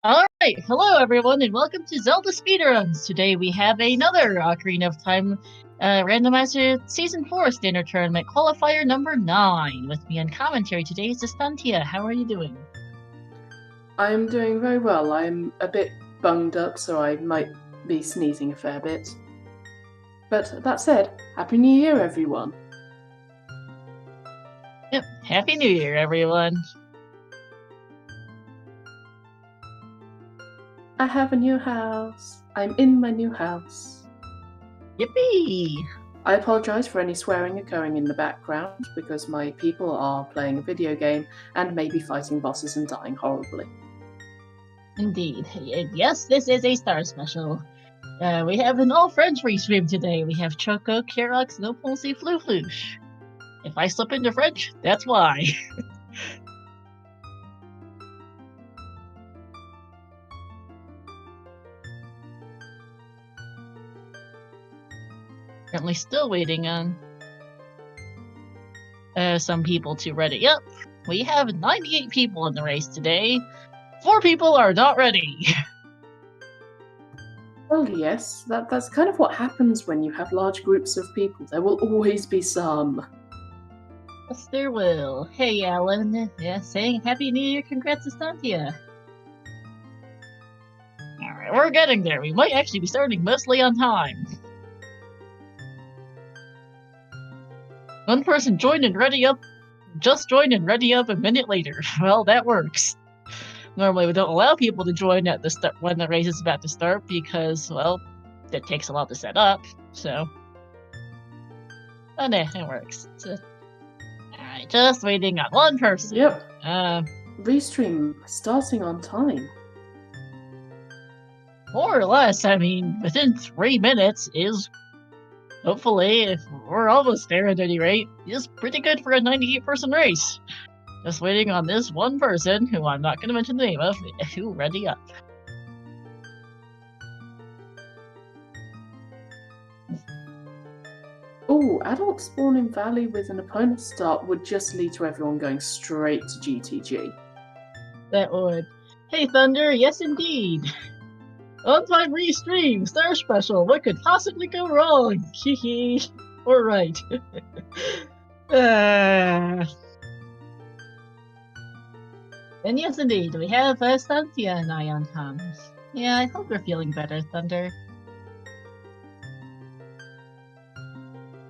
Alright, hello everyone, and welcome to ZeldaSpeedRuns! Today we have another Ocarina of Time Randomizer Season 4 Standard Tournament Qualifier number 9. With me on commentary today is Estantia. How are you doing? I'm doing very well. I'm a bit bunged up, so I might be sneezing a fair bit. But that said, Happy New Year, everyone! Yep, Happy New Year, everyone! I have a new house. I'm in my new house. Yippee! I apologise for any swearing occurring in the background, because my people are playing a video game and maybe fighting bosses and dying horribly. Indeed. Yes, this is a Star Special. We have an all-French restream today. We have Choco, Kerox, No Pulsey, Floosh. If I slip into French, that's why. Currently still waiting on some people to ready up. We have 98 people in the race today. 4 people are not ready. Well, yes, that's kind of what happens when you have large groups of people. There will always be some. Yes, there will. Hey, Alan. Yeah, saying Happy New Year. Congrats, Estantia. Alright, we're getting there. We might actually be starting mostly on time. One person joined and ready up, just joined and ready up a minute later. Well, that works. Normally we don't allow people to join at the start when the race is about to start because, well, it takes a lot to set up, so. Oh, no, it works. Alright, just waiting on one person. Yep. Restream starting on time. More or less, I mean, within 3 minutes is, hopefully, if we're almost there at any rate, is pretty good for a 98-person race. Just waiting on this one person, who I'm not going to mention the name of, who ready up. Oh, adult spawn in Valley with an opponent start would just lead to everyone going straight to GTG. That would. Hey Thunder, yes indeed. On-time restream, Star Special, what could possibly go wrong? Hehe. Or right. And yes, indeed, we have Estantia and I on comms. Yeah, I hope you're feeling better, Thunder.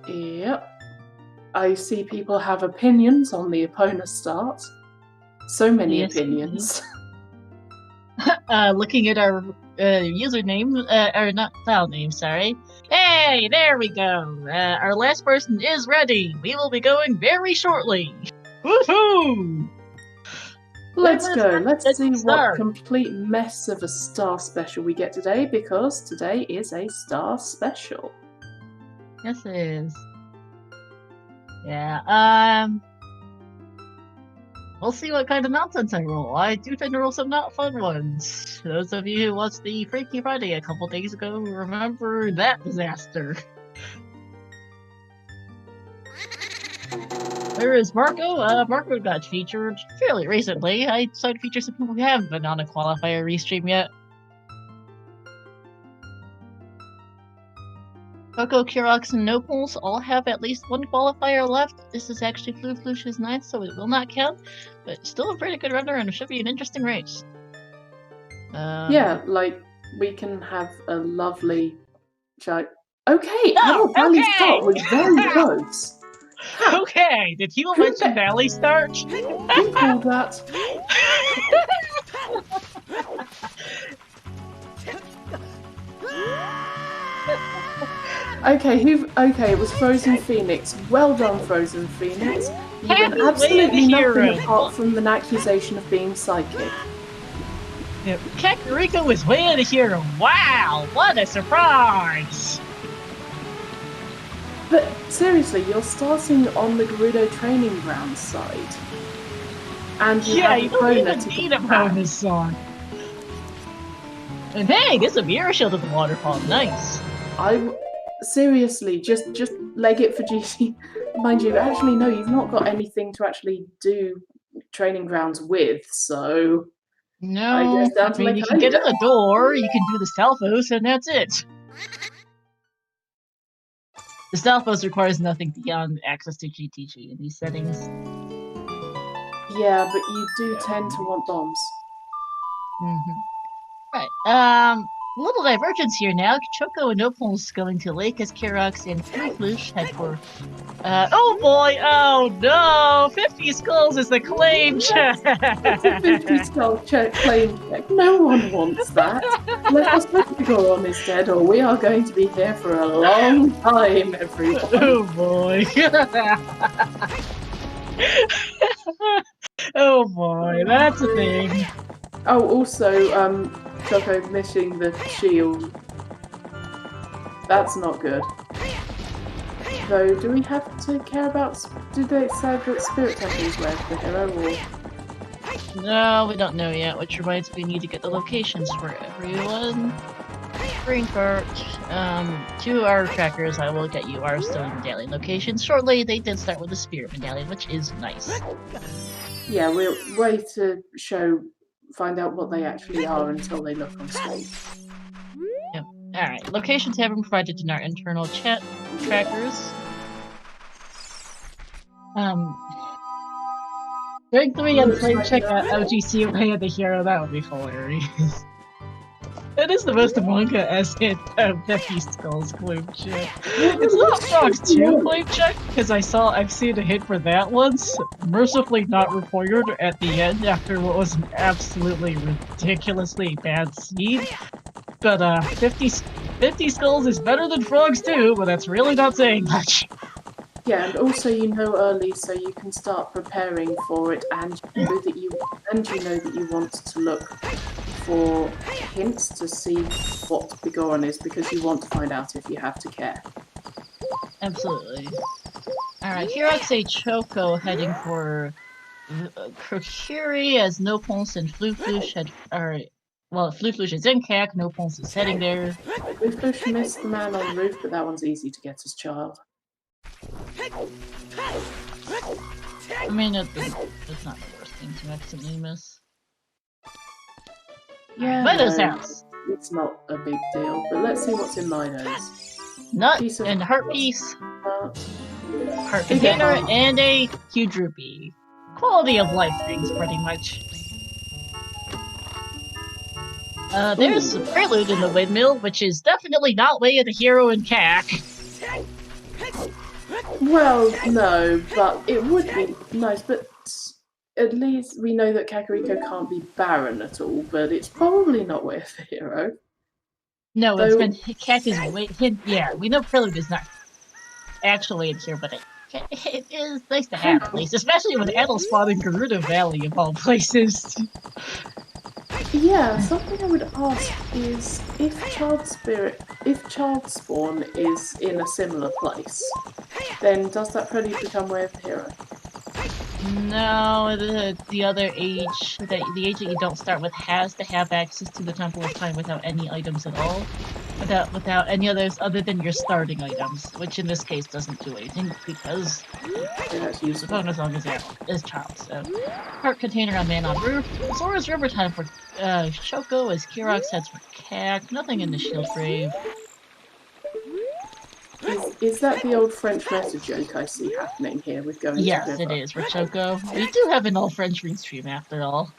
Yep. I see people have opinions on the opponent's start. So many opinions. Looking at our username, or not file name, sorry. Hey, there we go! Our last person is ready! We will be going very shortly! Woohoo! Let's go. Let's see what complete mess of a Star Special we get today, because today is a Star Special. Yes, it is. Yeah, we'll see what kind of nonsense I roll. I do tend to roll some not fun ones. Those of you who watched the Freaky Friday a couple days ago remember that disaster. Where is Marco? Marco got featured fairly recently. I decided to feature some people who haven't been on a Qualifier restream yet. Coco, Kerox, and Nobles all have at least one qualifier left. This is actually Floosh's ninth, so it will not count, but still a pretty good runner and it should be an interesting race. Yeah, like, we can have a lovely chat. Okay, Adult Valley start was very close. Okay, did you mention Valley start? Who called that? Okay, it was Frozen Phoenix. Well done, Frozen Phoenix. You went absolutely nothing apart from an accusation of being psychic. Yeah, Kakariko was way the hero. Wow, what a surprise! But seriously, you're starting on the Gerudo training ground side. And you have you don't even need a bonus song. And hey, there's a mirror shield at the waterfall. Nice. Seriously, just leg it for GC. Mind you, actually, no, you've not got anything to actually do training grounds with, so... I No, guess down I to mean, my you can get in kinda. the door, you can do the Stalfos, and that's it. The Stalfos requires nothing beyond access to GTG in these settings. Yeah, but you do tend to want bombs. Right. Little divergence here now. Choco and Opal's going to Lake as Kirox and Floosh head for. Oh boy! Oh no! 50 skulls is the claim check! It's a 50 skull claim check. No one wants that. Let us hope Goron is dead, or we are going to be here for a long time, everyone. Oh boy! Oh boy, that's a thing. Oh, also, Choco missing the shield. That's not good. Though, do we have to care about... Do they say that Spirit Temple is where the hero, or... No, we don't know yet, which reminds me we need to get the locations for everyone. Green cart. To our trackers, I will get you our Stone Medallion locations shortly. They did start with the Spirit Medallion, which is nice. Yeah, we'll wait to find out what they actually are until they look on screen. Yep. Alright, locations have been provided in our internal chat trackers. Rank 3 and flame check out OGC Way of the Hero, that would be hilarious. That is the most manga-esque 50 Skulls flame check. It's not Frogs 2 flame check, because I've seen a hit for that once, mercifully not required at the end after what was an absolutely ridiculously bad scene. But 50 Skulls is better than Frogs 2, but that's really not saying much. Yeah, and also you know early, so you can start preparing for it, and you know that you want to look for hints to see what Bigoron is, because you want to find out if you have to care. Absolutely. Alright, here I'd say Choco heading for Kokiri as No Pulse and Floosh head. Alright. Well, Floosh is in CAC, No Pulse is heading there. Floosh missed the man on the roof, but that one's easy to get as child. I mean, it's not the worst thing to accidentally miss. Yeah, Mido's no, house. it's not a big deal, but let's see what's in Mido's. Nut and heart piece, heart container, and a huge rupee. Quality of life things, pretty much. There's a prelude in the windmill, which is definitely not Way of the Hero in CAC. Well, no, but it would be nice, but at least we know that Kakariko can't be barren at all, but it's probably not Way of the Hero. No, it's been CAC is way yeah, we know prelude is not actually in here, but it is nice to have at least, especially with Edel spawned in Gerudo Valley of all places. Yeah, something I would ask is if Child Spawn is in a similar place, then does that prelude become Way of the Hero? No, the other age, the age that you don't start with has to have access to the Temple of Time without any items at all. Without any others other than your starting items, which in this case doesn't do anything because the bonus song is child. So, heart container on man on roof. Zora's River time for Choco as Kirox heads for CAC. Nothing in the shield grave. Is that the old French message joke I see happening here with going to Yes, River? it is for Choco. We do have an old French restream after all.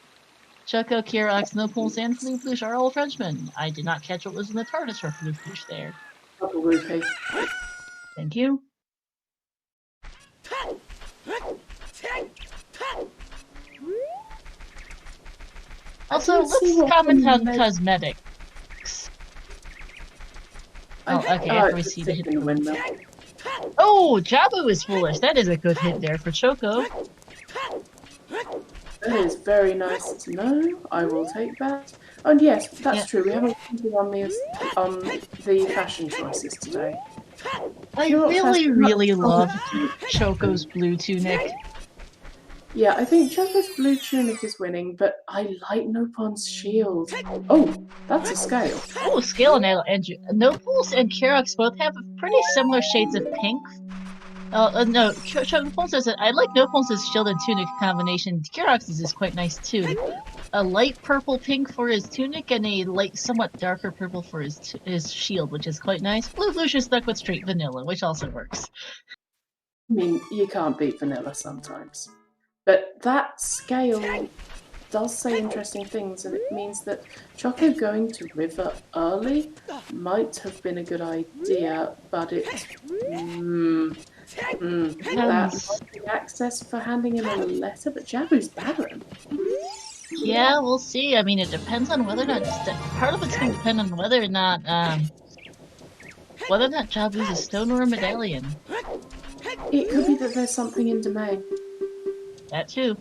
Choco, Kirox, No Pulse, and Floosh are all Frenchmen. I did not catch what was in the TARDIS for Floosh there. Double rupee. Thank you. Also, let's comment on cosmetics. Oh, okay, after we see the hit. Oh, Jabu is foolish. That is a good hit there for Choco. That is very nice to know. I will take that. And yes, that's true. We haven't commented on the fashion choices today. I really love Choco's blue tunic. Yeah, I think Choco's blue tunic is winning, but I like Nopon's shield. Oh, that's a scale. Oh, scale and Nopals and Kirox both have pretty similar shades of pink. No, Choco says that I like Nopals' shield and tunic combination. Kirox's is quite nice too. a light purple pink for his tunic and a light, somewhat darker purple for his shield, which is quite nice. Blue Lucius stuck with straight vanilla, which also works. I mean, you can't beat vanilla sometimes. But that scale does say interesting things, and it means that Choco going to River early might have been a good idea, but that might be access for handing him a letter, but Jabu's barren. Yeah, we'll see. I mean, it depends on whether or not part of it's going to depend on whether or not Jabu's a stone or a medallion. It could be that there's something in domain. That too.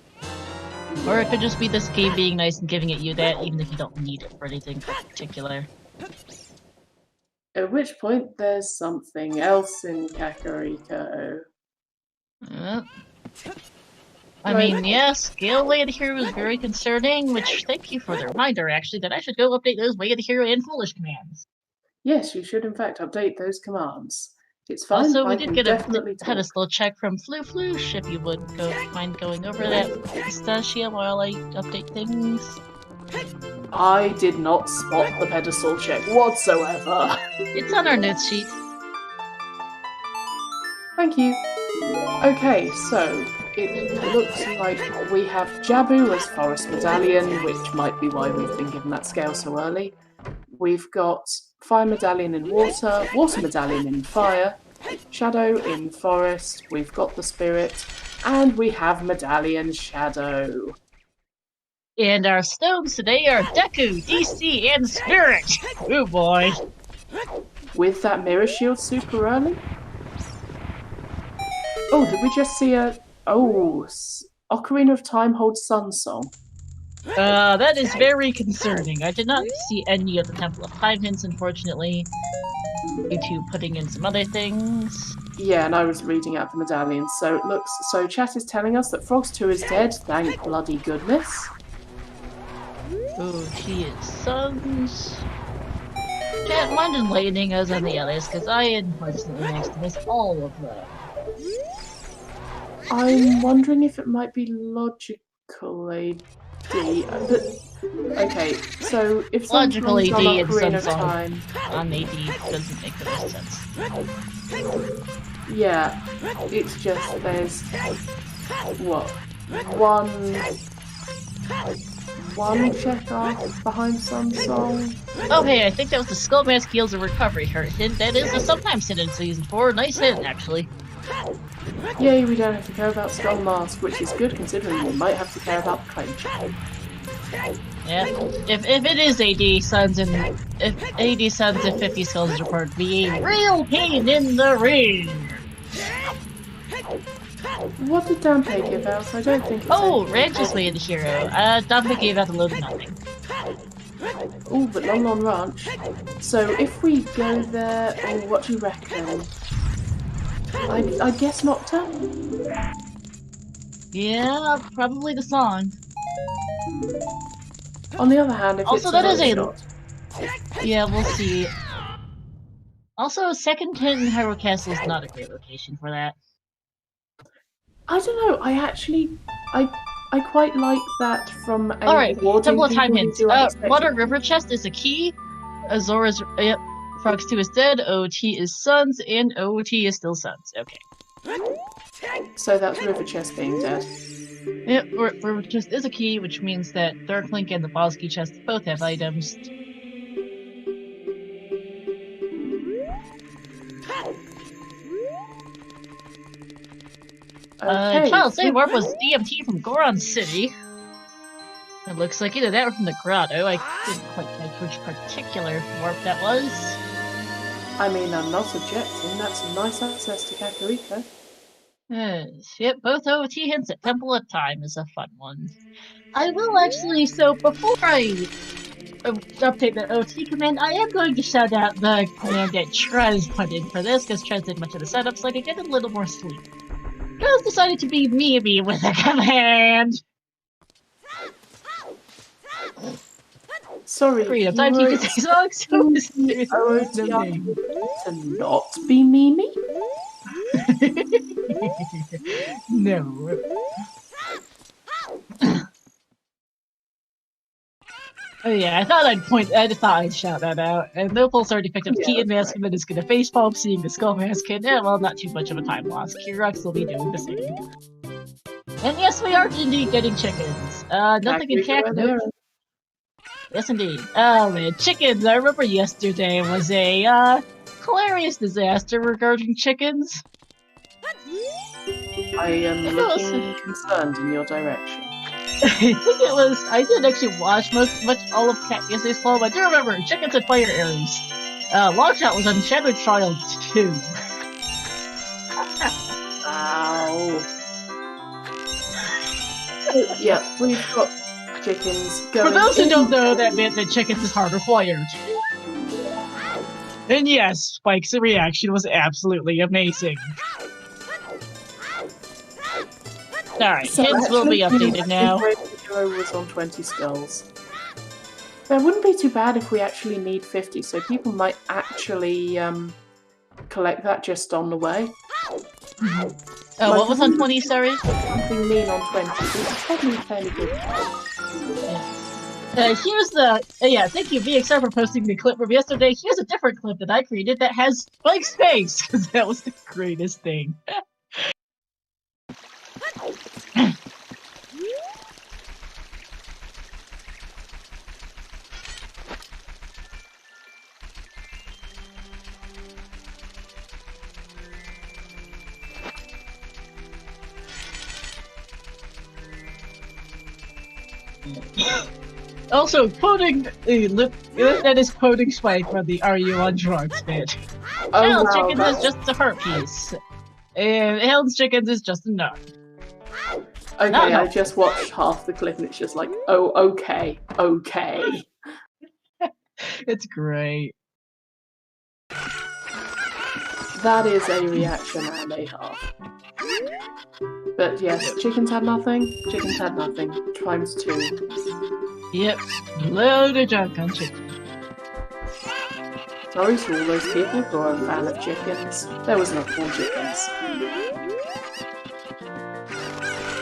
Or it could just be this game being nice and giving it you that, even if you don't need it for anything particular. At which point, there's something else in Kakariko. I mean, yes, Scale Way of the Hero is very concerning, which, thank you for the reminder, actually, that I should go update those Way of the Hero and Foolish commands. Yes, you should in fact update those commands. It's fine. Also, we I did can get definitely a pedestal check from Floosh, if you would mind going over that, Pistacia, while I update things. I did not spot the pedestal check whatsoever. It's on our notes sheet. Thank you. Okay, so it looks like we have Jabu as Forest Medallion, which might be why we've been given that scale so early. We've got Fire Medallion in Water, Water Medallion in Fire, Shadow in Forest, we've got the Spirit, and we have Medallion Shadow. And our stones today are Deku, DC, and Spirit! Oh boy. With that Mirror Shield super early? Oh, did we just see a... Oh, Ocarina of Time holds Sun Song. That is very concerning. I did not see any of the Temple of Time hints, unfortunately, due to putting in some other things. Yeah, and I was reading out the medallions, so it looks... So chat is telling us that Frogs 2 is dead, thank bloody goodness. OoT is Suns. Chat, mind enlightening us on the others, because I unfortunately missed all of them. I'm wondering if it might be logical AD. But, okay, so if logical AD on and Ocarina of Sun Time on AD doesn't make the most sense. Yeah, it's just there's what one check off behind Sun Song. Oh hey, I think that was the Skull Mask heals a recovery hint. That is a sometimes hit in Season 4. Nice hit, actually. Yay, we don't have to care about Skull Mask, which is good considering we might have to care about Clench. Yeah, if it is AD Suns and if AD Suns and 50 skulls is reported, be a real pain in the ring. What did Dampe give out? I don't think it's Ranch's Way of the Hero. Dampe gave out a load of nothing. Oh, but Long Ranch. So if we go there, what do you reckon? I guess Nocta? Yeah, probably the song. On the other hand, if also, it's that is a shot. Yeah, we'll see. Also, Second Hint in Hyrule Castle is not a great location for that. I don't know. I quite like that from a Alright, Temple of Time hints. Water River Chest is a key. Azora's Frogs 2 is dead. OoT is Suns, and OoT is still Suns. Okay. So that's River Chest being dead. Yep, River Chest is a key, which means that Dark Link and the Bosky Chest both have items. Okay. Child Save Warp was DMT from Goron City. It looks like either that or from the Grotto. I didn't quite catch which particular warp that was. I mean, I'm not objecting. That's some nice access to Kakariko. Yes, yep, both OoT hints at Temple of Time is a fun one. I will actually, so before I update the OT command, I am going to shout out the command that Trez put in for this, because Trez did much of the setup, so I could get a little more sleep. Trez decided to be me with the command! Sorry, Freedom, time to say songs, so mysterious to not be Mimi? No. Oh yeah, I just thought I'd shout that out. And Nopal's already picked up the key advancement and is gonna facepalm seeing the skull mask kid. Yeah, well, not too much of a time loss. Kirux will be doing the same. And yes, we are indeed getting chickens. Nothing in Cack, nope. Yes, indeed. Oh man, chickens! I remember yesterday was a, hilarious disaster regarding chickens. I am looking concerned in your direction. I think it was. I didn't actually watch much all of Cat yesterday's club. I do remember chickens and fire arrows. Longshot was on Shadow Trial 2. Ow. Yeah, we've got chickens going. For those who don't know, that meant that chickens is hardwired. And yes, Spike's reaction was absolutely amazing. Alright, So hints will be updated now. The hero was on 20 skulls. That wouldn't be too bad if we actually need 50, so people might actually collect that just on the way. Oh, like, what was on 20, sorry? Something mean on 20, which is probably fairly good. Yeah. Here's the... yeah, thank you, VXR, for posting the clip from yesterday. Here's a different clip that I created that has Spike's face, because that was the greatest thing. Also, quoting that is quoting Spike from the "Are You on Drugs" bit. Oh, Hell's wow, Chickens is just a heart piece, and Hell's Chickens is just a nut. Okay, no. I just watched half the clip and it's just like, oh, okay, okay. It's great. That is a reaction and a half. But yes, chickens had nothing, chickens had nothing, times 2. Yep, load of junk on chicken. Sorry to all those people who are a fan of chickens. There was enough more chickens.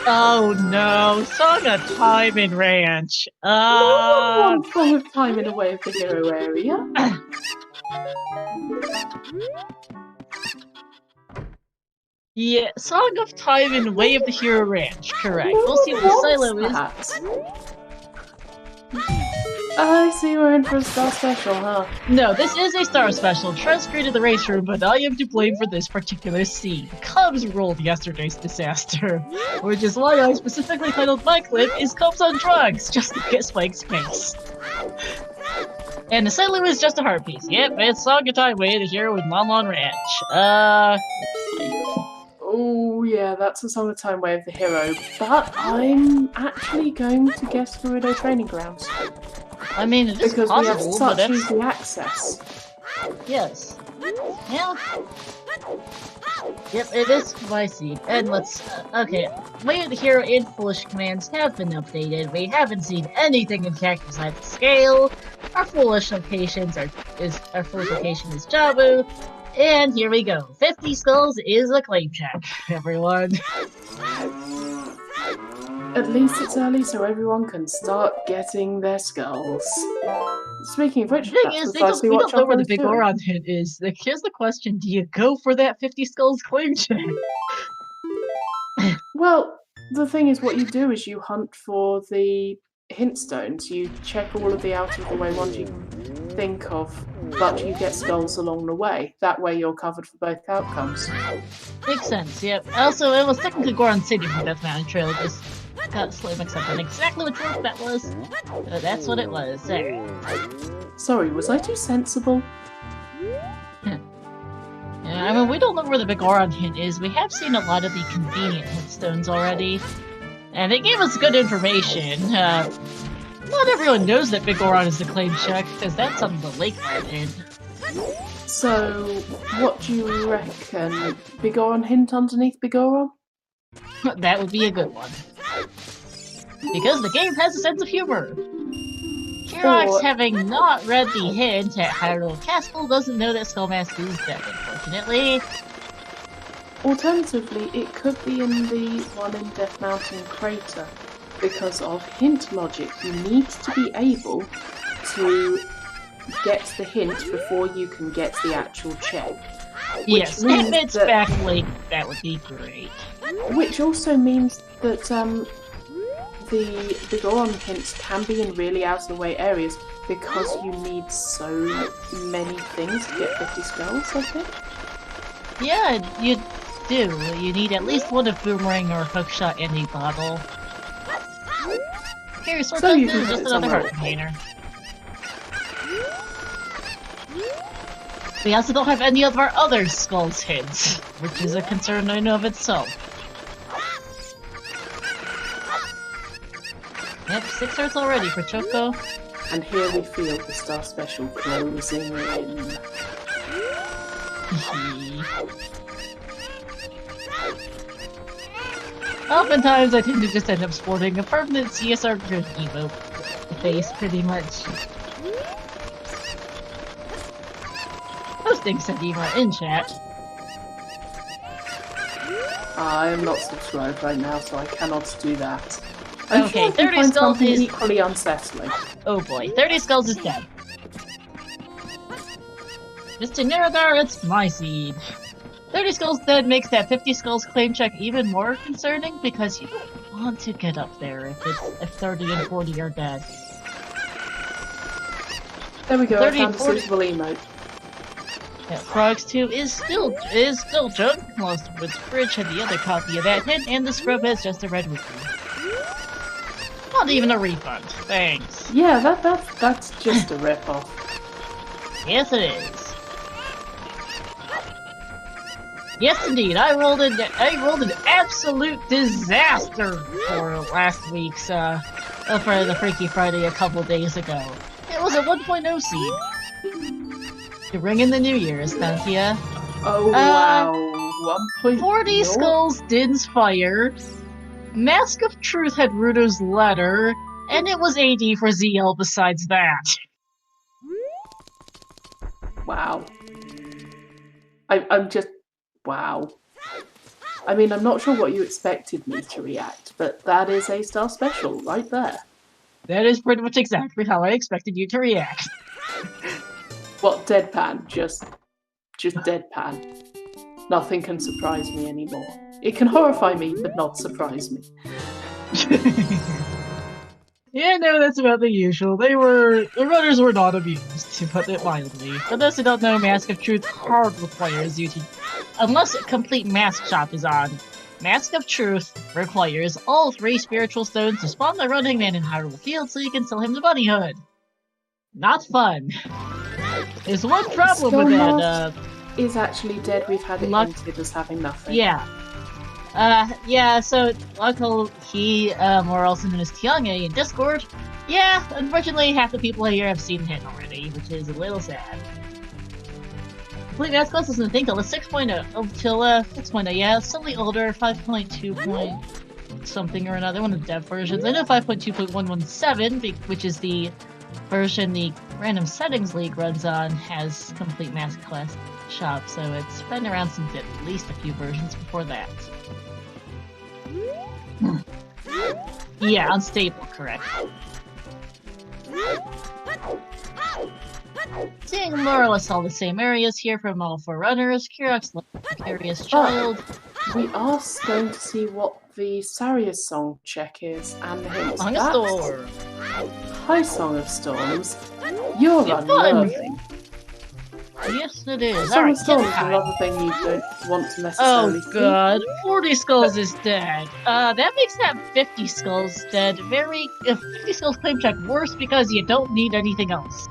Oh no, Song of Time in Ranch. No, Song of Time in a Way of the Hero area. Yeah, Song of Time in Way of the Hero Ranch, correct. We'll see what the silo is. I see we're in for a Star Special, huh? No, this is a Star Special. Trent created the race room, but I am to blame for this particular scene. Cubs ruled yesterday's disaster, which is why I specifically titled my clip is Cubs on Drugs, just to get Spike's face. And the silo is just a heart piece. Yep, it's Song of Time Way of the Hero in Lon Lon Ranch. Oh yeah, that's a Song of Time Way of the Hero, but I'm actually going to guess Gerudo Training Grounds. I mean, it is because possible, we have such easy access. Yes. Yeah. Yep, it is my seed. And let's... okay. Way of the Hero and Foolish commands have been updated. We haven't seen anything in Cactus besides the scale. Our Foolish location is Jabu. And here we go. 50 skulls is a claim check, everyone. At least it's early so everyone can start getting their skulls. Speaking of which, that's precisely what we don't know where the big Oron hint is. Like, here's the question, do you go for that 50 skulls claim check? Well, the thing is, what you do is you hunt for the hint stones. You check all of the out-of-the-way ones you can think of, but you get skulls along the way. That way you're covered for both outcomes. Makes sense, yep. Also, it was technically Goron City from Death Mountain Trail. Just got slightly mixed up on exactly which one that was. That's what it was. There. Sorry, was I too sensible? Yeah, I mean, we don't know where the big Goron hint is. We have seen a lot of the convenient hint stones already. And they gave us good information. Not everyone knows that Big Goron is the claim check, because that's on the Lakefront hint. So, what do you reckon? Big Goron hint underneath Big Goron? That would be a good one. Because the game has a sense of humor. Kirox, having not read the hint at Hyrule Castle, doesn't know that Skullmask is dead, unfortunately. Alternatively, it could be in the one in Death Mountain Crater. because of hint logic. You need to be able to get the hint before you can get the actual check. Yes, if it's backlinked, that would be great. Which also means that the go-on hints can be in really out-of-the-way areas because you need so many things to get 50 skulls, I think. Yeah, you do. You need at least one of Boomerang or Hookshot and a bottle. Here, sort of, this is just another heart container. We also don't have any of our other skulls hints, which is a concern in and of itself. Yep, 6 hearts already for Choco. And here we feel the Star Special closing in. Oftentimes I tend to just end up sporting a permanent CSR grid emote face, pretty much. Posting Sedima in chat. I am not subscribed right now, so I cannot do that. Okay, 30 skulls is equally unsettling. Oh boy, 30 skulls is dead. Mr. Neradar, it's my seed. 30 skulls dead makes that 50 skulls claim check even more concerning because you don't want to get up there if 30 and 40 are dead. There we go, I found a suitable emote. Yeah, Frogs 2 is still junk. Lost Woods Bridge had the other copy of that hint, and the scrub has just a red wiki. Not even a refund. Thanks. Yeah, that's just a rip-off. Yes, it is. Yes, indeed. I rolled an absolute disaster for last week's for the Freaky Friday a couple days ago. It was a 1.0 seed. To ring in the New Year's, thank ya. Oh wow, 1.0. 40 skulls didn't fire. Mask of Truth had Rudo's letter, and it was AD for ZL besides that. Wow. I'm just... wow. I mean, I'm not sure what you expected me to react, but that is a Star Special right there. That is pretty much exactly how I expected you to react. What, deadpan? Just deadpan. Nothing can surprise me anymore. It can horrify me, but not surprise me. Yeah, no, that's about the usual. The runners were not amused, to put it mildly. For those who don't know, Mask of Truth hard requires you to, unless a complete mask shop is on, Mask of Truth requires all 3 spiritual stones to spawn the running man in Hyrule Field so you can sell him the bunny hood. Not fun. There's one problem with that, is actually dead. We've had it hinted as having nothing. Yeah. Yeah, so Luckle, he, more also known as Tiange in Discord, yeah, unfortunately half the people here have seen him already, which is a little sad. Complete Mask Quest isn't a thing till the 6.0, yeah, slightly older, 5.2 point something or another, one of the dev versions. I know 5.2.117, which is the version the Random Settings League runs on, has Complete Mask Quest shop, so it's been around since at least a few versions before that. Yeah, unstable, correct. Seeing more or less all the same areas here from all 4 runners, Kirok's Curious Child. We are going to see what the Sarius song check is, and the hints. Song of Storm. Hi, Song of Storms. You're unnerving. Yes, it is. Song of Storms is another thing you don't want to necessarily see. Oh god, 40 skulls is dead. That makes that 50 skulls dead 50 skulls claim check worse because you don't need anything else.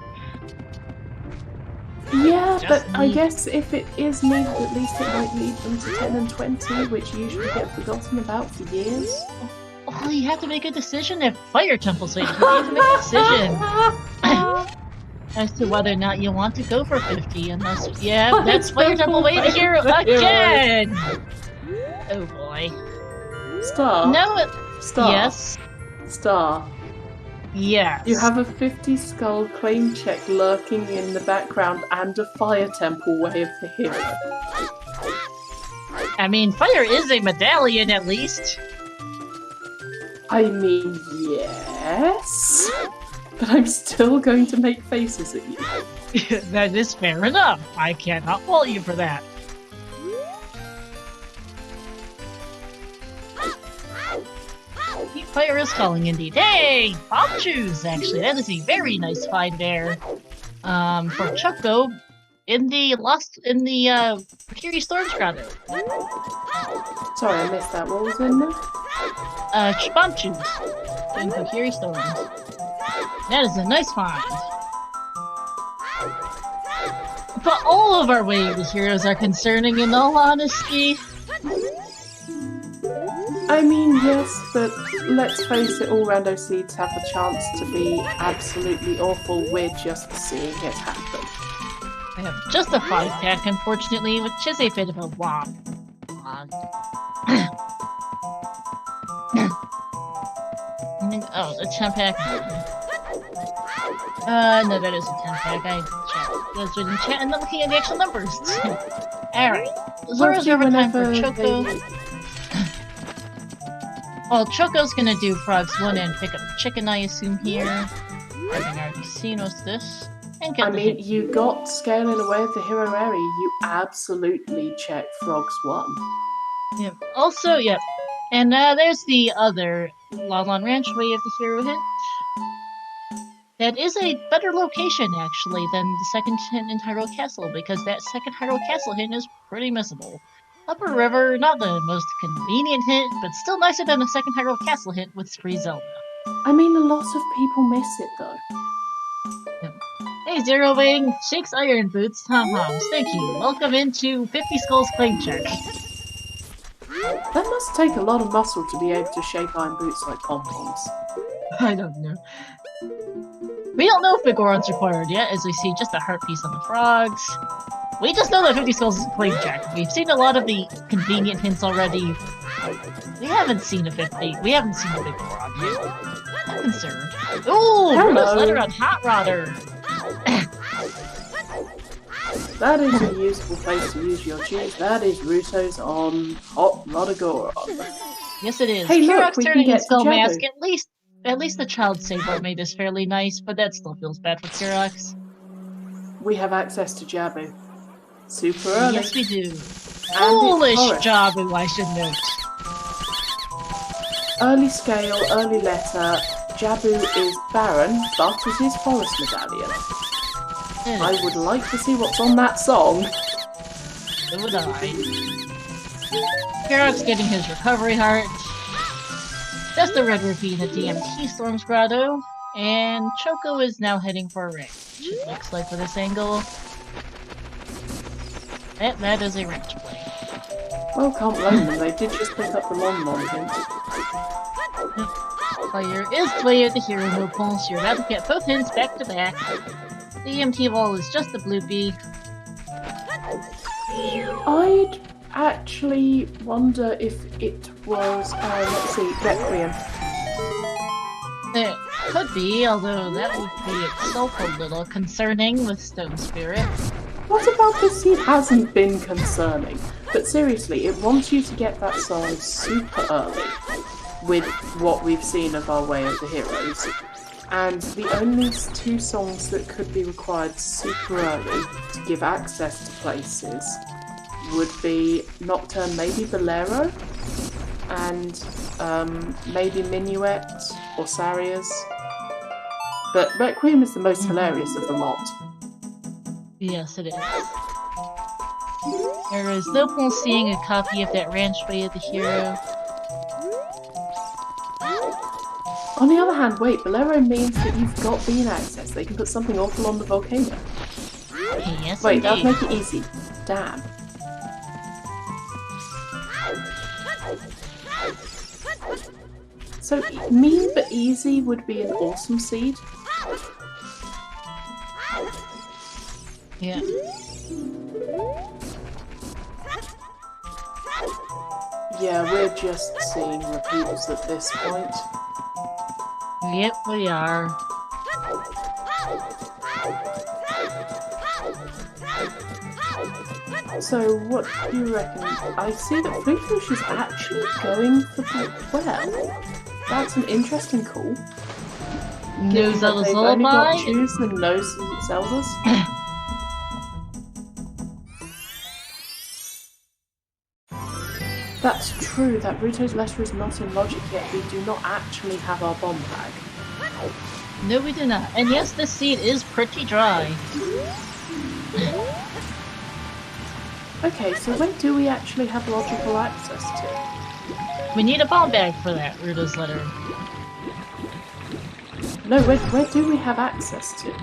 Yeah, but I guess if it is needed, at least it might lead them to 10 and 20, which usually get forgotten about for years. Well, you have to make a decision if Fire Temple's waiting for you to make a decision. As to whether or not you want to go for 50, unless, yeah, that's Fire Temple waiting here again! Oh boy. Star? No, Star? Yes? Star? Yes. You have a 50 skull claim check lurking in the background and a Fire Temple way of the hero. I mean, fire is a medallion at least. I mean, yes. But I'm still going to make faces at you. That is fair enough. I cannot fault you for that. Fire is calling indeed. Hey! Bomb shoes, actually. That is a very nice find there. For Choco in the Precarious Storms Grotto. Sorry, I missed that. What was in there? Bomb shoes in Precarious Storms. That is a nice find. But all of our way of the heroes are concerning in all honesty. I mean, yes, but let's face it, all rando seeds have a chance to be absolutely awful. We're just seeing it happen. I have just a 5-pack, unfortunately, which is a bit of a womp. Oh, a 10-pack. No, that is a 10-pack. I was in chat and not looking at the actual numbers. Alright. Zora's overtime for Choco. Well, Choco's gonna do Frogs 1 and pick up chicken, I assume, here. Having already seen most of this. And get you got scaling away at the hero area. You absolutely check Frogs 1. Yep. Also, yep. And there's the other Lon Ranch way of the hero hint. That is a better location, actually, than the second hint in Hyrule Castle, because that second Hyrule Castle hint is pretty missable. Upper River, not the most convenient hint, but still nicer than the second Hyrule Castle hint with Free Zelda. I mean, a lot of people miss it, though. Yep. Hey, Zero Wing, Shakes Iron Boots, Tom-Homs, thank you. Welcome into 50 Skulls Claim Check. That must take a lot of muscle to be able to shake iron boots like pom-poms. I don't know. We don't know if Big Goron's required yet, as we see just a heart piece on the frogs. We just know that 50 Skulls is a claim check. We've seen a lot of the convenient hints already. We haven't seen a 50. We haven't seen a Big Goron yet. I'm concerned. Ooh, Bruno's letter on Hot Rodder. That is a useful place to use your cheese. That is Ruto's on Hot Rodder Goron. Yes, it is. Hey, Kirok's look, turning his skull Jabu. mask. At least the child saber made this fairly nice, but that still feels bad for Kirok's. We have access to Jabu. Super early. Yes, we do. And Foolish it's Jabu, I should note. early scale, early letter. Jabu is barren, but it is Forest Medallion. I would like to see what's on that song. So would I. Kirok's getting his recovery heart. Just a red rupee in the DMT Storms Grotto. And Choco is now heading for a ranch. It looks like with this angle. That is a ranch play. Well, can't blame them. They did just pick up the Mon hint. Player is player the hero no pulse. You're about to get both hints back to back. The EMT wall is just a bloopy. I'd actually wonder if it was, let's see, Requiem. It could be, although that would be itself a little concerning with Stone Spirit. What about this scene hasn't been concerning? But seriously, it wants you to get that song super early with what we've seen of our Way of the Heroes. And the only two songs that could be required super early to give access to places would be Nocturne, maybe Bolero, and maybe Minuet or Sarias. But Requiem is the most hilarious of the lot. Yes, it is. There is no point seeing a copy of that ranch way of the hero. On the other hand, wait, Bolero means that you've got bean access. They can put something awful on the volcano. Yes, wait, indeed. that'd make it easy. Damn. So, mean but easy would be an awesome seed. Yeah. Yeah, we're just seeing repeats at this point. Yep, we are. So, what do you reckon? I see that Fleetfish is actually going for the well. That's an interesting call. No Zelda's They've only got Lullaby? Chews and no Zeldas. That's true, that Ruto's letter is not in logic yet. We do not actually have our bomb bag. No, we do not. And yes, this seed is pretty dry. Okay, so when do we actually have logical access to? We need a bomb bag for that, Ruto's letter. No, where do we have access to?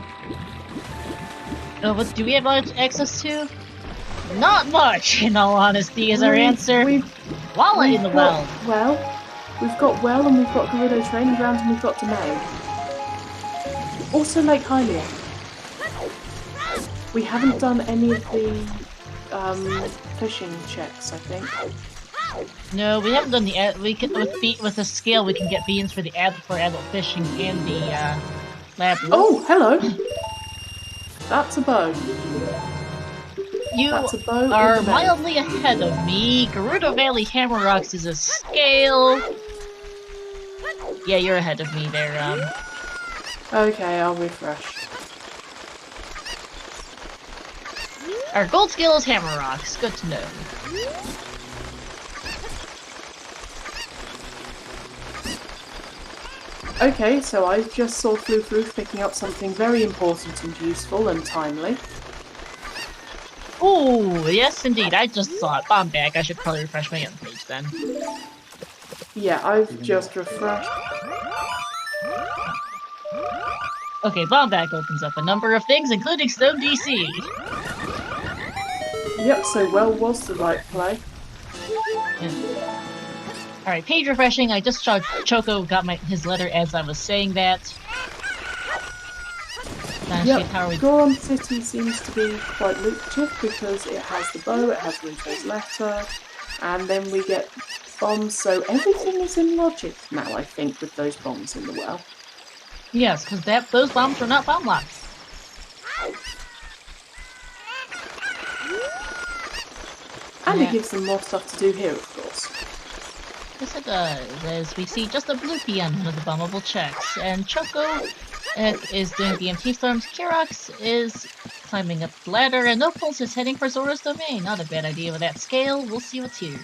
Oh, what do we have access to? Not much, in all honesty, is our answer. Wallet in the well. Well, we've got well and we've got Gerudo training grounds and we've got domain. Also Lake Hylia. We haven't done any of the fishing checks, I think. No, we haven't done the we can with the scale we can get beans for adult fishing and the lab. Oh, hello. That's a bow. You That's a bow are mildly ahead of me. Gerudo Valley Hammer Rocks is a scale. Yeah, you're ahead of me there. Okay, I'll refresh. Our gold scale is Hammer Rocks. Good to know. Okay, so I just saw Floof picking up something very important and useful and timely. Oh, yes indeed, I just saw it. Bomb bag, I should probably refresh my other page then. Yeah, I've just refreshed. Okay, bomb bag opens up a number of things, including Stone DC. Yep, so well was the right play. Yeah. Alright, page refreshing. I just saw Choco got his letter as I was saying that. Yep, Goron City seems to be quite lucrative because it has the bow, it has Ruto's letter, and then we get bombs, so everything is in logic now, I think, with those bombs in the well. Yes, because those bombs are not bomb locks. And it gives them more stuff to do here, of course. Yes, it does, as we see just a bloopy on one of the bombable checks, and Choco is doing DMT storms, Kirox is climbing up the ladder, and Nopals is heading for Zora's domain. Not a bad idea with that scale, we'll see what's here.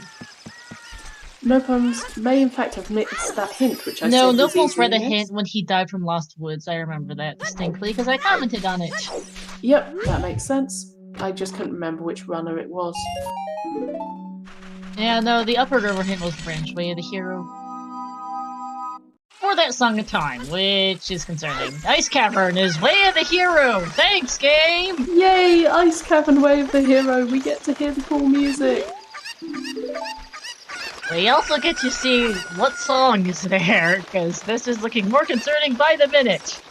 Nopals may in fact have missed that hint, which I said was Nopals read a hint when he died from Lost Woods, I remember that distinctly, because I commented on it. Yep, that makes sense. I just couldn't remember which runner it was. Yeah, no, the Upper River hint was Branch Way of the Hero. For that Song of Time, which is concerning. Ice Cavern is Way of the Hero! Thanks, game! Yay! Ice Cavern Way of the Hero! We get to hear the cool music! We also get to see what song is there, because this is looking more concerning by the minute.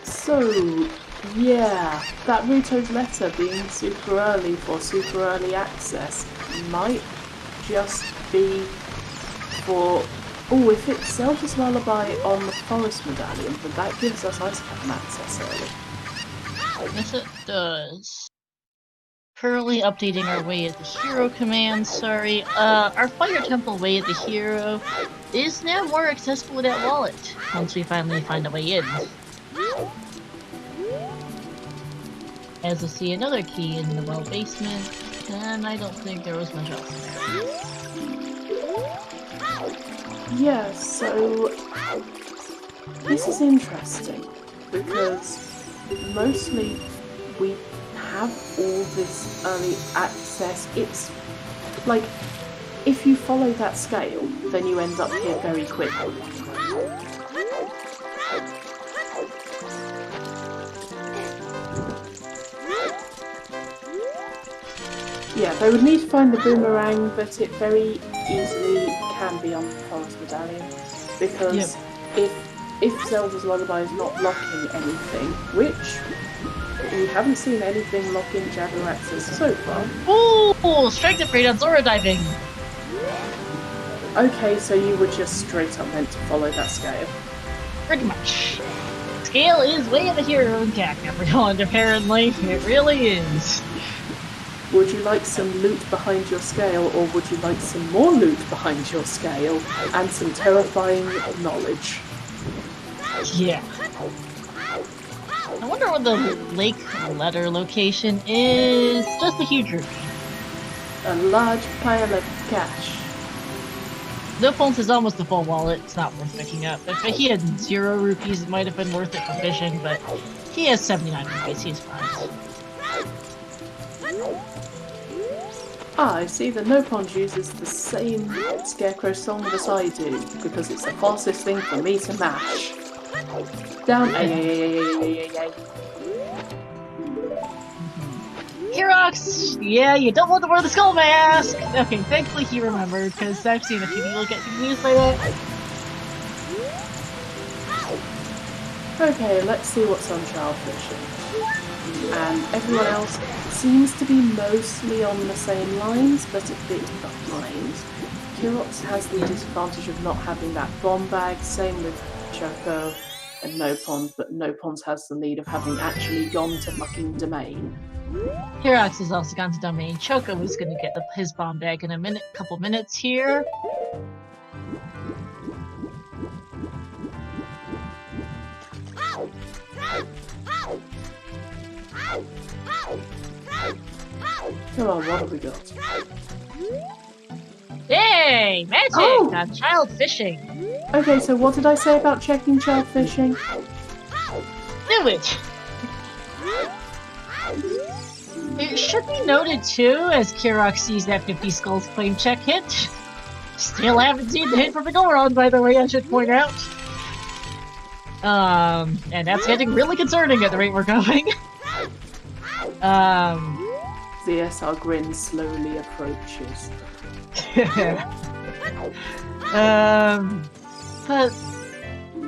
So, yeah, that Ruto's letter being super early for super early access might just be for... Oh, if it's Zelda's Lullaby on the Forest Medallion, then that gives us Ice Cavern access early. Yes, it does. Currently updating our Way of the Hero command, sorry. Our Fire Temple Way of the Hero is now more accessible with that wallet, once we finally find a way in. As we see another key in the well basement, and I don't think there was much else there. Yeah, so this is interesting because mostly we have all this early access. It's like if you follow that scale, then you end up here very quickly. Yeah, they would need to find the boomerang, but it very easily can be on the Forest Medallion, because if Zelda's Lullaby is not blocking anything, which we haven't seen anything lock in Jabu access so far. Ooh, strength upgrade on Zora diving! Okay, so you were just straight up meant to follow that scale. Pretty much. scale is way the hero in CAC, everyone, apparently. It really is. Would you like some loot behind your scale, or would you like some more loot behind your scale and some terrifying knowledge? Yeah. I wonder what the lake letter location is. Just a huge rupee. A large pile of cash. No phones is almost a full wallet. It's not worth picking up. If he had 0 rupees, it might have been worth it for fishing, but he has 79 rupees. He's fine. Ah, I see the Nopons uses the same Scarecrow song as I do, because it's the fastest thing for me to mash. Down, Herox! Yeah, you don't want to wear the skull mask! Okay, thankfully he remembered, because I've seen a few people get confused by that. Okay, let's see what's on child fishing. And everyone else seems to be mostly on the same lines, but a bit behind. Kirox has the disadvantage of not having that bomb bag, same with Choco and Nopons, but Nopons has the lead of having actually gone to fucking Domain. Herox has also gone to Domain. Choco is going to get his bomb bag in a couple minutes here. Come on, what have we got? Hey! Magic! Oh! On child fishing. Okay, so what did I say about checking child fishing? Do it! It should be noted too, as Kirox sees that 50 skulls claim check hit. Still haven't seen the hit from the Goron, by the way, I should point out. And that's getting really concerning at the rate we're going. The SR grin slowly approaches. But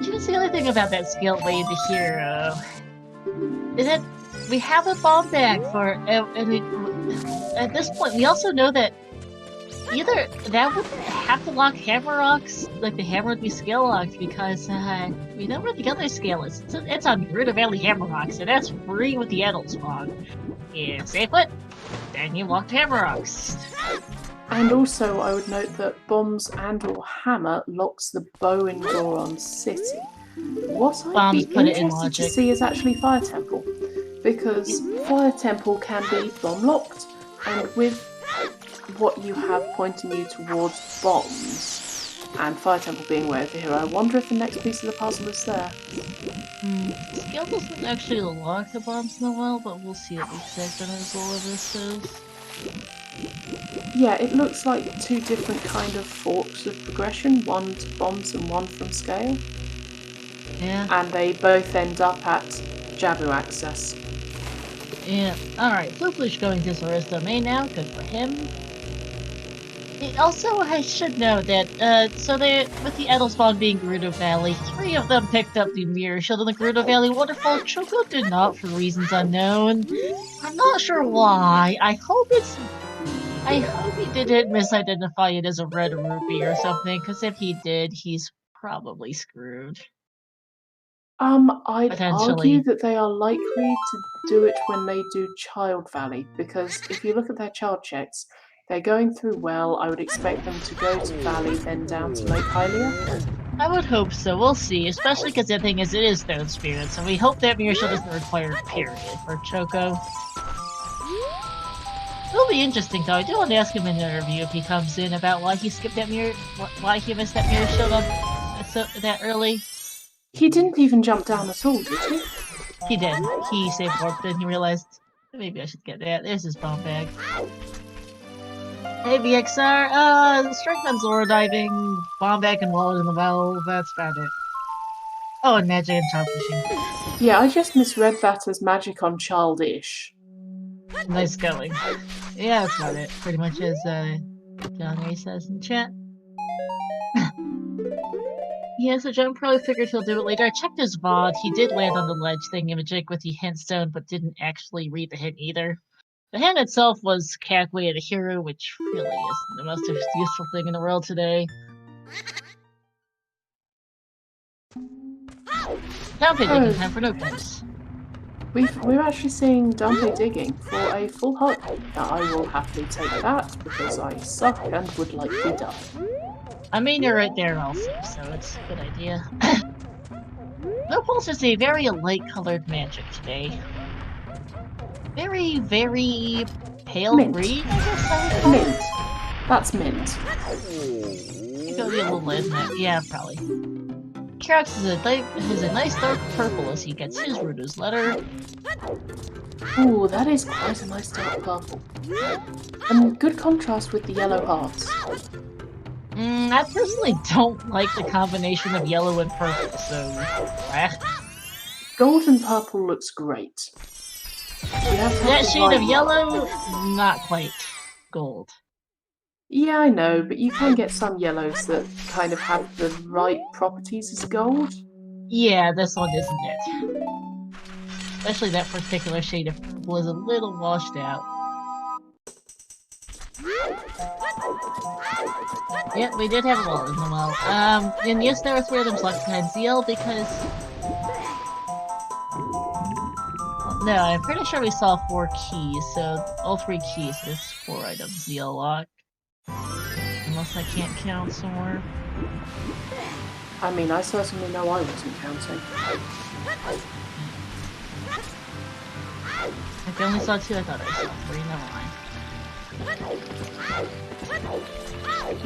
here's the other thing about that scale way the hero is that we have a bomb bag for, at this point we also know that either that would have to lock hammer rocks, like the hammer would be scale locked, because we know where the other scale is. It's on Gerudo Valley Hammer Rocks, and that's free with the adult spawn. Yeah, stay put, then you walk to Hammer Rocks. And also, I would note that bombs and/or hammer locks the bow in Goron City. What I'd be interested to see is actually Fire Temple, because Fire Temple can be bomb locked, and with what you have pointing you towards bombs, and Fire Temple being way over here, I wonder if the next piece of the puzzle is there. Scale doesn't actually lock the bombs in a while, but we'll see what the exact result of this is. Yeah, it looks like 2 different kind of forks of progression, one to bombs and one from scale. Yeah. And they both end up at Jabu access. Yeah, alright, Flooplish going to Zora's Domain now, good for him. Also, I should note that, with the Edel spawn being Gerudo Valley, 3 of them picked up the Mirror Shield in the Gerudo Valley waterfall. Choco did not for reasons unknown. I'm not sure why. I hope he didn't misidentify it as a red rupee or something, because if he did, he's probably screwed. I'd argue that they are likely to do it when they do Child Valley, because if you look at their child checks, they're going through well. I would expect them to go to Valley, then down to Lake Hylia. I would hope so. We'll see, especially because the thing is, it is Third Spirit, so we hope that Mirror Shield doesn't require a period for Choco. It'll be interesting, though. I do want to ask him in an interview if he comes in about why he skipped that why he missed that Mirror Shield up that early. He didn't even jump down at all, did he? He did. He saved warped and he realized, maybe I should get that. There's his bomb bag. Hey VXR, strength on Zora diving, bomb bag and wallet in the well, that's about it. Oh, and magic and child fishing. Yeah, I just misread that as magic on childish. Nice going. Yeah, that's about it. Pretty much as John Ray says in chat. Yeah, so John probably figured he'll do it later. I checked his VOD. He did land on the ledge thingamajig with the hint stone, but didn't actually read the hint either. The hint itself was Cackway of the Hero, which really isn't the most useful thing in the world today. Downpay digging time for notebooks. We're actually seeing Dante digging for a full hug. Now I will happily take that because I suck and would like to die. I mean, you're right there also, so it's a good idea. No Pulse is a very light-colored magic today. Very, very pale Mint. green, I guess I would call Mint. it. That's mint. It could be a little red in that. Yeah, probably. Kirax is a nice dark purple as he gets his Rudo's letter. Ooh, that is quite a nice dark purple. And good contrast with the yellow hearts. I personally don't like the combination of yellow and purple, so... Gold and purple looks great. That shade of yellow, not quite gold. Yeah, I know, but you can get some yellows that kind of have the right properties as gold. Yeah, this one isn't it. Especially that particular shade of purple is a little washed out. Yeah, we did have a wall in the well. And yes, there were 3 items left behind ZL because... No, I'm pretty sure we saw 4 keys, so all 3 keys, there's 4 items ZL locked. Unless I can't count somewhere. I mean, I certainly know I wasn't counting. If I only saw 2, I thought I saw 3, never mind.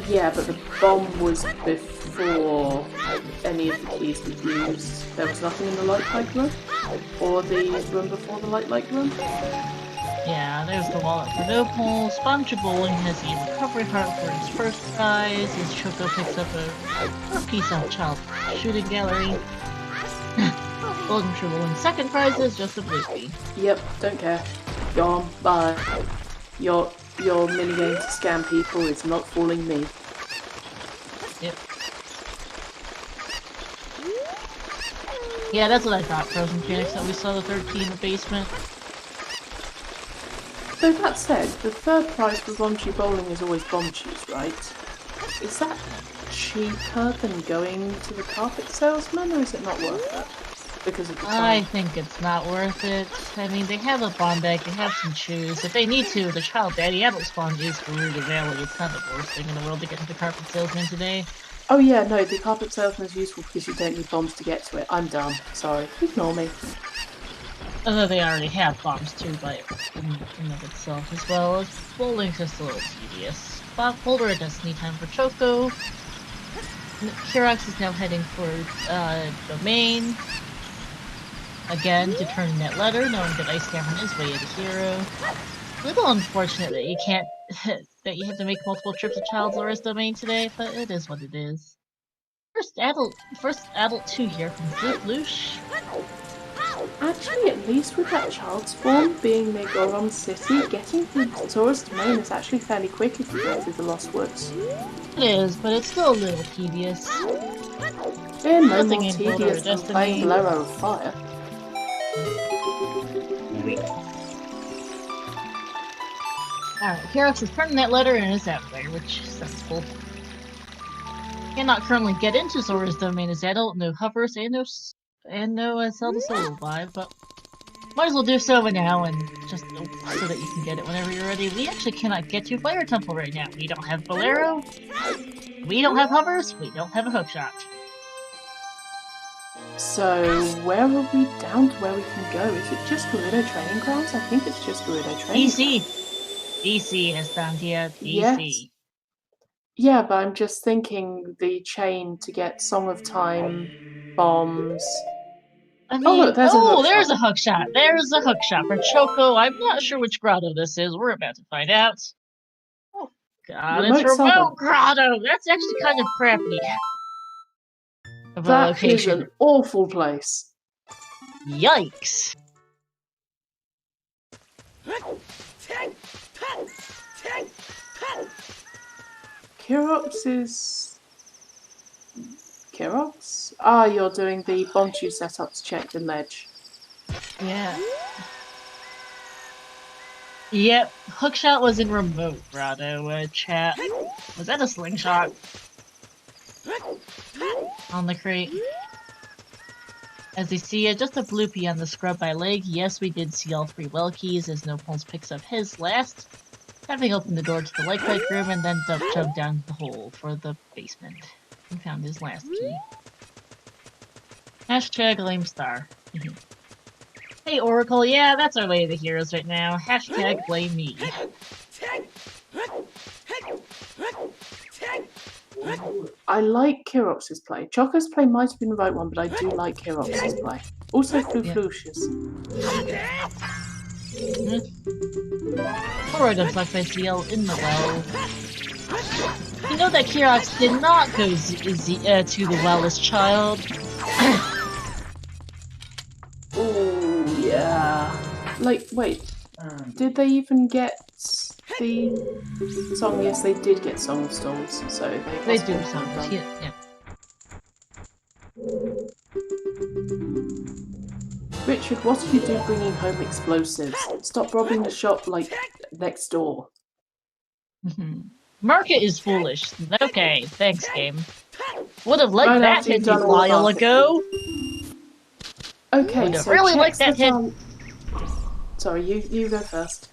Yeah, but the bomb was before any of the keys were used. There was nothing in the light room? Or the room before the light room? Yeah, there's the wallet for no pulse. Sponge Bowling has a recovery heart for his first prize. His Choco picks up a piece of child shooting gallery. Golden True Bowling's second prize is just a blue key. Yep, don't care. Gone. Bye. Your minigame to scam people is not fooling me. Yep. Yeah, that's what I thought, Frozen Phoenix, that we saw the third key in the basement. Though that said, the third prize for Raunchy Bowling is always bomb shoes, right? Is that cheaper than going to the carpet salesman, or is it not worth it? Because of the time? I think it's not worth it. I mean, they have a bomb bag, they have some shoes. If they need to, the child daddy adult spawn is Gerudo Valley. It's not the worst thing in the world to get to the carpet salesman today. Oh yeah, no, the carpet salesman is useful because you don't need bombs to get to it. I'm dumb. Sorry. Ignore me. Although they already have bombs too, by in of itself, as well as bowling's just a little tedious. Boulder at Destiny time for Choco. Kirax is now heading for Domain. Again, to turn in that letter, knowing that Ice Cameron is way into Hero. A little unfortunate that you can't that you have to make multiple trips to Child's Laura's Domain today, but it is what it is. First adult 2 here from Floosh. Actually, at least with that child spawn being near Goron City, getting to the tourist domain is actually fairly quick if you go through the Lost Woods. It is, but it's still a little tedious. They're no Nothing more in Boulder tedious than Destiny. playing Bolero of Fire. Alright, Kirax is turning that letter and is that way, which is sensible. Cannot currently get into Zora's Domain as adult, no hovers, and no Zelda solo vibe, but might as well do so now and just so that you can get it whenever you're ready. We actually cannot get to Fire Temple right now. We don't have Bolero, we don't have hovers, we don't have a hookshot. So, where are we down to where we can go? Is it just Gerudo Training Grounds? I think it's just Gerudo Training DC! DC has found here, DC. Yes. Yeah, but I'm just thinking the chain to get Song of Time, bombs. I mean, Oh, look, there's there's a hookshot. There's a hookshot for Choco. I'm not sure which grotto this is. We're about to find out. Oh, God, it's Remote Grotto. That's actually kind of crappy. That is an awful place. Yikes. Kirox is... Kirox? Ah, you're doing the Bonchu setups checked in ledge. Yeah. Yep, hookshot was in Remote Grotto, chat. Was that a slingshot? On the crate. As you see, just a bloopy on the scrub by leg. Yes, we did see all 3 well keys as No Pulse picks up his last, having opened the door to the light bike room and then jumped down the hole for the basement and found his last key. Hashtag lame star. Hey Oracle, yeah, that's our way of the heroes right now. Hashtag blame me. I like Kirox's play. Choco's play might have been the right one, but I do like Kirox's play. Also Fluflush's. Poor Deflect by CL in the well. You know that Kirox did not go to the well as child. Oh, yeah. Like, wait. Did they even get the song? Yes, they did get Song of Storms, so they do songs. Yeah. Richard, what do you do bringing home explosives? Stop robbing the shop like next door. Market is foolish. Okay, thanks, game. Would have liked that hit a while ago. Okay, so really liked that hit. Sorry, you go first.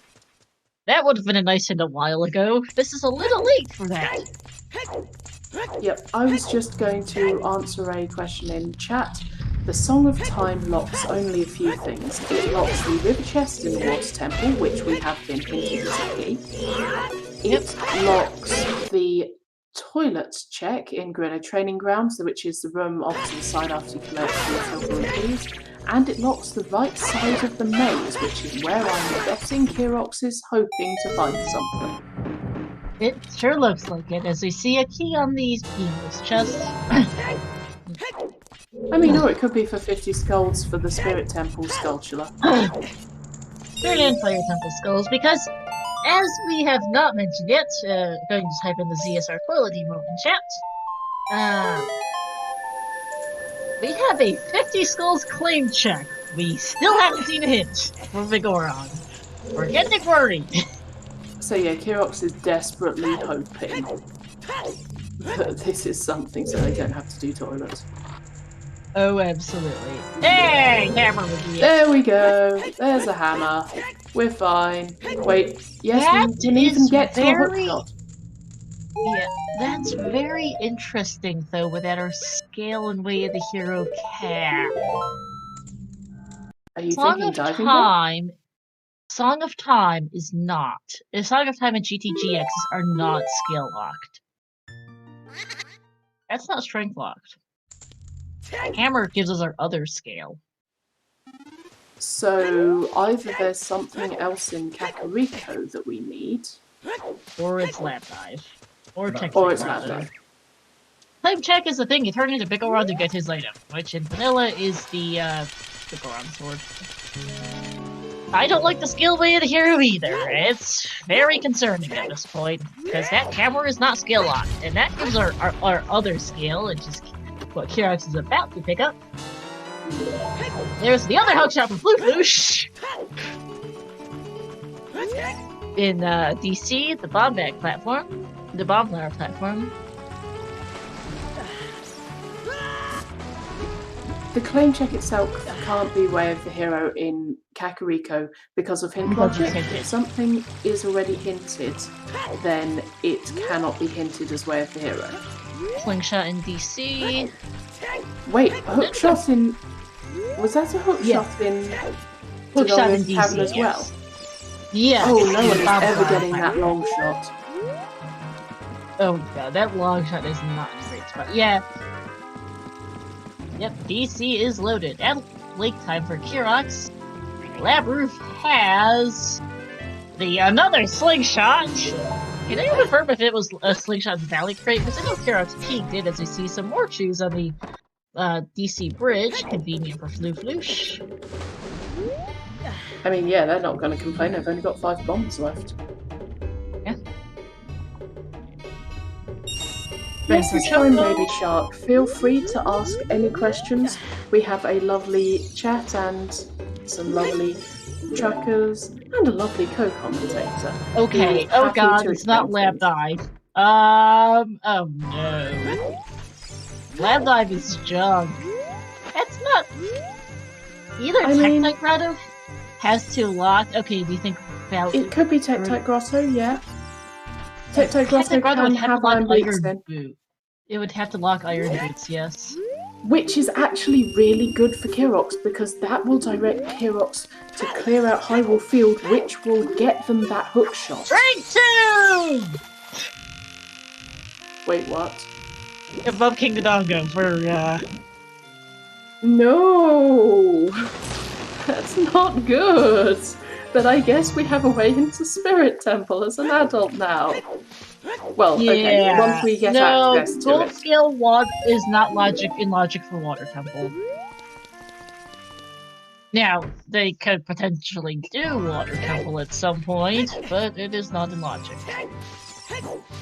That would have been a nice hit a while ago. This is a little late for that. Yep, I was just going to answer a question in chat. The Song of Time locks only a few things. It locks the river chest in the water temple, which we have been hinted as a key. It locks the toilet check in Grenade Training Grounds, which is the room off to the side after you collect your silver keys. And it locks the right side of the maze, which is where I'm betting Kirox is hoping to find something. It sure looks like it, as we see a key on these beamless chests. I mean, or it could be for 50 skulls for the Spirit Temple Sculpture. Spirit and Fire Temple skulls, because, as we have not mentioned yet, going to type in the ZSR toilet emote in chat, we have a 50 skulls claim check. We still haven't seen a hint for Vigoron. We're getting worried. So yeah, Kirox is desperately hoping that this is something so they don't have to do toilets. Oh, absolutely. Hey, hammer with me. There we go. There's a hammer. We're fine. Wait, yes, we didn't even get to a hookshot. Yeah, that's very interesting, though, without our scale and way of the hero cap. Are you thinking diving? Song of Time is not. Song of Time and GTGX are not scale locked. That's not strength locked. Hammer gives us our other scale. So either there's something else in Kakariko that we need, or it's lab dive, or it's lab dive. Claim check is the thing. You turn into Bigoron to get his item, which in vanilla is the Bigoron sword. I don't like the skill way of the hero either. It's very concerning at this point, because that camera is not skill locked, and that gives our other skill, which is what Kirox is about to pick up. There's the other hookshot from Fluflush! In DC, the bomb bag platform, the bomb flower platform. The claim check itself can't be way of the hero in Kakariko because of hint logic. If something is already hinted, then it cannot be hinted as way of the hero. Slingshot in DC. Wait, hookshot in... Was that a hookshot in... Hookshot in DC, Tavern as well? Yeah. Oh, no one is ever getting that long shot. Oh god, that long shot is not a great spot. Yeah. Yep, DC is loaded. At lake time for Kirox, Lab Roof has the another slingshot. Can anyone confirm if it was a slingshot Valley Crate? Because I know Kirox peaked it as we see some more shoes on the DC bridge. Convenient for Fluflush. I mean, yeah, they're not going to complain. They've only got 5 bombs left. Yeah. This is Home Baby Shark. Feel free to ask any questions. We have a lovely chat and some lovely trackers and a lovely co-commentator. Okay, oh god, it's not Lab Dive. Oh no. Lab Dive is junk. That's not either. I mean- Tectite Grotto has to lock. Okay, do you think It could be Tectite Grotto, yeah. Tectite Tectite Grotto Grotto would can have to have lock iron boots Iron then. Boot? It would have to lock Iron Boots, yes. Which is actually really good for Kirox because that will direct Kirox to clear out Hyrule Field, which will get them that hook shot. Strength 2! Wait, what? Above King Dodongo for, No! That's not good! But I guess we have a way into Spirit Temple as an adult now. Well, okay, once we get access to Gold it. Scale is not in logic for Water Temple. Now, they could potentially do Water Temple at some point, but it is not in logic.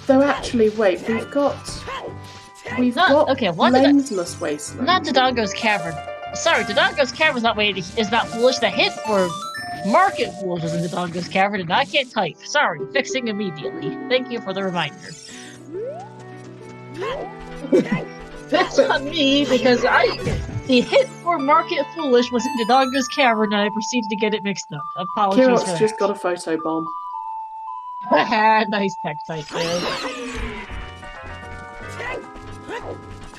Though actually, wait, we've got Lensless Wasteland. Not Dodongo's Cavern. Sorry, Dodongo's Cavern is not foolish. The hit for Market Fools was in Dodongo's Cavern, and I can't type. Sorry, fixing immediately. Thank you for the reminder. That's on me, because the hit for Market Foolish was in Dodongo's Cavern, and I proceeded to get it mixed up. Apologies for Kirox that. just got a photo bomb. Nice tech type there.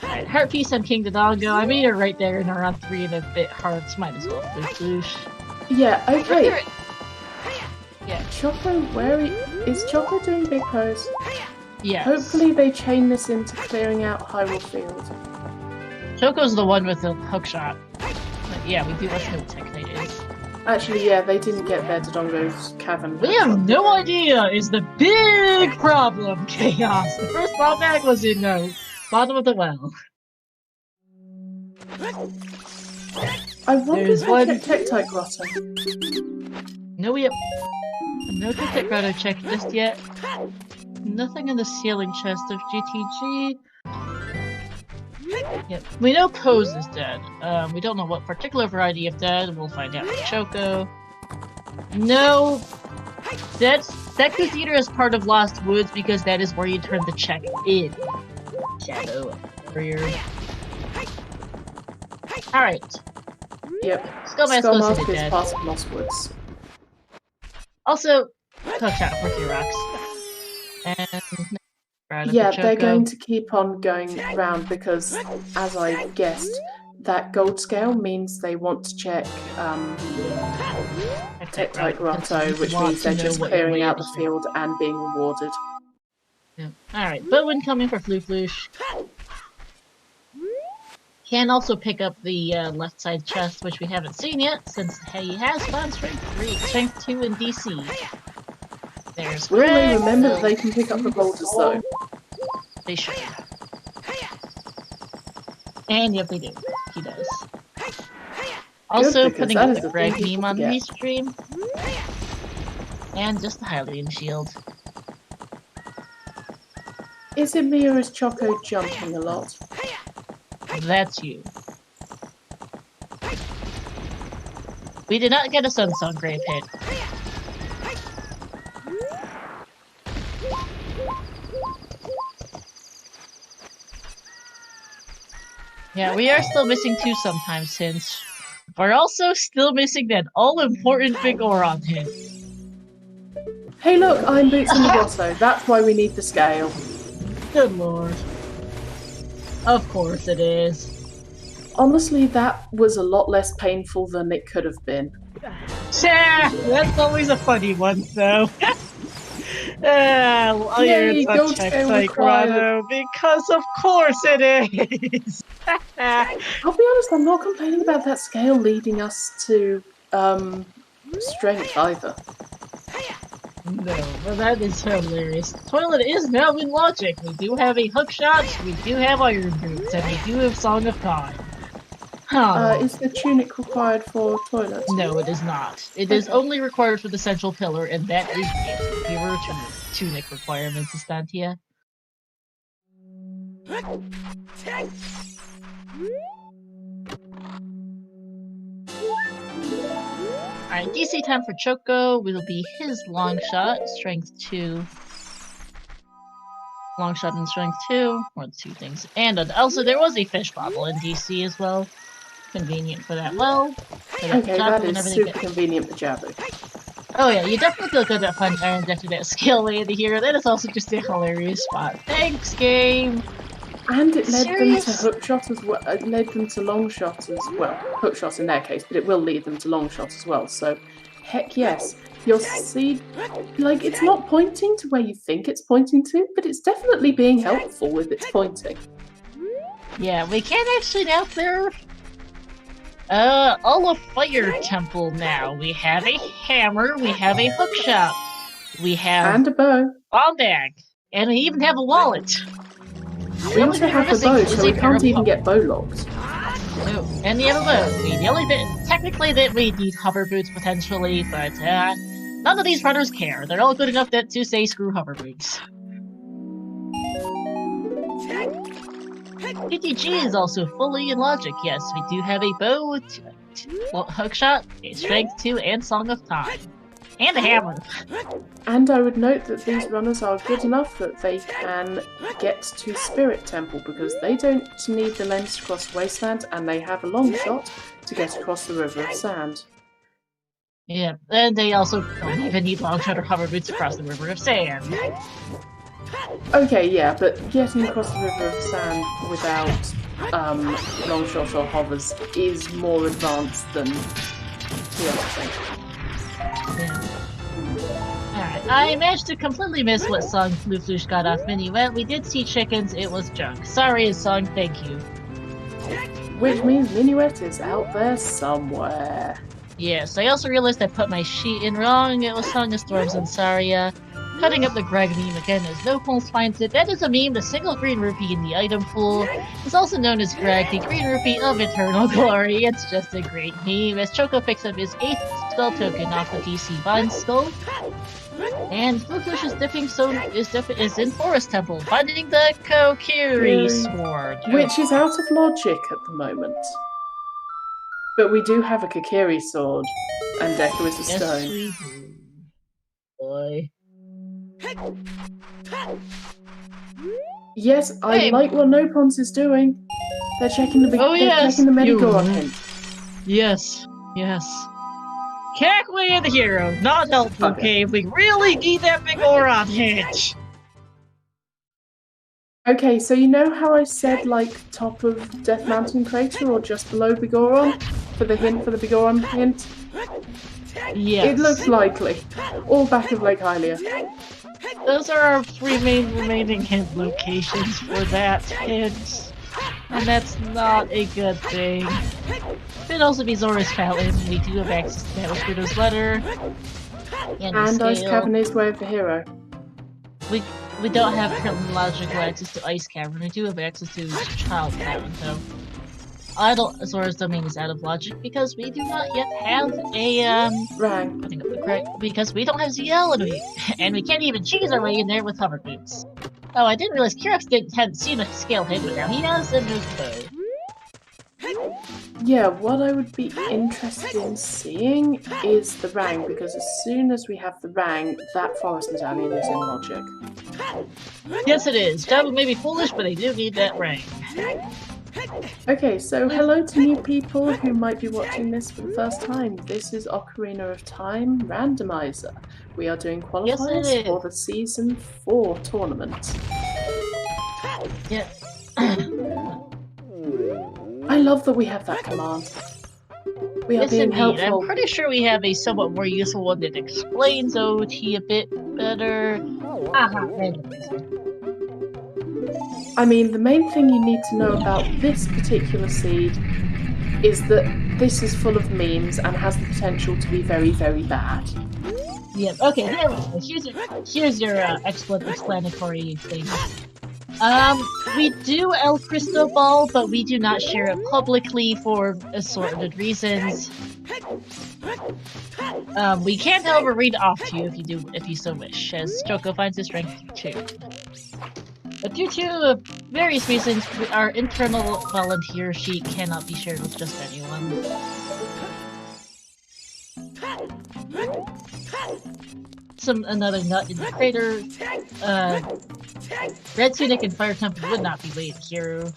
Alright, Heart Piece on King Dodongo. I mean, you're right there in around 3 and a bit hearts. Might as well floosh. Yeah, okay. Yeah. Choco, is Choco doing big pose? Yes. Hopefully they chain this into clearing out Hyrule Field. Choco's the one with the hookshot. But yeah, we do have to know what Technite is. Actually, yeah, they didn't get their Dodongo's Cavern. We have no idea is the big problem, Chaos. The first fallback was in bottom of the well. I wonder There's if one- they checked Tectite Grotto. No, we have no Tectite Grotto check just yet. Nothing in the ceiling chest of GTG. Yep. We know Pose is dead. We don't know what particular variety of dead. We'll find out with Choco. No, that goes either as part of Lost Woods because that is where you turn the check in. Shadow Warrior. Alright. Yep. Skullmask is is dead. part of Lost Woods. Also, hookshot for Kirox. And Yeah, they're going to keep on going round because, as I guessed, that gold scale means they want to check Tectite Grotto, which means they're just clearing out the field and being rewarded. Yeah. Alright, Bowen coming for Floosh. Can also pick up the left side chest, which we haven't seen yet, since he has found Strength 2 in DC. There's Will they remember that they can pick up the boulders though? They should. And yep, they do. He does. Also putting up the Greg meme on restream. And just the Hylian shield. Is it me or is Choco jumping a lot? That's you. We did not get a Sunsong Grave hit. Yeah, we are still missing 2 sometimes since we're also still missing that all-important big Oron hit. Hey look, Iron Boots in the grotto. That's why we need the scale. Good lord. Of course it is. Honestly, that was a lot less painful than it could have been. That's always a funny one, though. Yay, gold scale required. Because of course it is! I'll be honest, I'm not complaining about that scale leading us to strength either. No, but that is hilarious. Toilet is now in logic. We do have a hookshot, we do have iron boots, and we do have Song of Time. Is the tunic required for toilet? No, it is not. It is only required for the central pillar, and that is it. Zero tunic requirements, Estantia. Alright, DC time for Choco will be his long shot, strength 2. Long shot and strength 2, or the 2 things. And also there was a fish bottle in DC as well. Convenient for that. Well, for that Okay, Jabu that and is everything. super convenient for Jabu. Oh yeah, you definitely feel good at fun times after that skill lady here. That is also just a hilarious spot. Thanks, game. And it led them to Serious? hookshot as well. It led them to long shot as well. Hookshot in their case, but it will lead them to long shot as well. So, heck yes. You'll see, like, it's not pointing to where you think it's pointing to, but it's definitely being helpful with its pointing. Yeah, we can actually now clear all of Fire Temple now. We have a hammer, we have a hookshot, we have And a bow. bomb bag, and we even have a wallet. We also have the bow, so we can't even get bow locked. No, and we have a bow. The only bit, technically, that we need hover boots potentially, but none of these runners care. They're all good enough to say screw hover boots. PTG is also fully in logic. Yes, we do have a bow, hookshot, strength 2, and Song of Time. And a hammer. And I would note that these runners are good enough that they can get to Spirit Temple because they don't need the lens to cross Wasteland and they have a long shot to get across the River of Sand. Yeah, and they also don't even need long shot or hover boots across the River of Sand. Okay, yeah, but getting across the River of Sand without long shot or hovers is more advanced than the other thing. Yeah. Alright, I managed to completely miss what song Fluflush got off Minuet. We did see chickens, it was junk. Sorry, song, thank you. Which means Minuet is out there somewhere. Yes, I also realized I put my sheet in wrong. It was Song of Storms and Saria. Cutting up the Greg meme again as No Pulse finds it. That is a meme. The single green rupee in the item pool is also known as Greg, the green rupee of eternal glory. It's just a great meme as Choco picks up his 8th spell token off the DC Vine Skull. And Fluflush's dipping stone is in Forest Temple, finding the Kokiri sword. Which is out of logic at the moment. But we do have a Kokiri sword, and Deku is a stone. Yes, we do. Boy. Yes, I like what Nopons is doing. They're checking the checking the Medigor hint. Yes, yes. Kakui the hero, not helpful, okay. We really need that big Oron hint. Okay, so you know how I said like top of Death Mountain Crater or just below Bigoron for the hint for the Bigoron hint? Yes. It looks likely. All back of Lake Hylia. Those are our 3 remaining hint locations for that hint. And that's not a good thing. Could also be Zora's Fountain. We do have access to Metal Scooter's letter. And Ice Cavern is Way of the Hero. We don't have chronological access to Ice Cavern. We do have access to Child Cavern, though. Zora's Domain is out of logic because we do not yet have a Rang. Putting up the correct because we don't have ZL and we can't even cheese our way in there with hover boots. Oh, I didn't realize Kirax hadn't seen a scale hit, but now he has and there's bow. Yeah, what I would be interested in seeing is the Rang, because as soon as we have the Rang, that Forest Medallion is in logic. Yes, it is. Jabu may be foolish, but they do need that Rang. Okay, so hello to new people who might be watching this for the first time. This is Ocarina of Time Randomizer. We are doing qualifiers for the Season 4 tournament. Yeah. I love that we have that command. We are being helpful. I'm pretty sure we have a somewhat more useful one that explains OT a bit better. I mean, the main thing you need to know about this particular seed is that this is full of memes and has the potential to be very, very bad. Yeah, okay, there we go. Here's your explanatory thing. We do El Cristobal, but we do not share it publicly for assorted reasons. We can, however, read it off to you if you so wish, as Choco finds his strength 2. But due to various reasons, our internal volunteer sheet cannot be shared with just anyone. Another nut in the crater. Red Tunic and Fire Temple would not be Lady Hero.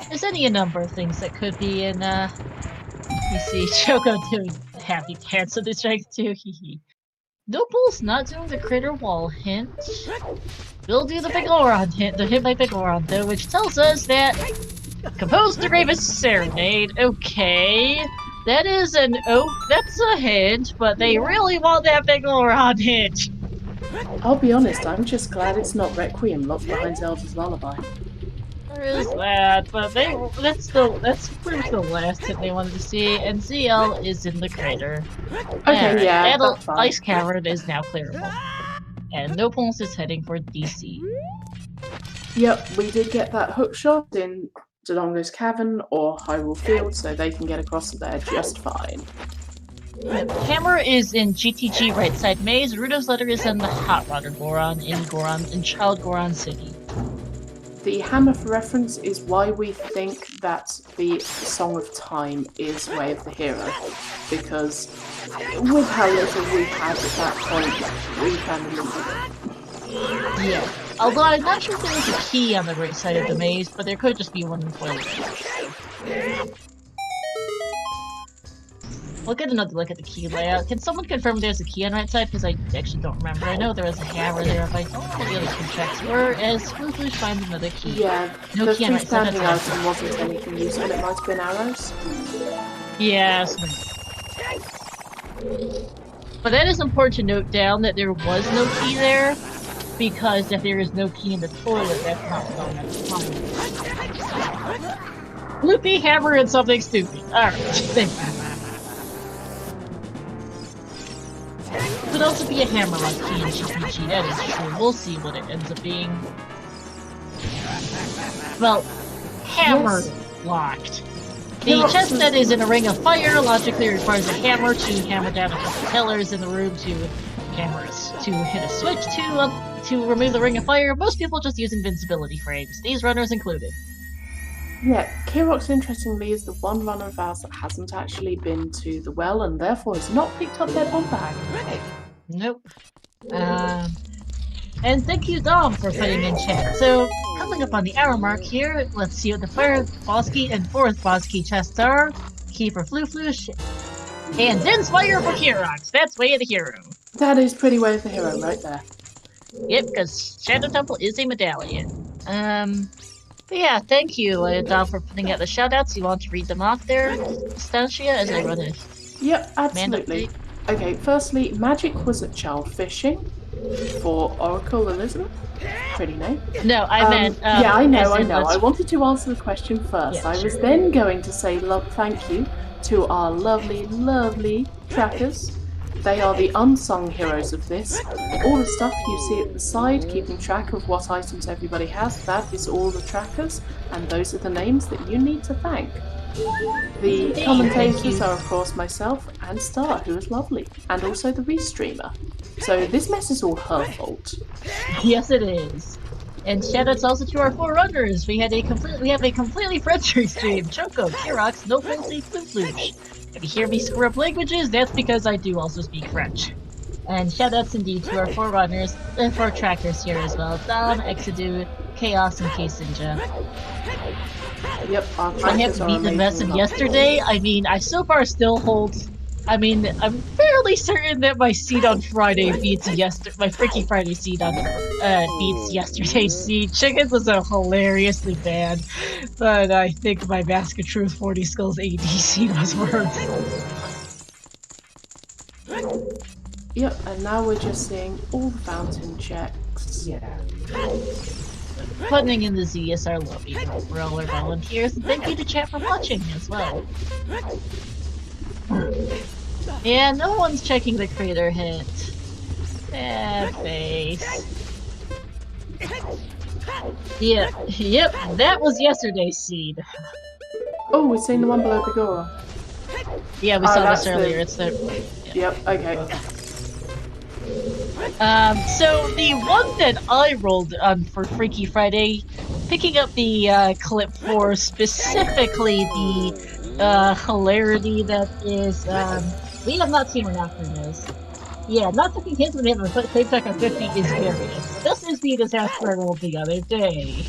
There's any number of things that could be in, you see Choco doing happy dance with the strength too, hee. Nopal's not doing the critter wall hint. We'll do the big Oron hint, the hint by big Oron though, which tells us that compose the Grievous Serenade. Okay. That is that's a hint, but they really want that big Oron hint. I'll be honest, I'm just glad it's not Requiem locked behind Zelda's Lullaby. There is that, but that's pretty much the last hint they wanted to see, and ZL is in the crater. Okay, yeah, That ice cavern is now clearable. And Nopals is heading for DC. Yep, we did get that hook shot in Dodongo's Cavern or Hyrule Field, so they can get across there just fine. Hammer is in GTG right side maze, Rudo's letter is in the Hot Water Goron in Child Goron City. The hammer for reference is why we think that the Song of Time is Way of the Hero, because with how little we had at that point, we kind of knew. Yeah. Although I'm not sure if there was a key on the right side of the maze, but there could just be one in place. We'll get another look at the key layout. Can someone confirm there's a key on the right side? Because I actually don't remember. I know there was a hammer there, but I don't know what the other two checks were, as Floosh finds another key. Yeah, no the key on right side. freestanding item wasn't anything useful, it might have been arrows. Yes. But that is important to note down that there was no key there, because if there is no key in the toilet, that's not going at the time. Loopy, hammer, and something stupid. Alright, thank you. Could also be a hammer like key in GPG, that is true. We'll see what it ends up being. Well, hammer locked. The chest that is in a ring of fire logically requires a hammer to hammer down a couple pillars in the room to hit a switch to remove the ring of fire. Most people just use invincibility frames, these runners included. Yeah, Kirox, interestingly, is the one runner of ours that hasn't actually been to the well and therefore has not picked up their bomb bag. Nope. And thank you, Dom, for putting in chat. So, coming up on the hour mark here, let's see what the third boss key and fourth boss key chests are. Key for Floosh, and Inspire for Kirox. That's Way of the Hero. That is pretty Way of the Hero right there. Yep, because Shadow Temple is a medallion. But yeah, thank you, Dom, for putting out the shoutouts. You want to read them off there, Stancia, as I run it? Yep, absolutely. Okay, firstly, Magic was at child fishing for Oracle Elizabeth. Pretty name. No, I meant. Yeah, I know. I wanted to answer the question first. Yeah, I was then going to say thank you to our lovely, lovely trackers. They are the unsung heroes of this. All the stuff you see at the side, keeping track of what items everybody has, that is all the trackers, and those are the names that you need to thank. The commentators are, of course, myself and Star, who is lovely, and also the restreamer. So this mess is all her fault. Yes, it is. And shoutouts also to our forerunners. We have a completely French stream. Choco, Kirox, No Fancy, Floosh. If you hear me screw up languages, that's because I do also speak French. And shoutouts indeed to our forerunners and for trackers here as well. Dom, Exadu, Chaos, and K-Sinja. Yep, I have to beat the best of yesterday. I mean, I so far still hold. I mean, I'm fairly certain that my seed on Friday beats my Freaky Friday seed on beats yesterday's seed. Chickens was a hilariously bad, but I think my Mask of Truth 40 Skulls AD seed was worse. Yep, and now we're just seeing all the fountain checks. Yeah. Putting in the ZSR lobby for all our volunteers, and thank you to chat for watching as well. Yeah, no one's checking the crater hit. Face. Yep, that was yesterday's seed. Oh, we're seeing the one below Bigora. Yeah, we saw this earlier. It's the. Yeah. Yep. Okay. So the one that I rolled on for Freaky Friday, picking up the clip for specifically the hilarity that is we have not seen what after this. Yeah, not taking hints when they have a save check on 50 is various. This is the disaster I rolled the other day.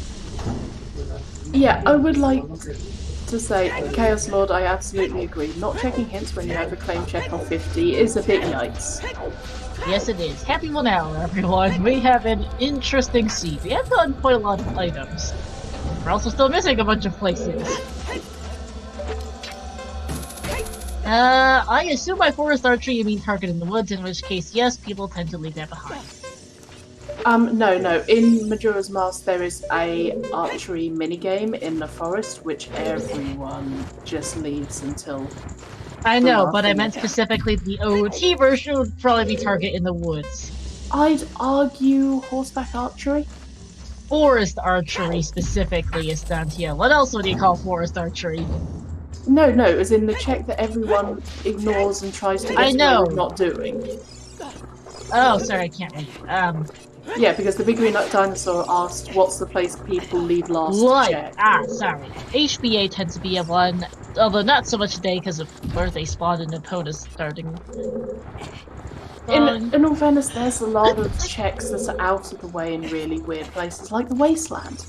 Yeah, I would like to say, Chaos Lord, I absolutely agree. Not checking hints when you have a claim check on 50 is a bit yikes. Yes, it is. Happy 1 hour, everyone. We have an interesting seed. We have gotten quite a lot of items. We're also still missing a bunch of places. I assume by forest archery you mean target in the woods, in which case, yes, people tend to leave that behind. No. In Majora's Mask, there is a archery minigame in the forest, which everyone just leaves until. I know, but I meant specifically the OoT version would probably be target in the woods. I'd argue horseback archery. Forest archery specifically is done here. What else would you call forest archery? No, as in the check that everyone ignores and tries to get away with not doing. Oh, sorry, I can't read. Yeah, because the Big Green Dinosaur asked, "What's the place people leave last to check?" Sorry. HBA tends to be a one, although not so much today because of where they spawned and opponents starting. In all fairness, there's a lot of checks that are out of the way in really weird places, like the Wasteland.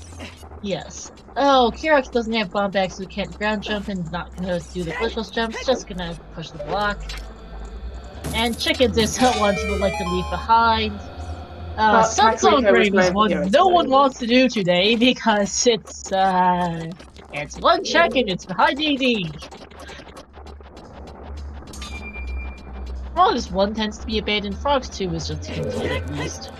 Yes. Oh, Kirax doesn't have bomb bags, so he can't ground jump and not gonna do the glitchless jumps, just gonna push the block. And chickens is one he would like to leave behind. Sunzone Grave is one no one wants to do today because it's one check and it's behind AD. Frogs 1 tends to be abandoned, Frogs 2 is just hinted at least.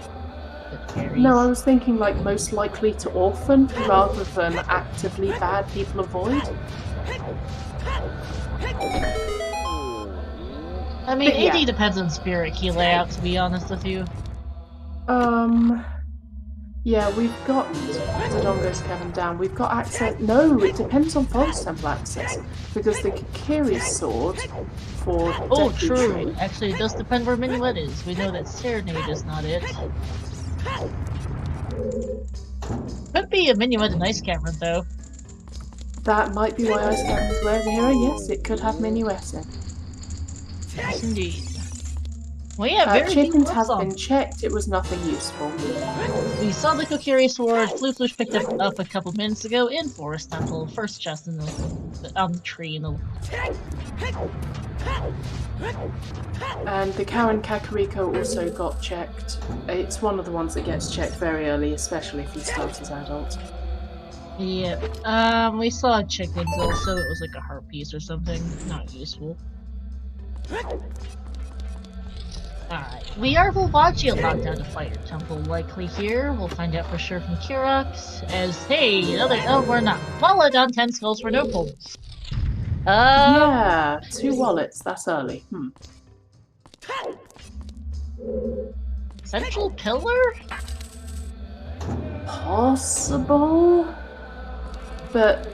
No, I was thinking like most likely to orphan rather than actively bad people avoid. I mean, AD depends on spirit key layout, to be honest with you. Yeah, we've got Dodongo's Cavern down. We've got access. No, it depends on Forest Temple access because the Kikiri's sword for. Oh, true. Actually, it does depend where Minuet is. We know that Serenade is not it. Could be a Minuet in Ice Cavern, though. That might be why Ice Cavern's where the hero. Yes, it could have Minuet in. Yes, indeed. Well, yeah, chickens has been checked. It was nothing useful. We saw the Kokiri sword. Fluflush picked it up a couple minutes ago in Forest Temple. First chest in on the tree in the. And the cow and Kakariko also got checked. It's one of the ones that gets checked very early, especially if you start as adult. Yeah. We saw chickens also. It was like a heart piece or something. Not useful. Alright, we are Volvagia locked out of Fire Temple likely here. We'll find out for sure from Kirax. As, hey, we're not. Wallet on 10 skulls for no pulls. Yeah, 2 wallets, that's early. Central Pillar? Possible? But,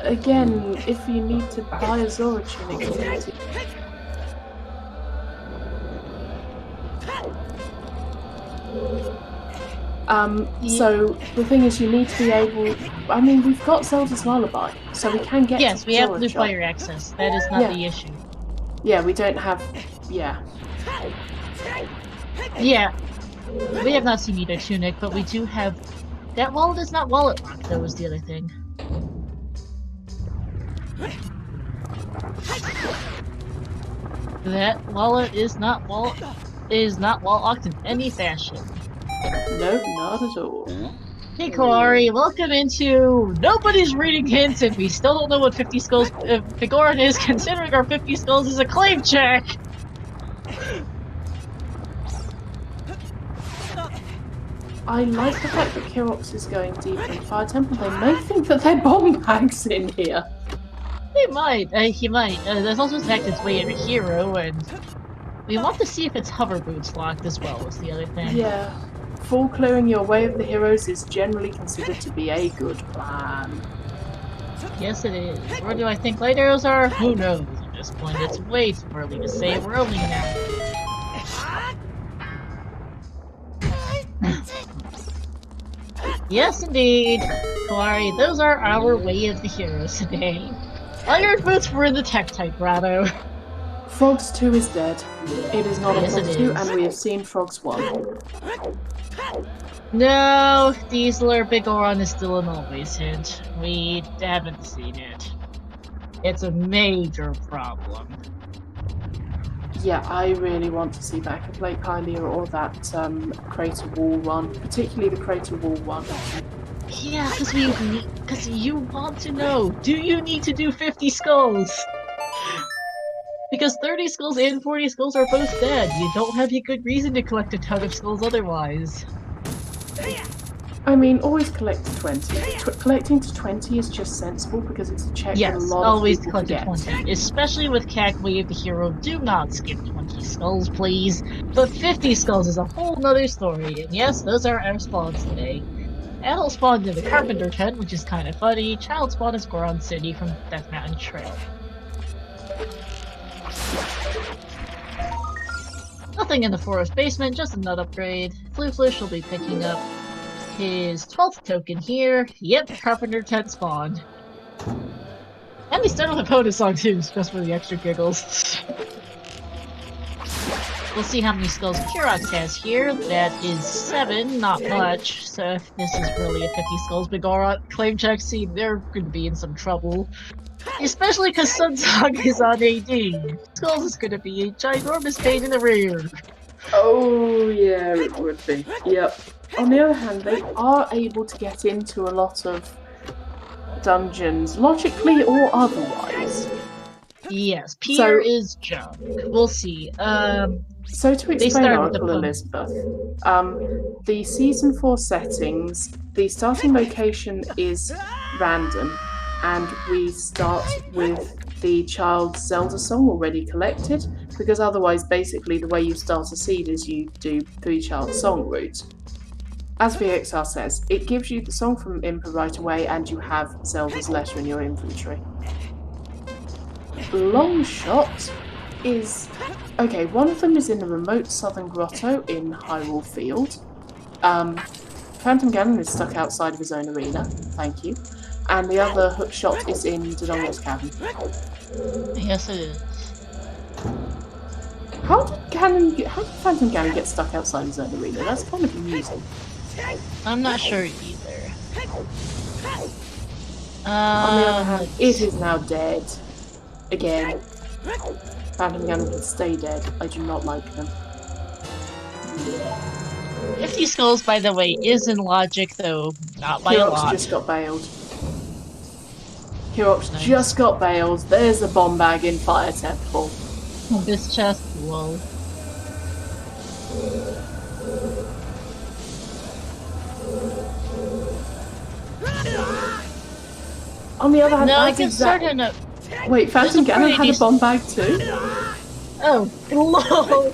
again, if you need to buy a Zora tunic, you need to... So the thing is, you need to be able. I mean, we've got Zelda's Lullaby, so we can get. Yes, we have blue fire access. That is not the issue. Yeah, we don't have. Yeah. Yeah, we have not seen either tunic, but we do have. That wallet is not wallet locked, though. Was the other thing. That wallet is not wallet locked in any fashion. Nope, not at all. Hey Kawari, welcome into Nobody's Reading Hints and we still don't know what 50 skulls Figoran is, considering our 50 skulls is a claim check! I like the fact that Kirox is going deeper in Fire Temple. They may think that they're bomb bags in here. They might, he might. There's also the fact it's way in a hero, and we want to see if it's hover boots locked as well, is the other thing. Yeah. Full clearing your way of the heroes is generally considered to be a good plan. Yes, it is. Where do I think light arrows are? Who knows at this point. It's way too early to say. We're only now. Yes, indeed. Kawari, those are our way of the heroes today. Iron boots were in the tech type, Rado. Frogs 2 is dead. It is not a Yes, it Frogs 2, is. and we have seen Frogs 1. No, Diesel or Big Oron is still an always hint. We haven't seen it. It's a major problem. Yeah, I really want to see Back of Lake Hylia or that Crater Wall one, particularly the Crater Wall one. Yeah, because you want to know, do you need to do 50 skulls? Because 30 skulls and 40 skulls are both dead. You don't have a good reason to collect a ton of skulls otherwise. I mean, always collect to 20. Collecting to 20 is just sensible because it's a check that a Yes, lot always of people collect a forget. 20. Especially with Cack Wave the Hero, do not skip 20 skulls, please. But 50 skulls is a whole nother story, and yes, those are our spawns today. Adult spawned in the Carpenter tent, which is kind of funny. Child spawn is Goron City from Death Mountain Trail. Nothing in the forest basement, just a nut upgrade. Fluflush will be picking up his 12th token here. Yep, Carpenter tent spawned. And they start with a POTUS song too, just for the extra giggles. We'll see how many skulls Kurox has here. That is 7, not much. So if this is really a 50 skulls Bigoron claim check scene, they're going to be in some trouble. Especially because Sunsong is on AD. Skulls is going to be a ginormous pain in the rear. Oh, yeah, it would be. Yep. On the other hand, they are able to get into a lot of dungeons, logically or otherwise. Yes, Peter is junk. We'll see. So to explain Oracle Elizabeth, the Season 4 settings, the starting location is random, and we start with the child's Zelda song already collected, because otherwise basically the way you start a seed is you do 3 child song route. As VXR says, it gives you the song from Impa right away and you have Zelda's letter in your inventory. Long shot is... okay, one of them is in the remote southern grotto in Hyrule Field. Phantom Ganon is stuck outside of his own arena, thank you. And the other hook shot is in Dodongo's cabin. Yes, it is. How did Phantom Ganon get stuck outside his own arena? That's kind of amusing. I'm not sure either. On the other hand, it is now dead. Again. Phantom Ganon can stay dead. I do not like them. 50 skulls, by the way, is in logic, though not by a lot. Hirox just got bailed. Hirox just got bailed. There's a bomb bag in Fire Temple. This chest, whoa. On the other hand, no, I that's can exactly... start in a... Wait, Phantom Ganon had a bomb bag too? Oh, lol!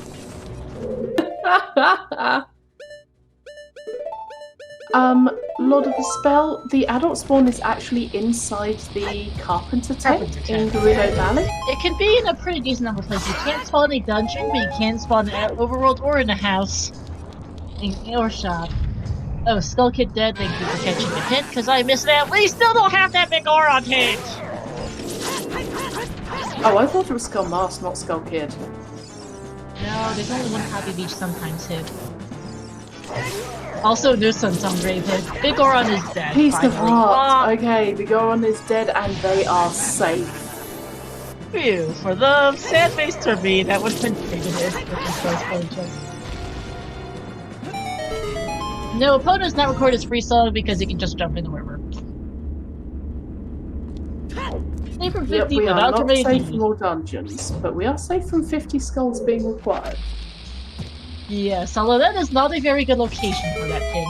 Lord of the Spell, the adult spawn is actually inside the Carpenter tent in Gerudo Valley. It can be in a pretty decent number of places. You can't spawn in a dungeon, but you can spawn in an overworld or in a house. Or shop. Oh, Skull Kid dead, thank you for catching the hint, because I missed that. We still don't have that big Goron hint! Oh, I thought it was Skull Mask, not Skull Kid. No, there's only one copy of each sometimes hit. Also, there's some grave hit. Big Goron is dead. Piece of finally. heart! Okay, the Goron is dead and they are safe. Phew, for the sad face to me, that would have been pretty good. No, Pono's not record his free song because he can just jump in the river. Safe from 50 yep, we are without not committing safe from all dungeons, but we are safe from 50 skulls being required. Yes, although that is not a very good location for that hint.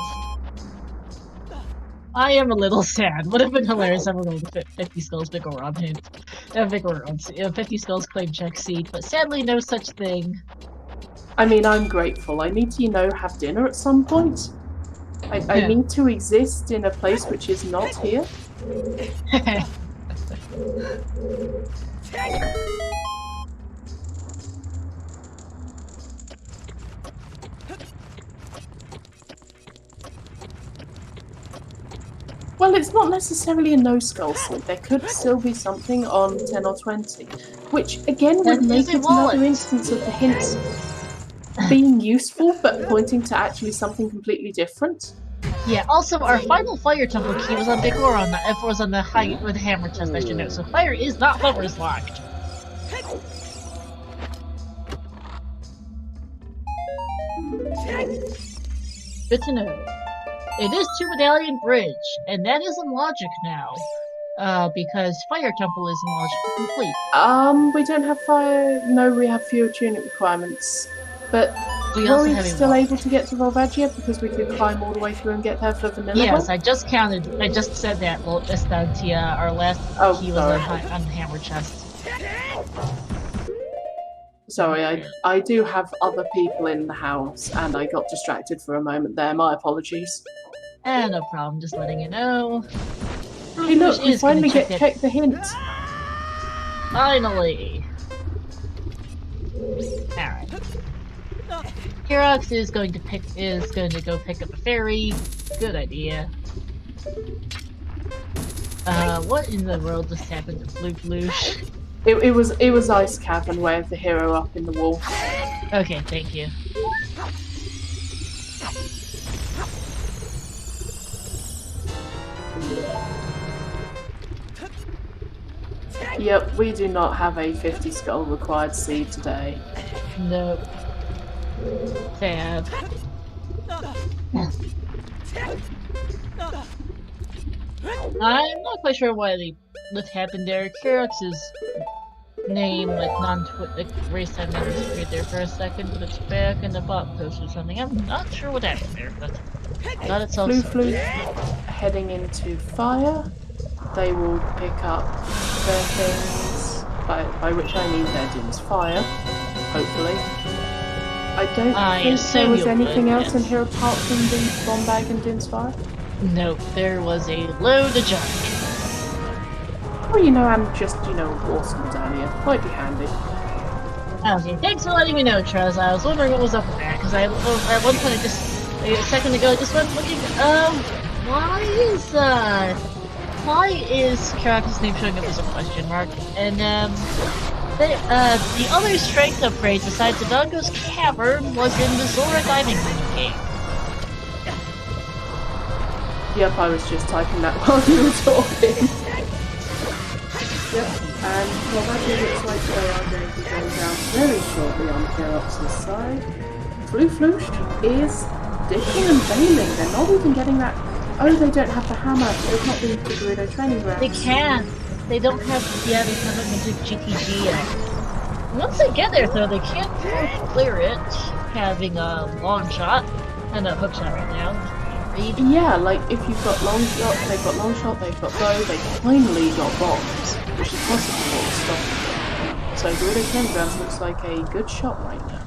I am a little sad. Would have been hilarious if I rolled a 50 skulls big Goron hint. 50 skulls claim check seed, but sadly no such thing. I mean, I'm grateful. I need to, have dinner at some point. I need to exist in a place which is not here. Well, it's not necessarily a no skull seed. There could still be something on 10 or 20, which again would make it another instance of the hints being useful, but pointing to actually something completely different. Yeah, also our final fire temple key was on Big Goron, it was on the high with the hammer chest, I should know. So fire is not lovers locked. Good to know. It is 2-medallion bridge, and that is in logic now. Because fire temple is in logic complete. We don't have fire. No, we have fewer tunic requirements. But were we still able to get to Volvagia because we could climb all the way through and get there for vanilla? Yes, I just counted. I just said that. Well, Estancia, our last key was on the hammer chest. Sorry, I do have other people in the house, and I got distracted for a moment there. My apologies. No problem. Just letting you know. Hey, look, we finally check the hint. Finally. Alright. Kirox is going to go pick up a fairy. Good idea. What in the world just happened to Floosh? It was Ice Cavern way of the hero up in the wall. Okay, thank you. Yep, we do not have a 50 skull required seed today. Nope. Sad. I'm not quite sure what happened there. Kirox's name, race time never disappeared there for a second, but it's back in the bot post or something. I'm not sure what happened there, but not itself. Floof heading into fire. They will pick up their things, by which I mean their Din's fire, hopefully. I don't think there was anything else in here apart from the bomb bag and Din's fire. Nope, there was a load of junk. Well, and just, awesome medallion. Might be handy. Okay, thanks for letting me know, Trez. I was wondering what was up with that, because at one point a second ago, I just went looking, why is Kirox's name showing up as a question mark? And, the other strength upgrade besides the Dodongo's Cavern was in the Zora diving game. Yep, I was just typing that while you were talking. Yep, and well, that looks like they are going to go down very shortly on Kirox's side. Floosh is dipping and bailing. They're not even getting that. Oh, they don't have the hammer. They've not been to Gerudo training grounds. They can't. They don't have. Yeah, they haven't been to GTG yet. Once they get there, though, they can't clear it. Having a long shot and a hook shot right now. Yeah, like if you've got long shot, they've got long shot, they've got bow, they finally got bombs, which is possibly what was stopping them. So Gerudo training grounds looks like a good shot right now.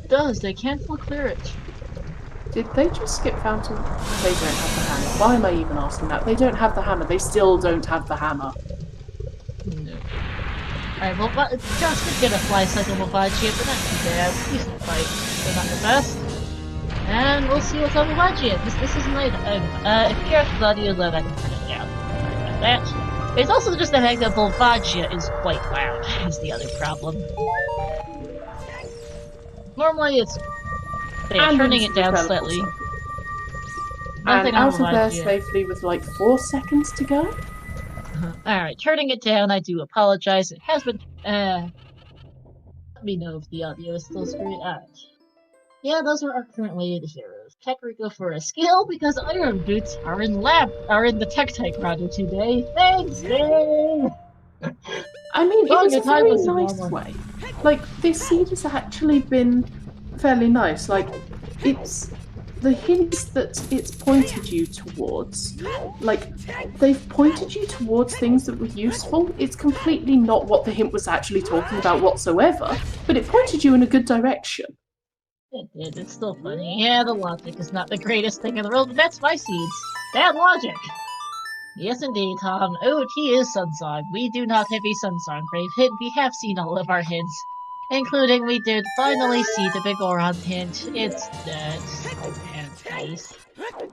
It does. They can't full clear it. Did they just skip Fountain? They don't have the hammer. Why am I even asking that? They don't have the hammer. They still don't have the hammer. No. Alright, well, just to get a fly cycle Volvagia, but not too bad. Decent fight. They're not the best. And we'll see what's on Volvagia. This is an item. If Kirox's audio is loud, I can turn it down. Sorry about that. It's also just the fact that Volvagia is quite loud, is the other problem. Normally it's... They're turning it down slightly. And out of there safely with like 4 seconds to go. Alright, turning it down, I do apologize. It has been, let me know if the audio is still screwed. Alright. Yeah, those are our current weighted heroes. Kakariko for a skill, because Iron Boots are in the Tech-Type Grotto today. Thanks, Dave! I mean, it was a very nice way. Like, this seed has actually been fairly nice. Like, it's the hints that it's pointed you towards. Like, they've pointed you towards things that were useful. It's completely not what the hint was actually talking about whatsoever, but it pointed you in a good direction. It did. It's still funny. Yeah, the logic is not the greatest thing in the world, but that's my seeds. Bad logic. Yes, indeed, Tom. OoT is Sunsong. We do not have a Sunsong Brave hint. We have seen all of our hints. Including we did finally see the Big Oron hint. It's dead. And nice.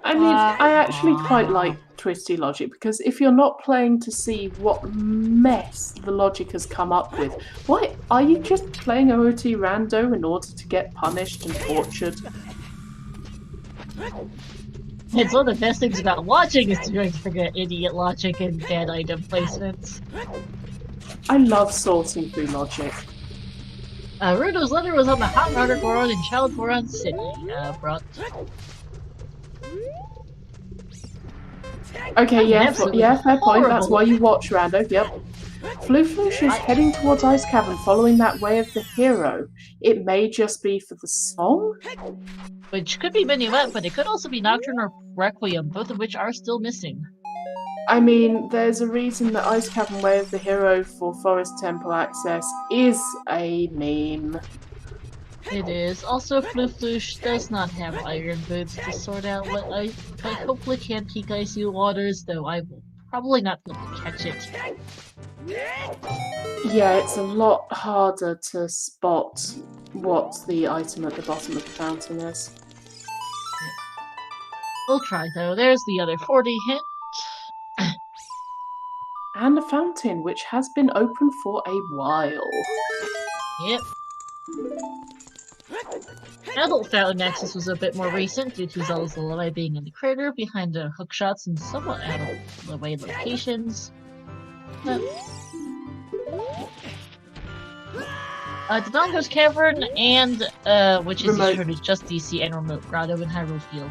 I mean, I actually quite like twisty logic, because if you're not playing to see what mess the logic has come up with, why are you just playing OoT rando in order to get punished and tortured? It's one of the best things about watching is to figure out idiot logic and bad item placements. I love sorting through logic. Rudo's letter was on the Hot Router Goron in Child Goron City, Brunt. Okay, yeah, fair point. That's why you watch Rando, yep. Floosh is heading towards Ice Cavern following that way of the hero. It may just be for the song? Which could be Minuet, but it could also be Nocturne or Requiem, both of which are still missing. I mean, there's a reason that Ice Cavern Way of the Hero for Forest Temple access is a meme. It is. Also, Floosh does not have iron boots to sort out what I hopefully can peak icy waters, though I will probably not be able to catch it. Yeah, it's a lot harder to spot what the item at the bottom of the fountain is. We'll try, though. There's the other 40 hint. And a fountain, which has been open for a while. Yep. Adult fountain access was a bit more recent due to Zelda's Lullaby being in the crater behind the hookshots and somewhat adult away locations. Dodongo's Cavern and which is just DC and Remote Grotto in Hyrule Field.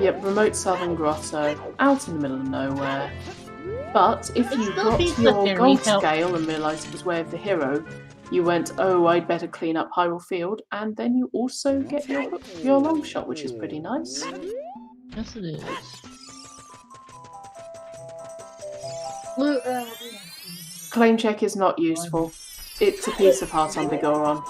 Yep, Remote Southern Grotto, out in the middle of nowhere. But if you got to your gold scale and realised it was Way of the Hero, you went, oh, I'd better clean up Hyrule Field, and then you also get your long shot, which is pretty nice. Yes, it is. Claim check is not useful. It's a piece of heart on Bigoron.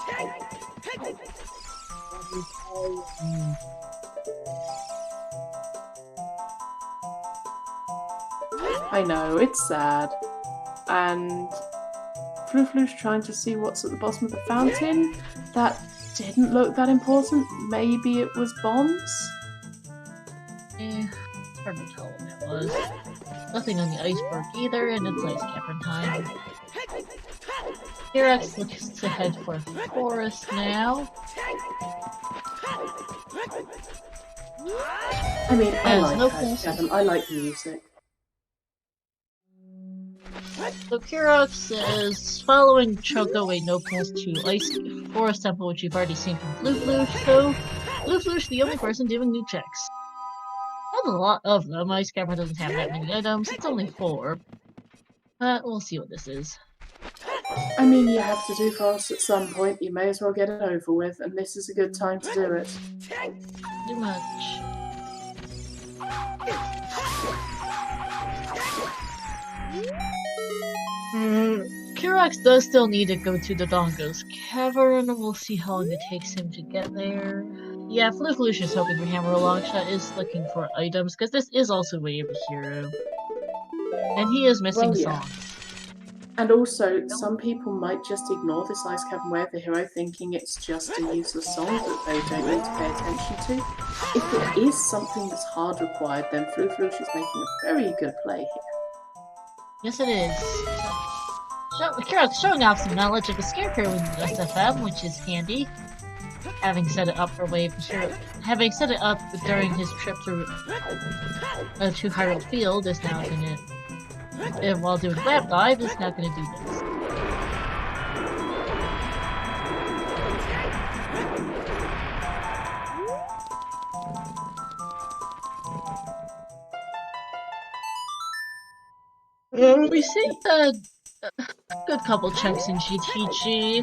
I know, it's sad. And Floosh trying to see what's at the bottom of the fountain. That didn't look that important. Maybe it was bombs? Hard to tell what that was. Nothing on the iceberg either, and it's Ice Cavern time. T-Rex looks to head for forest now. I mean, I like Ice Cavern. I like music. So Kirox is following Choco a no pulse to Ice Forest Temple, which you've already seen from Floosh, so Floosh the only person doing new checks. Not a lot of them. Ice Cavern doesn't have that many items, it's only 4. But we'll see what this is. I mean, you have to do forest at some point, you may as well get it over with, and this is a good time to do it. Too much. Kirox does still need to go to the Dodongo's Cavern. We'll see how long it takes him to get there. Yeah, Floosh is hoping for Hammer Longshot is looking for items, because this is also Way of the Hero. And he is missing songs. And also, some people might just ignore this Ice Cavern Way of the Hero thinking it's just a useless song that they don't need to pay attention to. If it is something that's hard required, then Floosh is making a very good play here. Yes, it is. Kirox showing off some knowledge of the Scarecrow in SFM, which is handy. Having set it up for Wave, having set it up during his trip to Hyrule Field, is now gonna, while doing Lab Dive, is now gonna do this. We see a good couple checks in GTG.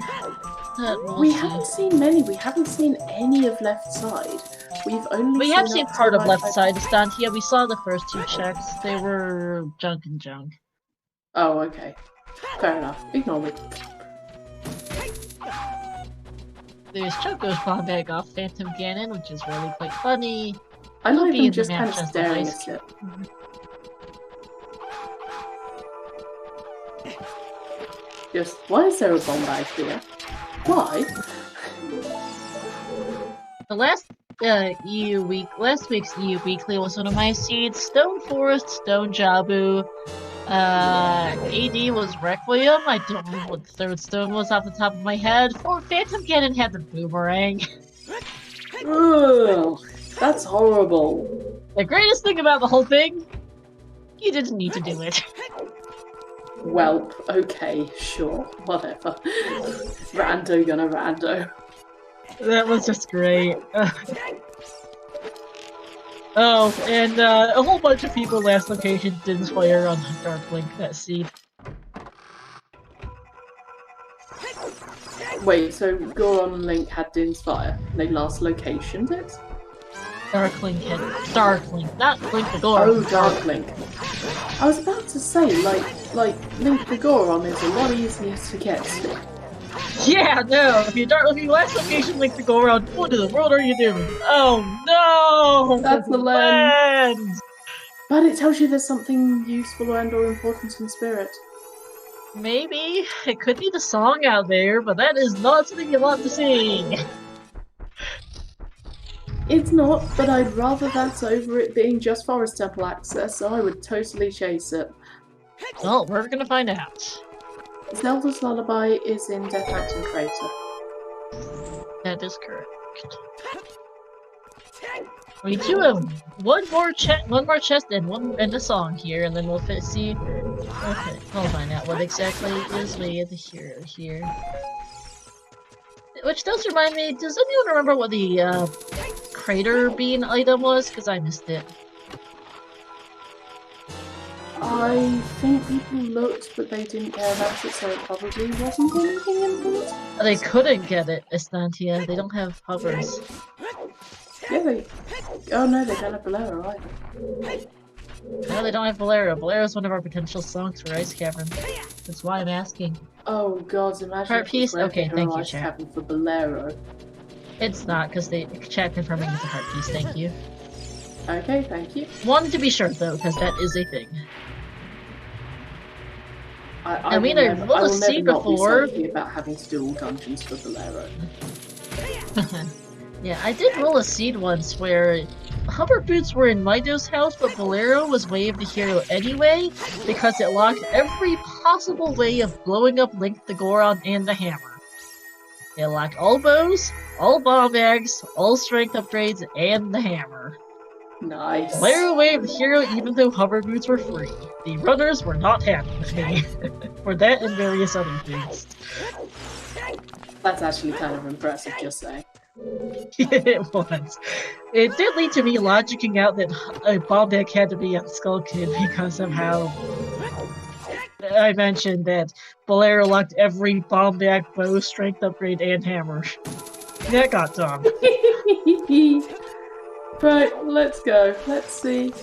We haven't seen many. We haven't seen any of left side. We have seen part of left side. Yeah, we saw the first 2 checks. They were junk and junk. Oh, okay. Fair enough. Ignore me. There's Choco's bomb bag off Phantom Ganon, which is really quite funny. I like them just kind of staring at it. Just, why is there a bomb bag here? Why? The last last week's EU Weekly was one of my seeds. Stone Forest, Stone Jabu. AD was Requiem. I don't remember what the third stone was off the top of my head. For Phantom Cannon had the boomerang. Ugh, that's horrible. The greatest thing about the whole thing, you didn't need to do it. Welp, okay, sure, whatever. Rando gonna rando. That was just great. Oh, and a whole bunch of people last location didn't fire on Dark Link that seed. Wait, so Goron and Link had Din's Fire. They last locationed it? Dark Link had Dark Link, not Link the Goron. Oh, Dark Link. I was about to say, like Link the Goron is a lot easier to get to. Yeah, no. If you last location Link the Goron, what in the world are you doing? Oh no! That's the lens. But it tells you there's something useful and/or important in spirit. Maybe it could be the song out there, but that is not something you want to sing. It's not, but I'd rather that over it being just Forest Temple access, so I would totally chase it. Well, we're gonna find out. Zelda's Lullaby is in Death Mountain Crater. That is correct. We do have one more chest and a song here, and then we'll see. Okay, I'll find out what exactly is way of the hero here. Which does remind me, does anyone remember what the crater bean item was? Because I missed it. I think people looked, but they didn't care about it, so it probably wasn't anything important. They couldn't get it, Estantia. They don't have hovers. Yeah, oh no, they don't have Bolero either. No, they don't have Bolero. Bolero is one of our potential songs for Ice Cavern. That's why I'm asking. Oh god, imagine Heart piece? Okay, thank you, Ice chat. Cavern for Bolero. It's not, because they chat confirming it's a heart piece, thank you. Okay, thank you. One to be sure, though, because that is a thing. I mean, I will see before. Be about having to do all dungeons for Bolero. Yeah, I did roll a seed once where hover boots were in Mido's house, but Bolero was way of the hero anyway, because it locked every possible way of blowing up Link the Goron and the hammer. It locked all bows, all bomb bags, all strength upgrades, and the hammer. Nice. Bolero way of the hero even though hover boots were free. The runners were not happy with me. For that and various other things. That's actually kind of impressive, just saying. It was. It did lead to me logicking out that a bomb deck had to be on Skull Kid because of how I mentioned that Bolero locked every bomb deck, bow, strength upgrade, and hammer. That got dumb. Right, let's go. Let's see.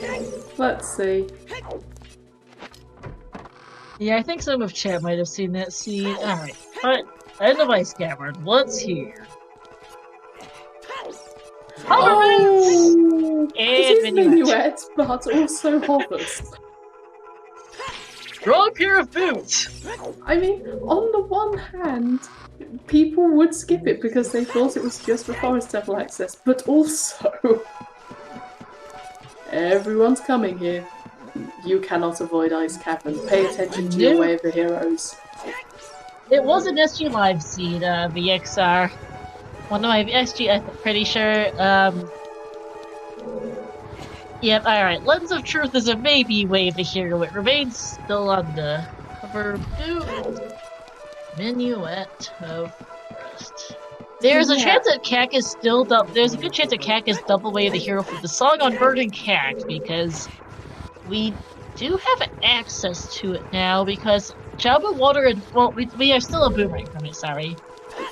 Let's see. Yeah, I think some of chat might have seen that scene. Alright, but end of Ice Cavern. What's here? Hovers! And minuets, but also hovers. Wrong pair of boots! I mean, on the one hand, people would skip it because they thought it was just for Forest Temple access, but also... everyone's coming here. You cannot avoid Ice Cavern. Pay attention to your way of the heroes. It was an SG Live seed, VXR. One of my SG, I'm pretty sure. Yep, alright. Lens of Truth is a maybe way of the hero. It remains still on the cover boot. Minuet of Rest. There's a chance that Cack is still there's a good chance that Cack is double way of the hero for the song on Burning Cack, because we do have access to it now, because Jabba Water and well, we have still a boomerang from it, sorry.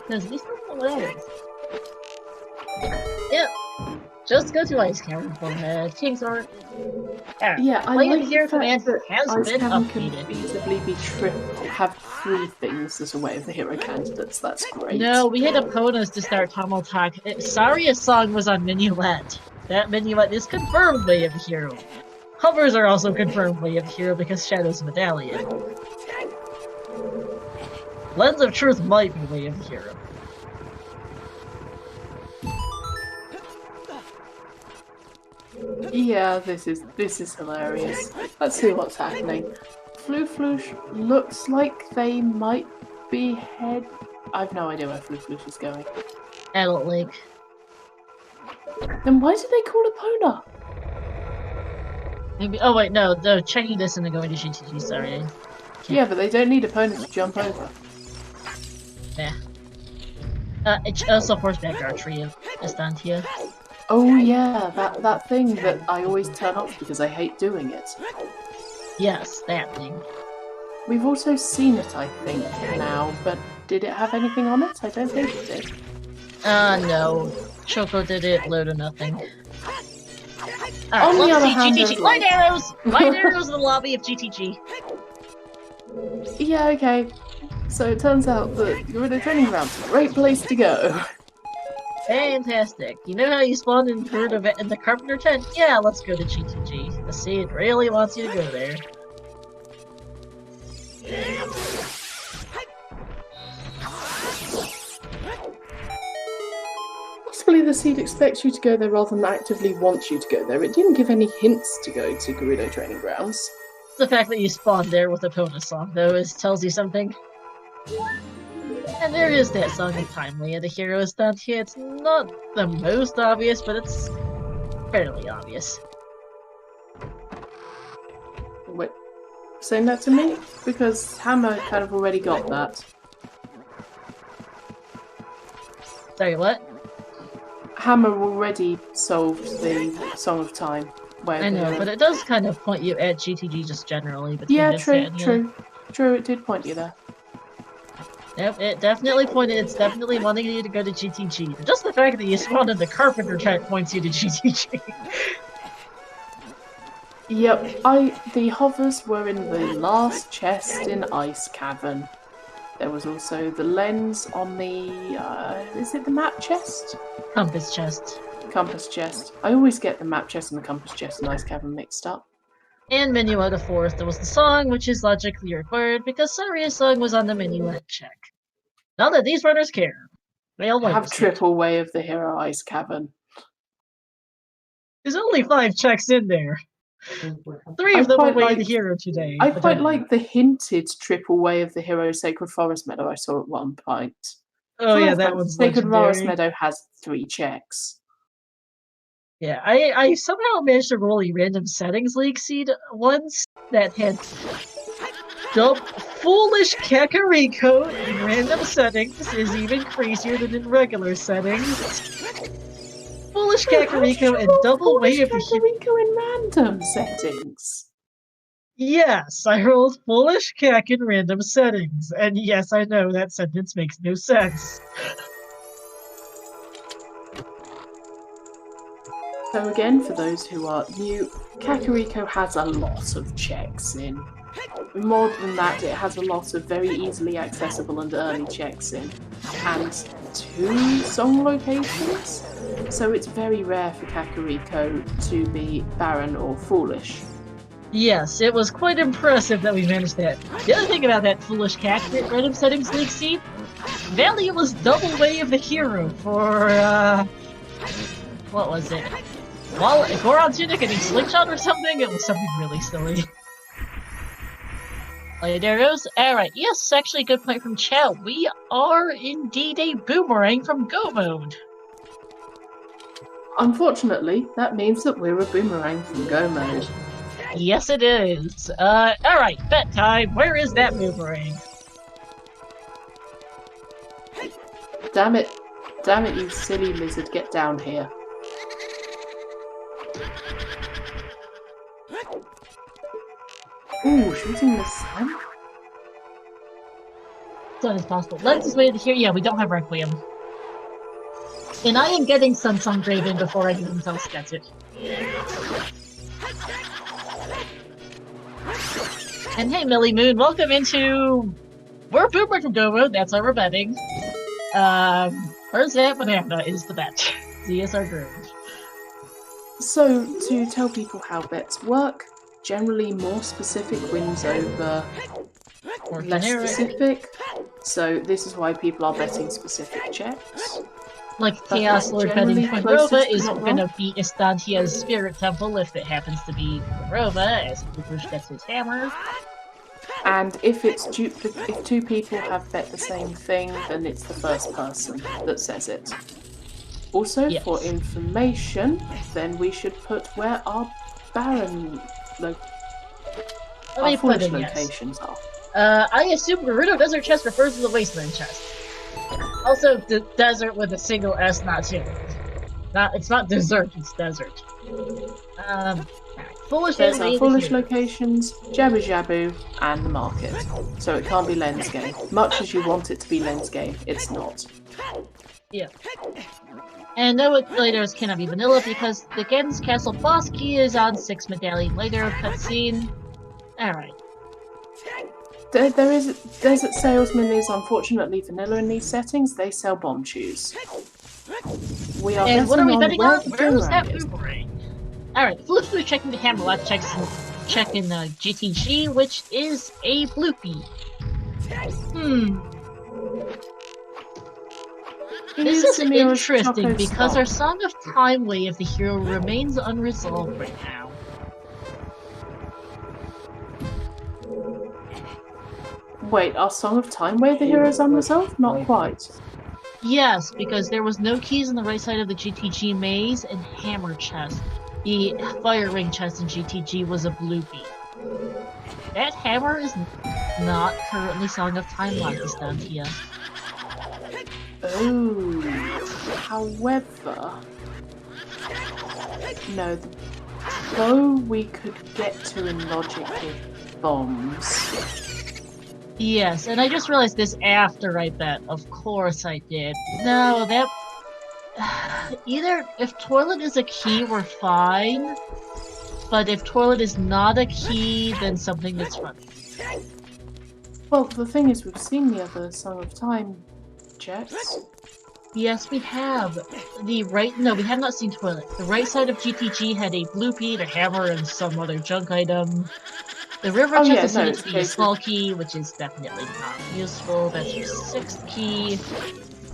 Because we still have letters. Yep. Just go to Ice Cavern for King's Art. Yeah, I like here the fact that has Ice been Cavern can updated. feasibly be have 3 things as a way of the hero candidates. That's great. No, we had Eponas to start Pommel Talk. Saria's song was on Minuet. That Minuet is confirmed way of the hero. Hovers are also confirmed way of the hero because Shadow's Medallion. Lens of Truth might be way of the hero. Yeah, this is hilarious. Let's see what's happening. Floosh looks like they might be head. I've no idea where Floosh is going. Adult Lake. Then why did they call it Pona? Maybe. Oh wait, no. They're checking this and then going to GTG. Sorry. Yeah, but they don't need a Pona to jump over. Yeah. It's also horseback archery is down here. Oh yeah, that thing that I always turn off because I hate doing it. Yes, that thing. We've also seen it, I think, now, but did it have anything on it? I don't think it did. No. Choco did it, load of nothing. Alright, On the other hand, GTG. there's Light like- arrows! Light arrows in the lobby of GTG. Yeah, okay. So it turns out that you're in a training ground. Great place to go. Fantastic. You know how you spawned in the Carpenter tent? Yeah, let's go to GTG. The seed really wants you to go there. Possibly the seed expects you to go there rather than actively wants you to go there. It didn't give any hints to go to Gerudo Training Grounds. The fact that you spawned there with a Pona song, though, tells you something. And there is that song of Timely, and the hero is down here. It's not the most obvious, but it's fairly obvious. Wait, saying that to me? Because Hammer kind of already got that. Sorry, what? Hammer already solved the Song of Time. Where I know, but it does kind of point you at GTG just generally. Yeah, true. It did point you there. Yep, it definitely pointed. It's definitely wanting you to go to GTG. Just the fact that you spawned in the Carpenter tent points you to GTG. Yep, the hovers were in the last chest in Ice Cavern. There was also the lens on the, is it the map chest? Compass chest. Compass chest. I always get the map chest and the compass chest in Ice Cavern mixed up. And Minuet of Forest, there was the song, which is logically required because Saria's song was on the Minuet check. Not that these runners care. They all Have triple Way of the Hero Ice Cavern. There's only 5 checks in there. 3 of them are Way of the Hero today. I quite like the hinted triple Way of the Hero Sacred Forest Meadow I saw at one point. Oh yeah, that one's Sacred Forest legendary. Meadow has 3 checks. Yeah, I somehow managed to roll a random settings league seed once that had foolish Kakariko in random settings is even crazier than in regular settings. Foolish Kakariko and double Way of the Hero. Kakariko in random settings. Yes, I rolled Foolish Kak in random settings, and yes, I know that sentence makes no sense. So again, for those who are new, Kakariko has a lot of checks in. More than that, it has a lot of very easily accessible and early checks in. And 2 song locations? So it's very rare for Kakariko to be barren or foolish. Yes, it was quite impressive that we managed that. The other thing about that Foolish Kak random settings league seed, Valley was double Way of the Hero for, what was it? Well, Goron Tunic and a Slingshot or something? It was something really silly. Light arrows? Alright, yes, actually a good point from Chow. We are indeed a boomerang from Go Mode. Unfortunately, that means that we're a boomerang from Go Mode. Yes, it is. Alright, bet time. Where is that boomerang? Damn it, you silly lizard, get down here. Ooh, shooting the sun? As soon as possible. Let's just wait here. Yeah, we don't have Requiem. And I am getting Sun Song Draven before anyone else gets it. And hey, Millie Moon, welcome into... We're Boomer from Go Mode, that's how we're betting. Where's that banana is the bet. Z is our groove. So, to tell people how bets work, generally more specific wins over less specific. So this is why people are betting specific checks. Like But Chaos it's Lord generally Betting closer Quinrova to is not gonna wrong. beat Estantia's Spirit Temple if it happens to be Quinrova, as Kubush gets his hammer. And if it's if two people have bet the same thing, then it's the first person that says it. Also, for Yes. information, then we should put where our barren, Let our me put foolish in yes. locations are. I assume Gerudo Desert Chest refers to the Wasteland Chest. Also, the desert with a single S, not two. It's not desert, it's desert. Foolish There's our anime the foolish hero. locations, Jabu Jabu, and the market. So it can't be Lens Game. Much as you want it to be Lens Game, it's not. Yeah. And no laters cannot be vanilla because the Gen's Castle boss key is on 6 medallion later cutscene. Alright. Desert Salesman is unfortunately vanilla in these settings. They sell bomb shoes. We are And what are we betting where on? the Where was that boomerang is. boomerang? Alright, Flip's checking the hammer left, checking GTG, which is a bloopy. This is interesting because our Song of Time Wave, the hero, remains unresolved right now. Wait, our Song of Time Wave, the hero is unresolved? Not quite. Yes, because there was no keys on the right side of the GTG maze and hammer chest. The fire ring chest in GTG was a bloopy. That hammer is not currently Song of Time locked, Estantia. Oh, however, no, the bow we could get to in logic with bombs. Yes, and I just realized this after I bet. Of course I did. No, that... Either if toilet is a key, we're fine. But if toilet is not a key, then something that's funny. Well, the thing is, we've seen the other Song of Time checks. Yes, we have. We have not seen toilet. The right side of GTG had a bloopy, the hammer, and some other junk item. The river chest is needed to be a small key, which is definitely not useful. That's your 6th key.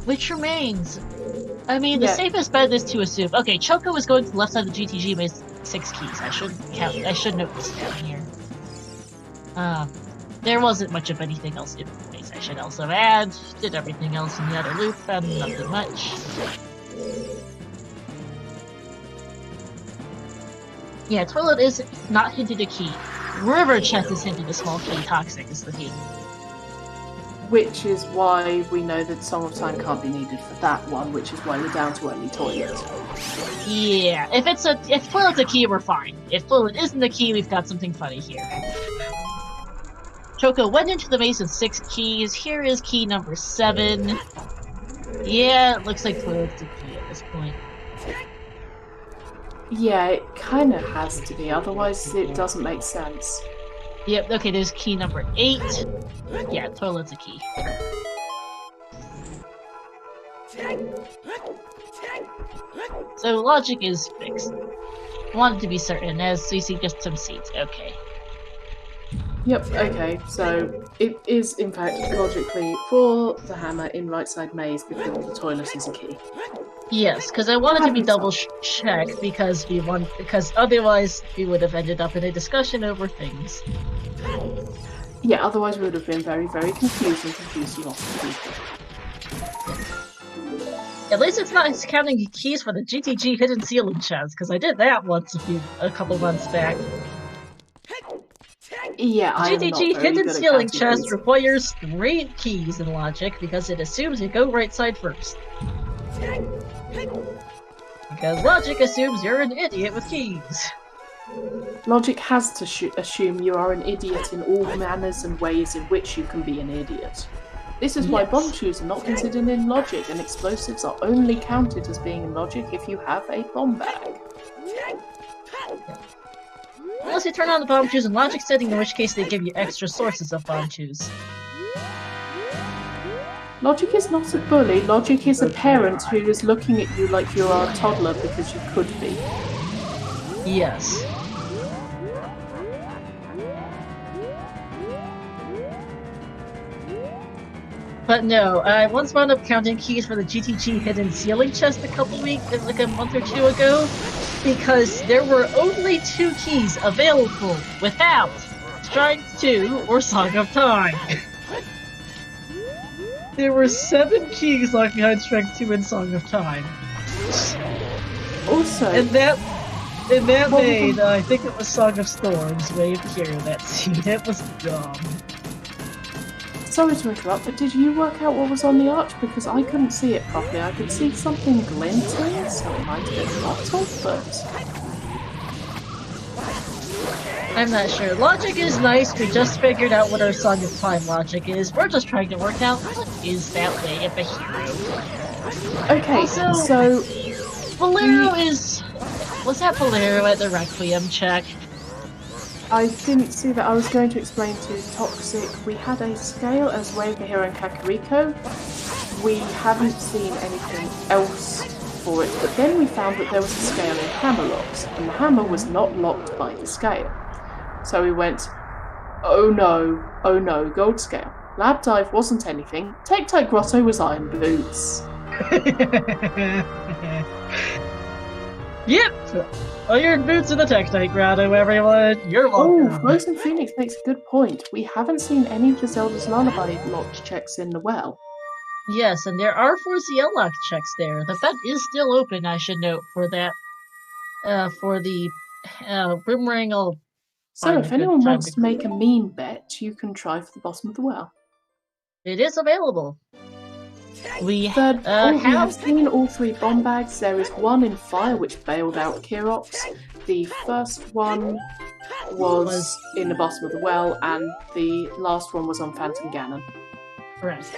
Which remains. I mean, the safest bet is to assume. Okay, Choco is going to the left side of the GTG with 6 keys. I should note this down here. There wasn't much of anything else in the place. I should also add. Did everything else in the other loop, found nothing much. Yeah, toilet is not hinted a key. River chest is hinted a small key. Toxic is the key. Which is why we know that Song of Time can't be needed for that one, which is why we're down to only toilet. Yeah, if toilet's a key, we're fine. If toilet isn't a key, we've got something funny here. Choco went into the maze with 6 keys. Here is key number 7. Yeah, it looks like toilet's a key at this point. Yeah, it kind of has to be, otherwise it doesn't make sense. Yep, okay, there's key number 8. Yeah, toilet's a key. So logic is fixed. Wanted to be certain, as CC gets some seats. Okay. Yep, okay, so it is in fact logically for the hammer in right side maze because the toilet is a key. Yes, because I wanted to be double checked because otherwise we would have ended up in a discussion over things. Yeah, otherwise we would have been very, very confused and confusing lots of people. At least it's not counting keys for the GTG hidden ceiling chest, because I did that once a couple months back. Yeah, GTG hidden ceiling chest requires 3 keys in logic because it assumes you go right side first. Because logic assumes you're an idiot with keys. Logic has to assume you are an idiot in all manners and ways in which you can be an idiot. This is why bomb shoes are not considered in logic, and explosives are only counted as being in logic if you have a bomb bag. Unless you turn on the bomb shoes in logic setting, in which case they give you extra sources of bomb shoes. Logic is not a bully, logic is a parent who is looking at you like you're a toddler because you could be. Yes. But no, I once wound up counting keys for the GTG hidden ceiling chest like a month or two ago, because there were only 2 keys available without Strength 2 or Song of Time. There were 7 keys locked behind Strength 2 and Song of Time. Also, And that made, I think it was Song of Storms, Wave Hero that scene. It was dumb. sorry to interrupt, but did you work out what was on the arch? Because I couldn't see it properly. I could see something glinting, so it might have been metal, but... I'm not sure. Logic is nice. We just figured out what our Song of Time logic is. We're just trying to work out what is that way of a hero. Okay, Also, so... Bolero is... Was that Bolero at the Requiem check? I didn't see that. I was going to explain to Toxic. We had a scale as Way of the Hero and Kakariko. We haven't seen anything else for it, but then we found that there was a scale in hammer locks, and the hammer was not locked by the scale. So we went, oh no, gold scale. Lab Dive wasn't anything. Take-Tight Grotto was Iron Boots. Yep! Iron Boots in the Tektite Grotto, everyone! You're welcome! Oh, Frozen Phoenix makes a good point. We haven't seen any of the Zelda's Lullaby locked checks in the well. Yes, and there are 4 CL locked checks there. The bet is still open, I should note, for that, for the, Boomerang. So if anyone wants to make a mean bet, you can try for the bottom of the well. It is available. We have seen all 3 bomb bags. There is one in fire which bailed out Kirox. The first one was in the bottom of the well, and the last one was on Phantom Ganon. Correct.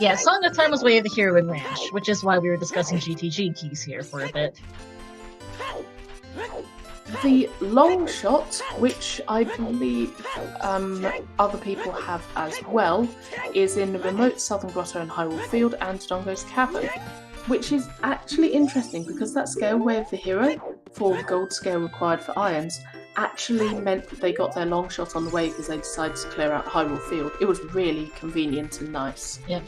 Yeah, Song of Time was Way of the Hero and Ranch, which is why we were discussing GTG keys here for a bit. The long shot, which I believe other people have as well, is in the remote Southern Grotto in Hyrule Field and Dongo's Cavern, which is actually interesting because that scale, Way of the Hero, for the gold scale required for irons, actually meant that they got their long shot on the way because they decided to clear out Hyrule Field. It was really convenient and nice. Yep.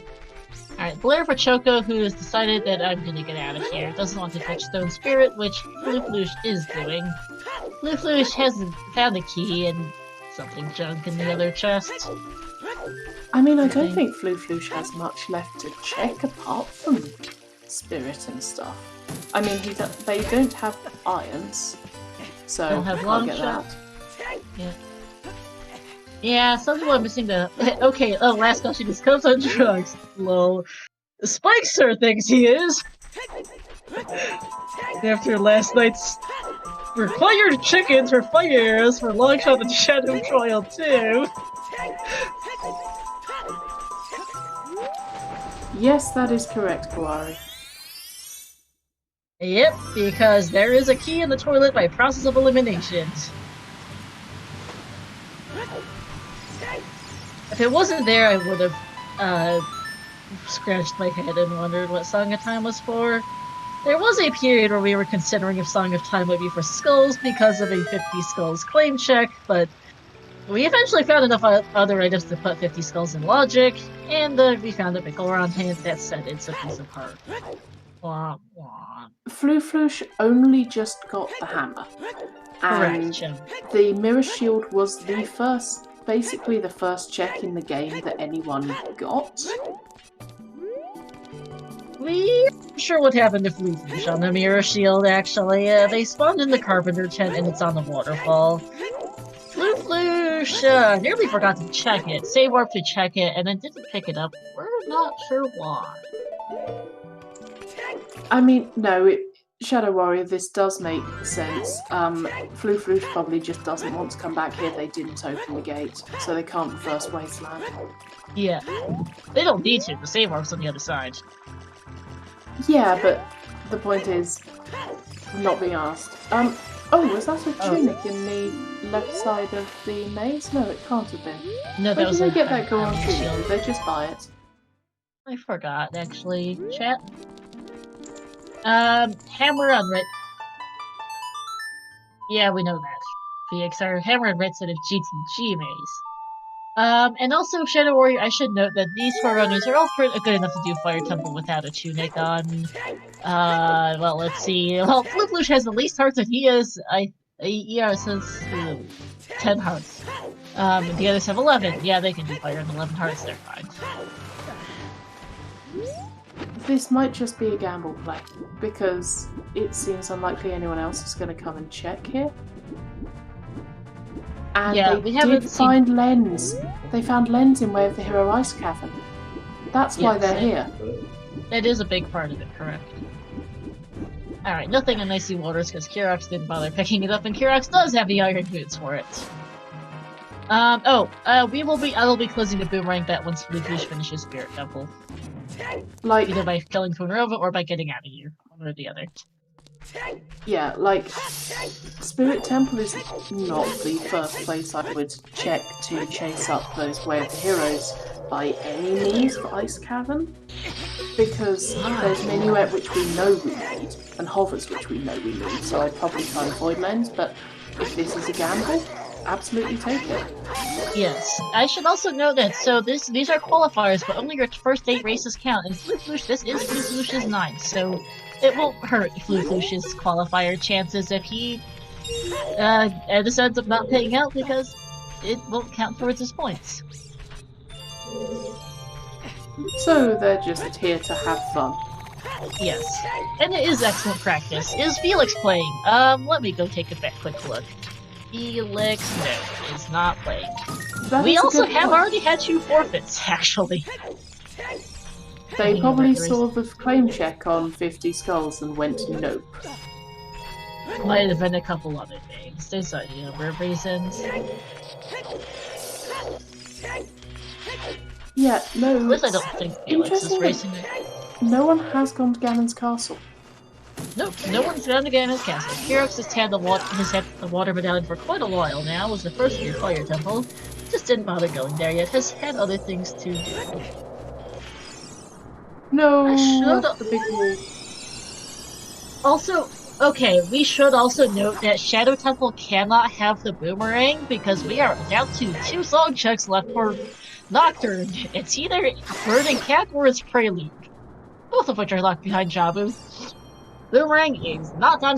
Alright, Blair for Choco, who has decided that I'm gonna get out of here. Doesn't want to touch Stone Spirit, which Floosh is doing. Floosh hasn't found a key and something junk in the other chest. I mean, I don't think Floosh has much left to check apart from Spirit and stuff. I mean, they don't have irons, so don't have I long get shot. that. Yeah. Yeah, some people are missing the... Okay, last question is comes on drugs. Lol. Spikester thinks he is! After last night's required chickens for fires for Longshot and Shadow Trial 2. Yes, that is correct, Kawari. Yep, because there is a key in the toilet by process of elimination. If it wasn't there, I would have scratched my head and wondered what Song of Time was for. There was a period where we were considering if Song of Time would be for skulls because of a 50 skulls claim check, but we eventually found enough other items to put 50 skulls in logic, and we found a Pickleron hint that said it's a piece of heart. Wah, wah. Floosh only just got the hammer. And correct, the mirror shield was basically the first check in the game that anyone got. We're not sure what happened to Floosh on the mirror shield, actually. They spawned in the Carpenter tent and it's on the waterfall. Floosh nearly forgot to check it, save warp to check it, and then didn't pick it up. We're not sure why. I mean, no, Shadow Warrior, this does make sense. Floosh probably just doesn't want to come back here. They didn't open the gate, so they can't reverse Wasteland. Yeah. They don't need to. The save warp's on the other side. Yeah, but the point is not being asked. Oh, was that a tunic in the left side of the maze? No, it can't have been. No, Where did they get that Goron tunic? Did they just buy it? I forgot, actually. Chat? Hammer on Rit. Yeah, we know that. VXR Hammer on Rit said of GTG maze. And also Shadow Warrior, I should note that these forerunners are all pretty good enough to do Fire Temple without a tunic on. Well, let's see. Well, Fluflush has the least hearts, and he has, says 10 hearts. The others have 11. Yeah, they can do fire and 11 hearts, they're fine. This might just be a gamble play, because it seems unlikely anyone else is going to come and check here. And yeah, they did find Lens. They found Lens in Way of the Hero Ice Cavern. That's why they're here. That is a big part of it, correct. Alright, nothing in Icy Waters because Kirox didn't bother picking it up, and Kirox does have the iron boots for it. I will be closing the boomerang bet once Fluflush finishes Spirit Temple. Like, either by killing Funrova or by getting out of here, one or the other. Yeah, like, Spirit Temple is not the first place I would check to chase up those Way of the Heroes by any means for Ice Cavern, because there's Minuet which we know we need, and Hovers which we know we need, so I'd probably try and avoid Lens, but if this is a gamble, absolutely take it. Yes. I should also note that, so these are qualifiers, but only your first 8 races count, and Fluflush, this is Fluflush's 9th, so it won't hurt Fluflush's qualifier chances if he just ends up not paying out because it won't count towards his points. So they're just here to have fun. Yes. And it is excellent practice. Is Felix playing? Let me go take a quick look. Felix, no, is not playing. We also have already had 2 forfeits, actually. They probably saw the claim check on 50 Skulls and went nope. Might have been a couple other things. There's a number of reasons. Yeah, no. At least I don't think Felix is racing it. No one has gone to Ganon's castle. Nope, no one's gone to Ganon's castle. Kirox has had the water medallion for quite a while now. It was the first year Fire Temple. Just didn't bother going there yet. Has had other things to do. No, the big wall. Also, okay, we should also note that Shadow Temple cannot have the boomerang because we are down to 2 song checks left for Nocturne. It's either Burning Cat or it's Prelude, both of which are locked behind Jabu. Boomerang is not on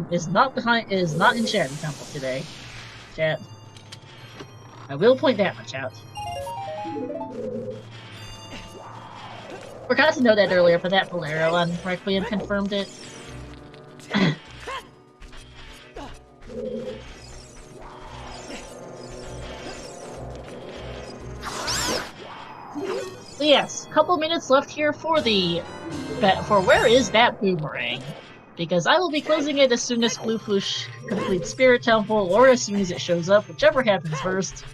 is not in Shadow Temple today. Chat. I will point that much out. Forgot to know that earlier, but that Bolero on Requiem confirmed it. Yes, couple minutes left here for where is that boomerang? Because I will be closing it as soon as Fluflush completes Spirit Temple, or as soon as it shows up, whichever happens first.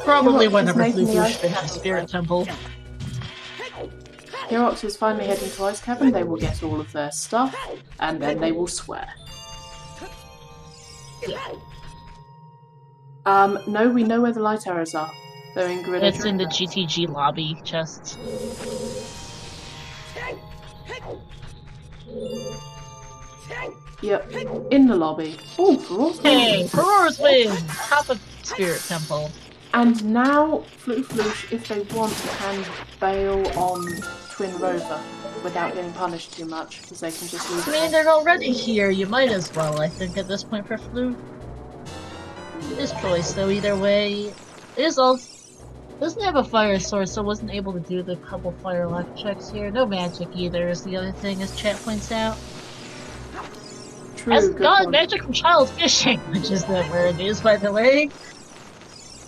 Probably whenever Fluflush finishes Spirit Temple. Kirox is finally heading to Ice Cavern. They will get all of their stuff, and then they will swear. No, we know where the light arrows are. They're in Gorilla. It's in the GTG lobby chest. Yep, in the lobby. Oh, Furor's Hey, Furor's win! Top of Spirit Temple. And now, Fluflush, if they want, can bail on Twin Rover without getting punished too much, because they can just leave. I mean, they're already here, you might as well, I think, at this point for Flu. His choice, though, either way. Doesn't have a fire source, so wasn't able to do the couple fire lock checks here. No magic either, is the other thing, as chat points out. True, Hasn't gotten magic from child fishing, which is where it is, by the way.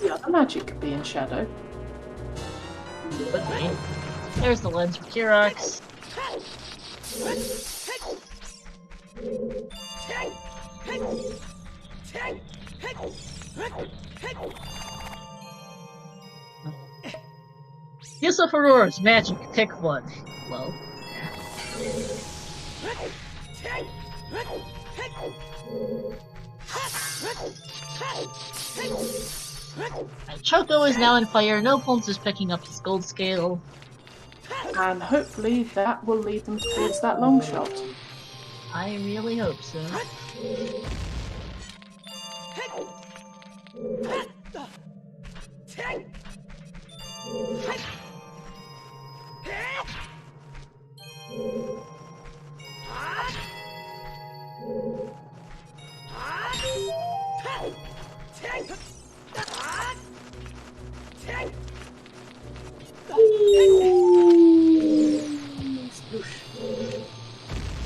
Yeah, the magic could be in Shadow. Could be. There's the lens for Kirox. Use of Aurora's magic, pick one. Well. Choco is now in fire, no Pulse is picking up his gold scale. And hopefully that will lead them towards that long shot. I really hope so.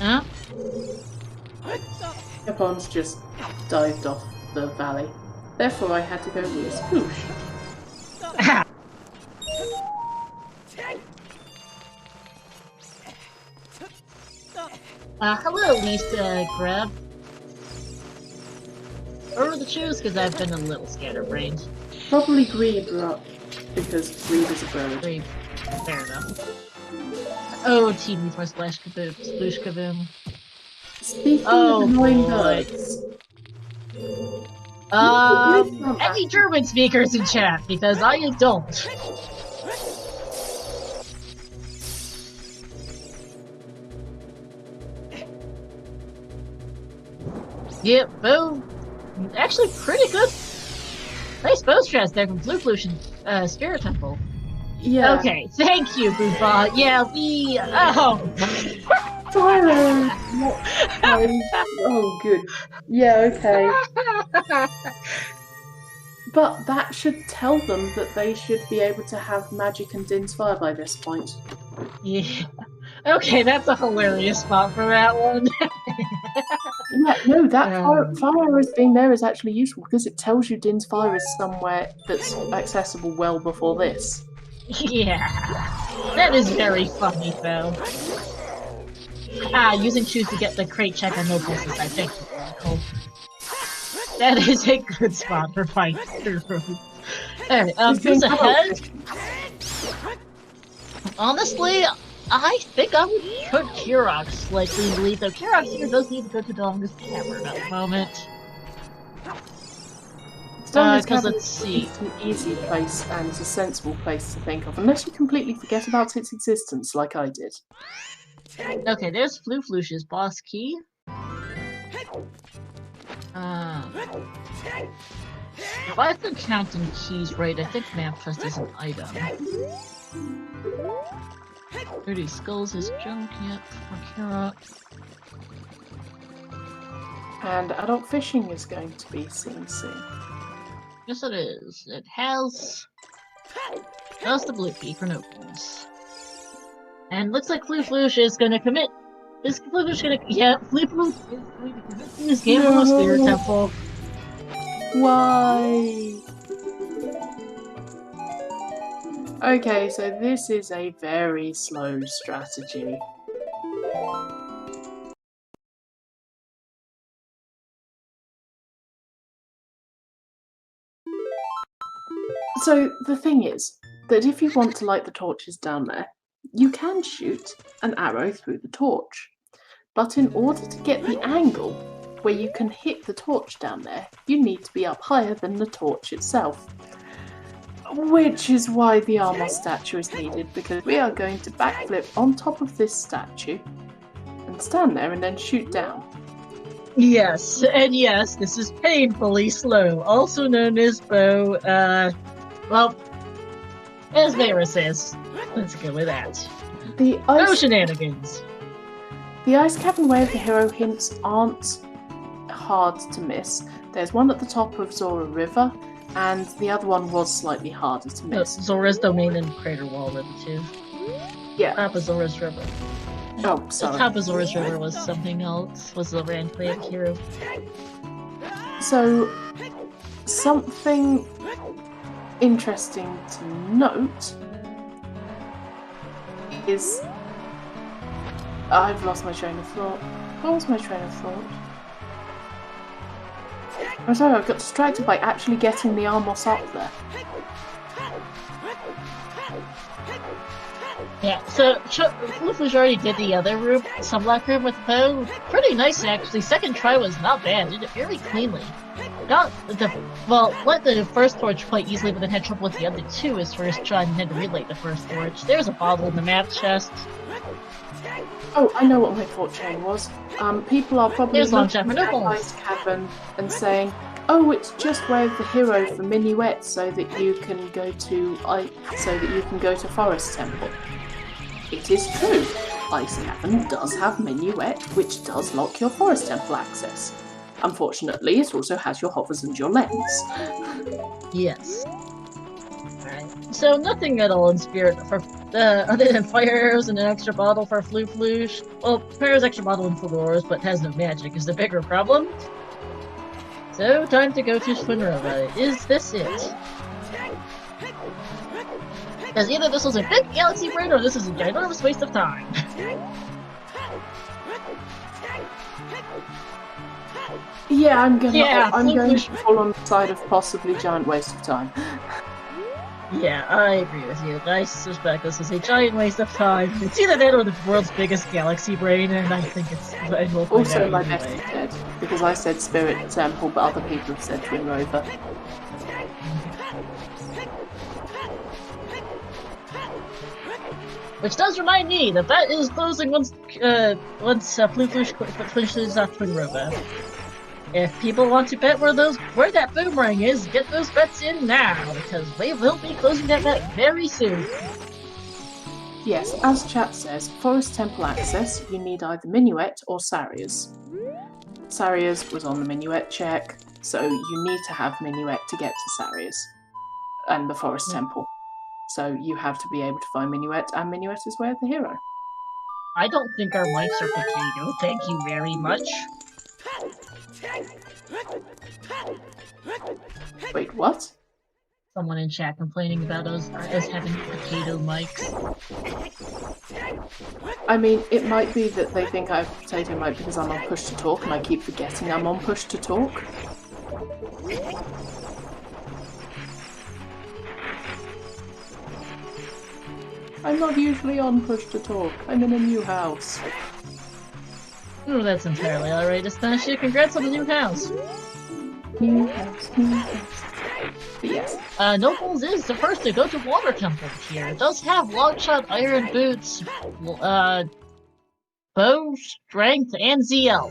Huh? Capons just dived off the valley. Therefore, I had to go with sploosh. Hello, Lisa Grab. Or the choose, because I've been a little scatterbrained. Probably Grebe, because Grebe is a bird. Grebe. Fair enough. Oh, needs more splash kaboom. Sploosh kaboom. Speaking of annoying birds. Any German speakers in chat, because I don't. Yep, boom. Actually, pretty good. Nice bow strats there from Blue Pollution Spirit Temple. Yeah. Okay, thank you, Booba. Yeah, we. Oh. Tyler! Oh, good. Yeah, okay. But that should tell them that they should be able to have magic and Din's Fire by this point. Yeah. Okay, that's a hilarious spot for that one. Yeah, no, that fire arrows being there is actually useful because it tells you Din's Fire is somewhere that's accessible well before this. Yeah. That is very funny, though. Using choose to get the crate check on no bosses, I think. Cool. That is a good spot for fighting through. Alright, who's ahead? Honestly, I think I would put Kirok slightly in the lead, though Kirok here does need to go to Donga's Cavern at the moment. Because let's see. It's an easy place and it's a sensible place to think of, unless you completely forget about its existence, like I did. Okay, there's Fluflush's boss key. If I've been counting keys right, I think Map Trust is an item. 30 skulls is junk, yep, for Kirok. And adult fishing is going to be seen soon. Yes, it is. It has the blue key for nobles. And looks like Fluflush is gonna commit. Is Fluflush gonna? Yeah, Fluflush is going to commit to this game of Spirit Temple. Why? Okay, so this is a very slow strategy. So the thing is that if you want to light the torches down there, you can shoot an arrow through the torch. But in order to get the angle where you can hit the torch down there, you need to be up higher than the torch itself. Which is why the armor statue is needed, because we are going to backflip on top of this statue and stand there and then shoot down. Yes, and yes, this is painfully slow, also known as bow, well, as Vera says. Let's go with that. No shenanigans! The Ice Cavern Way of the Hero hints aren't hard to miss. There's one at the top of Zora River, and the other one was slightly harder to miss. Zora's Domain and Crater Wall were the two. Yeah. Top of Zora's River. Oh, sorry. The top of Zora's River was something else, was the Randclave hero. So, something interesting to note is... I've lost my train of thought. What was my train of thought? I'm sorry, I got distracted by actually getting the Armos up there. Yeah, so Fluflush already did the other room, Sunblock room with bow. Pretty nice actually. Second try was not bad. Did it very cleanly. Got the let the first torch quite easily, but then had trouble with the other two his first try and had to relight the first torch. There's a bottle in the map chest. Oh, I know what my thought chain was. People are probably looking at at Ice Cavern and saying, Oh, it's just way of the hero for minuet, so that you can go to Forest Temple. It is true, Icy Heaven does have minuet, which does lock your Forest Temple access. Unfortunately, it also has your hovers and your lens. Yes. Alright. So nothing at all in spirit for other than fire arrows and an extra bottle for Floosh. Well, Fire's extra bottle in Floors, but has no magic is the bigger problem. So time to go to Twinrova. Is this it? Because either this was a big galaxy brain or this is a ginormous waste of time. Yeah, I'm going to fall on the side of possibly giant waste of time. Yeah, I agree with you. I suspect this is a giant waste of time. It's either that or the world's biggest galaxy brain, and I think it's... Also, my best is dead, because I said Spirit Temple, but other people have said Twinrova. Which does remind me that that is closing once Floosh finishes Twinrova. If people want to bet where that boomerang is, get those bets in now, because we will be closing that bet very soon. Yes, as chat says, Forest Temple access, you need either Minuet or Sarias. Sarias was on the Minuet check, so you need to have Minuet to get to Sarias and the Forest Temple. So you have to be able to find Minuet, and Minuet is where the hero. I don't think our mics are potato, thank you very much. Wait, what? Someone in chat complaining about us having potato mics. I mean, it might be that they think I have a potato mic because I'm on push to talk and I keep forgetting I'm on push to talk. I'm not usually on push to talk. I'm in a new house. Oh, that's entirely alright, Astonishing. Congrats on the new house! New house, new house. But yes. Nobles is the first to go to Water Temple here. It does have Longshot, Iron Boots, Bow, Strength, and ZL.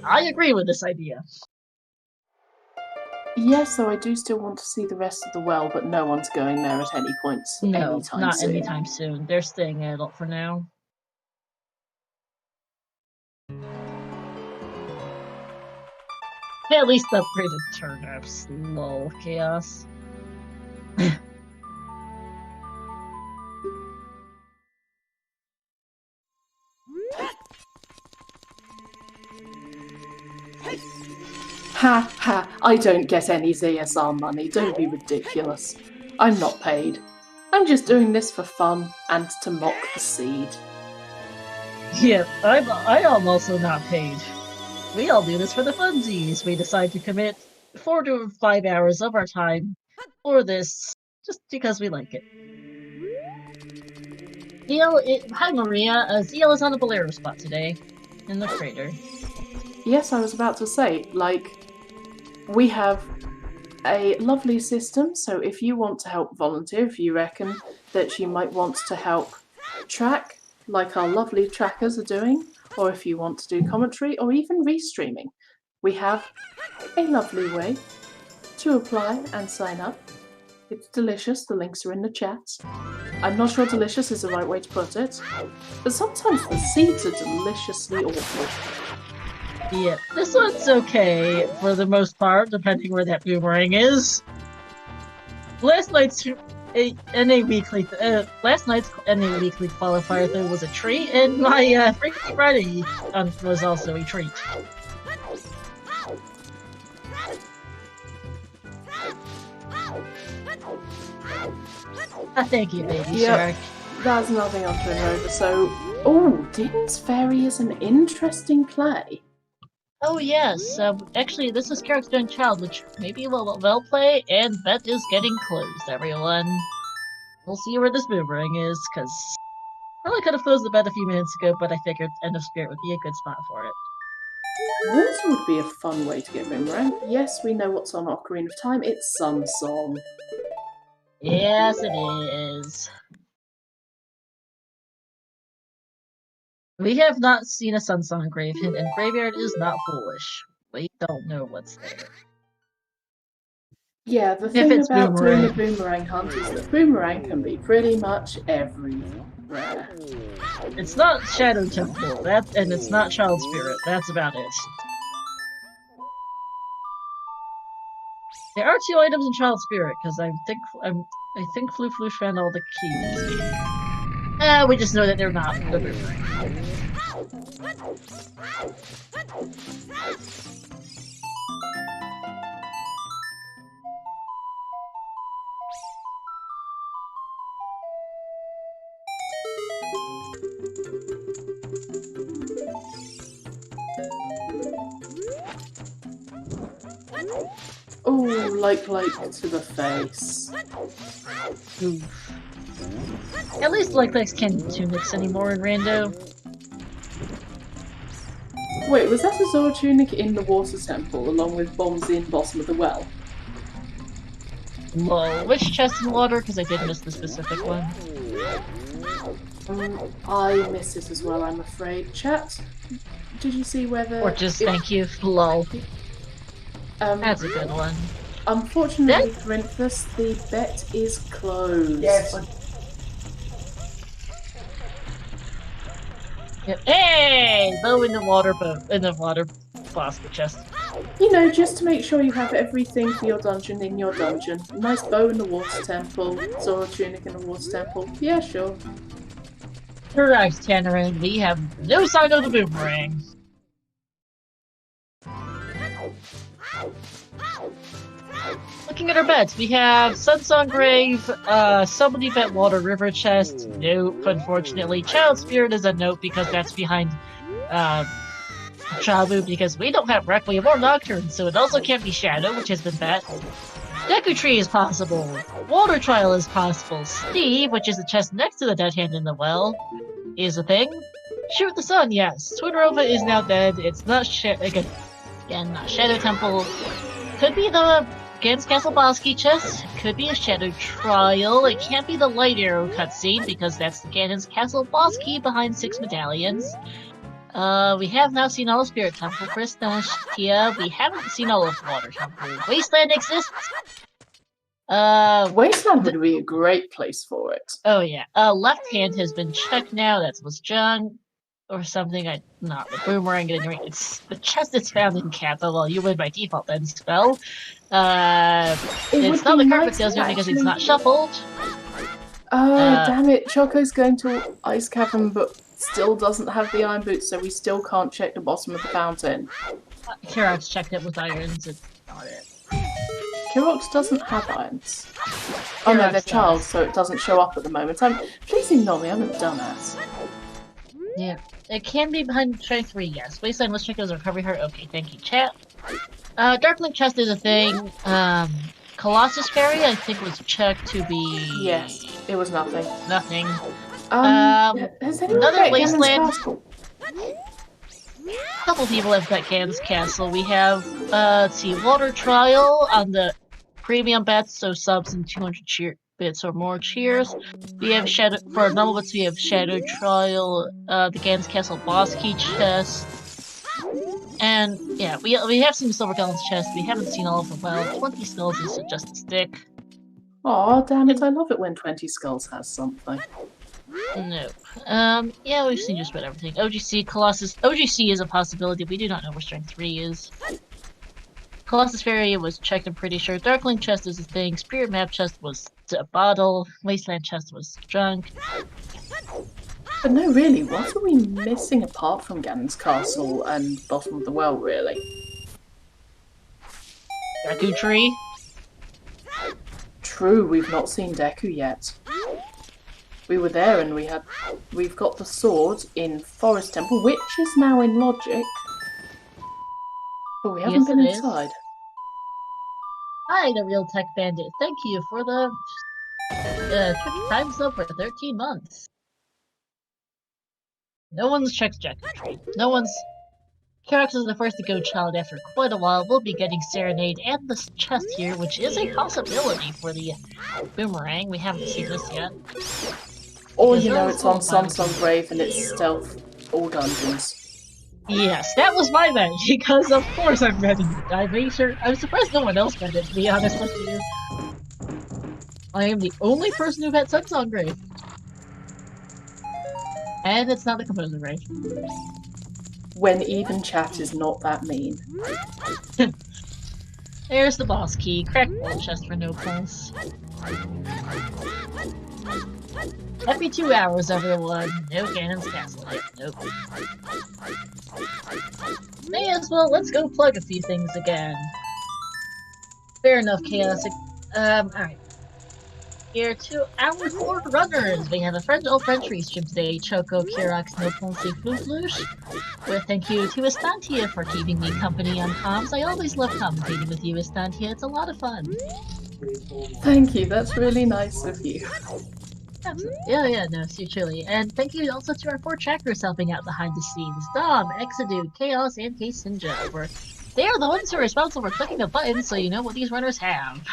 I agree with this idea. Yes, so I do still want to see the rest of the well, but no one's going there at any point anytime soon. Anytime soon. They're staying adult for now. At least upgraded turnips. Lol, chaos. Ha ha, I don't get any ZSR money, don't be ridiculous. I'm not paid. I'm just doing this for fun and to mock the seed. Yeah, I am also not paid. We all do this for the funsies. We decide to commit 4 to 5 hours of our time for this, just because we like it. Hi Maria, ZL is on the Bolero spot today, in the crater. Yes, I was about to say, like, we have a lovely system, so if you want to help volunteer, if you reckon that you might want to help track, like our lovely trackers are doing, or if you want to do commentary, or even restreaming, we have a lovely way to apply and sign up. It's delicious, the links are in the chat. I'm not sure delicious is the right way to put it, but sometimes the seeds are deliciously awful. Yeah, this one's okay for the most part, depending where that boomerang is. Last night's NA weekly qualifier though was a treat, and my Freaky Friday was also a treat. Thank you, baby shark. That's nothing on Twinrova, so... Oh, Din's Fairy is an interesting play. Oh yes, actually this is Character and Child, which maybe we'll play, and bet is getting closed, everyone. We'll see where this boomerang is, because probably could have closed the bet a few minutes ago, but I figured End of Spirit would be a good spot for it. Water would be a fun way to get boomerang. Yes, we know what's on Ocarina of Time, it's Sun Song. Yes, it is. We have not seen a Sun Song grave hint, and Graveyard is not foolish. We don't know what's there. Yeah, the If thing it's about doing a boomerang. boomerang hunt is that boomerang can be pretty much everywhere. It's not Shadow Temple, and it's not Child Spirit. That's about it. There are 2 items in Child Spirit because I think Floof found all the keys. We just know that they're not the boomerang. Oh, like to the face. Oof. At least Likes can't do tunics anymore in Rando. Wait, was that a Zora tunic in the water temple along with bombs in bottom of the well? Lol. Which chest in water? Because I did miss the specific one. I missed it as well, I'm afraid. Chat, did you see whether... Or just thank you. Lol. That's a good one. Unfortunately, Corinthus, the bet is closed. Yes. Yep. Hey! Bow in the water basket chest. You know, just to make sure you have everything for your dungeon in your dungeon. Nice bow in the water temple, Zora tunic in the water temple. Yeah, sure. Correct, Tannerin. We have no sign of the boomerang. Looking at our bets, we have Sunsong Grave, somebody bet Water River Chest. Nope, unfortunately. Child Spirit is a nope because that's behind Shabu because we don't have Requiem or Nocturne, so it also can't be Shadow, which has been bet. Deku Tree is possible. Water Trial is possible. Steve, which is the chest next to the dead hand in the well, is a thing. Shoot the Sun, yes. Twinrova is now dead. It's not again, not Shadow Temple. Could be the Gans Castle Bosky chest. Could be a Shadow Trial. It can't be the Light Arrow cutscene because that's the Ganon's Castle boss key behind 6 medallions. We have now seen all of Spirit Temple, Kristash, Tia. We haven't seen all of Water Temple. Wasteland exists. Wasteland would be a great place for it. Oh yeah. Left hand has been checked now. That was junk or something. Not the boomerang. It's the chest that's found in Kappa. Well, you win by default then spell. It's not the Carpet Desert because it's not shuffled. Damn it! Choco's going to Ice Cavern, but still doesn't have the iron boots, so we still can't check the bottom of the fountain. Kirox checked it with irons. It's not it. Kirox doesn't have irons. Oh no, they're child, so it doesn't show up at the moment. Please ignore me, I'm a dumbass. Yeah, it can be behind tray 3, yes. Wasteland, let's check those recovery heart. Okay, thank you, chat. Darklink chest is a thing. Colossus Fairy, I think, was checked to be... Yes, it was nothing. Nothing. Has anyone another bet Wasteland. A couple people have bet Gan's Castle. We have, let's see, Water Trial on the premium bets, so subs and 200 bits or more cheers. We have Shadow, for normal bets, we have Shadow Trial, the Gan's Castle boss key chest. And, yeah, we have seen Silver Gallon's chest. We haven't seen all of them. Well, 20 Skulls is just a stick. Aw, damn it, I love it when 20 Skulls has something. Nope. Yeah, we've seen just about everything. OGC, Colossus. OGC is a possibility. We do not know where Strength 3 is. Colossus Fairy was checked, I'm pretty sure. Darkling chest is a thing. Spirit Map chest was a bottle. Wasteland chest was junk. But no, really, what are we missing apart from Ganon's Castle and Bottom of the Well, really? Deku Tree. True, we've not seen Deku yet. We were there and we've got the sword in Forest Temple, which is now in Logic. But we haven't been inside. Hi, the Real Tech Bandit. Thank you for the Twitch Prime sub for 13 months. No one's checked Deku Tree. No one's... Kirox is the first to go child after quite a while. We'll be getting Serenade and this chest here, which is a possibility for the boomerang. We haven't seen this yet. Or, you know, it's on Sunsong Grave and it's stealth all dungeons. Yes, that was my bet, because of course I'm betting it. I made sure. I'm surprised no one else bet it, to be honest with you. I am the only person who bet Sunsong Grave. And it's not the composer grave. When even chat is not that mean. There's the boss key. Crack wall chest for no pulse. Every 2 hours, everyone. No Ganon's Castle. Nope. May as well, let's go plug a few things again. Fair enough, Chaosic. Alright. Here to our 4 runners. We have a old French stream today, Choco, Kirax, No Ponce, Fluflush. With thank you to Estantia for keeping me company on comms. I always love commentating with you, Estantia. It's a lot of fun. Thank you, that's really nice of you. Yeah, no, truly. And thank you also to our 4 trackers helping out behind the scenes. Dom, Exodude, Chaos, and K-Sinja. They are the ones who are responsible for clicking the buttons, so you know what these runners have.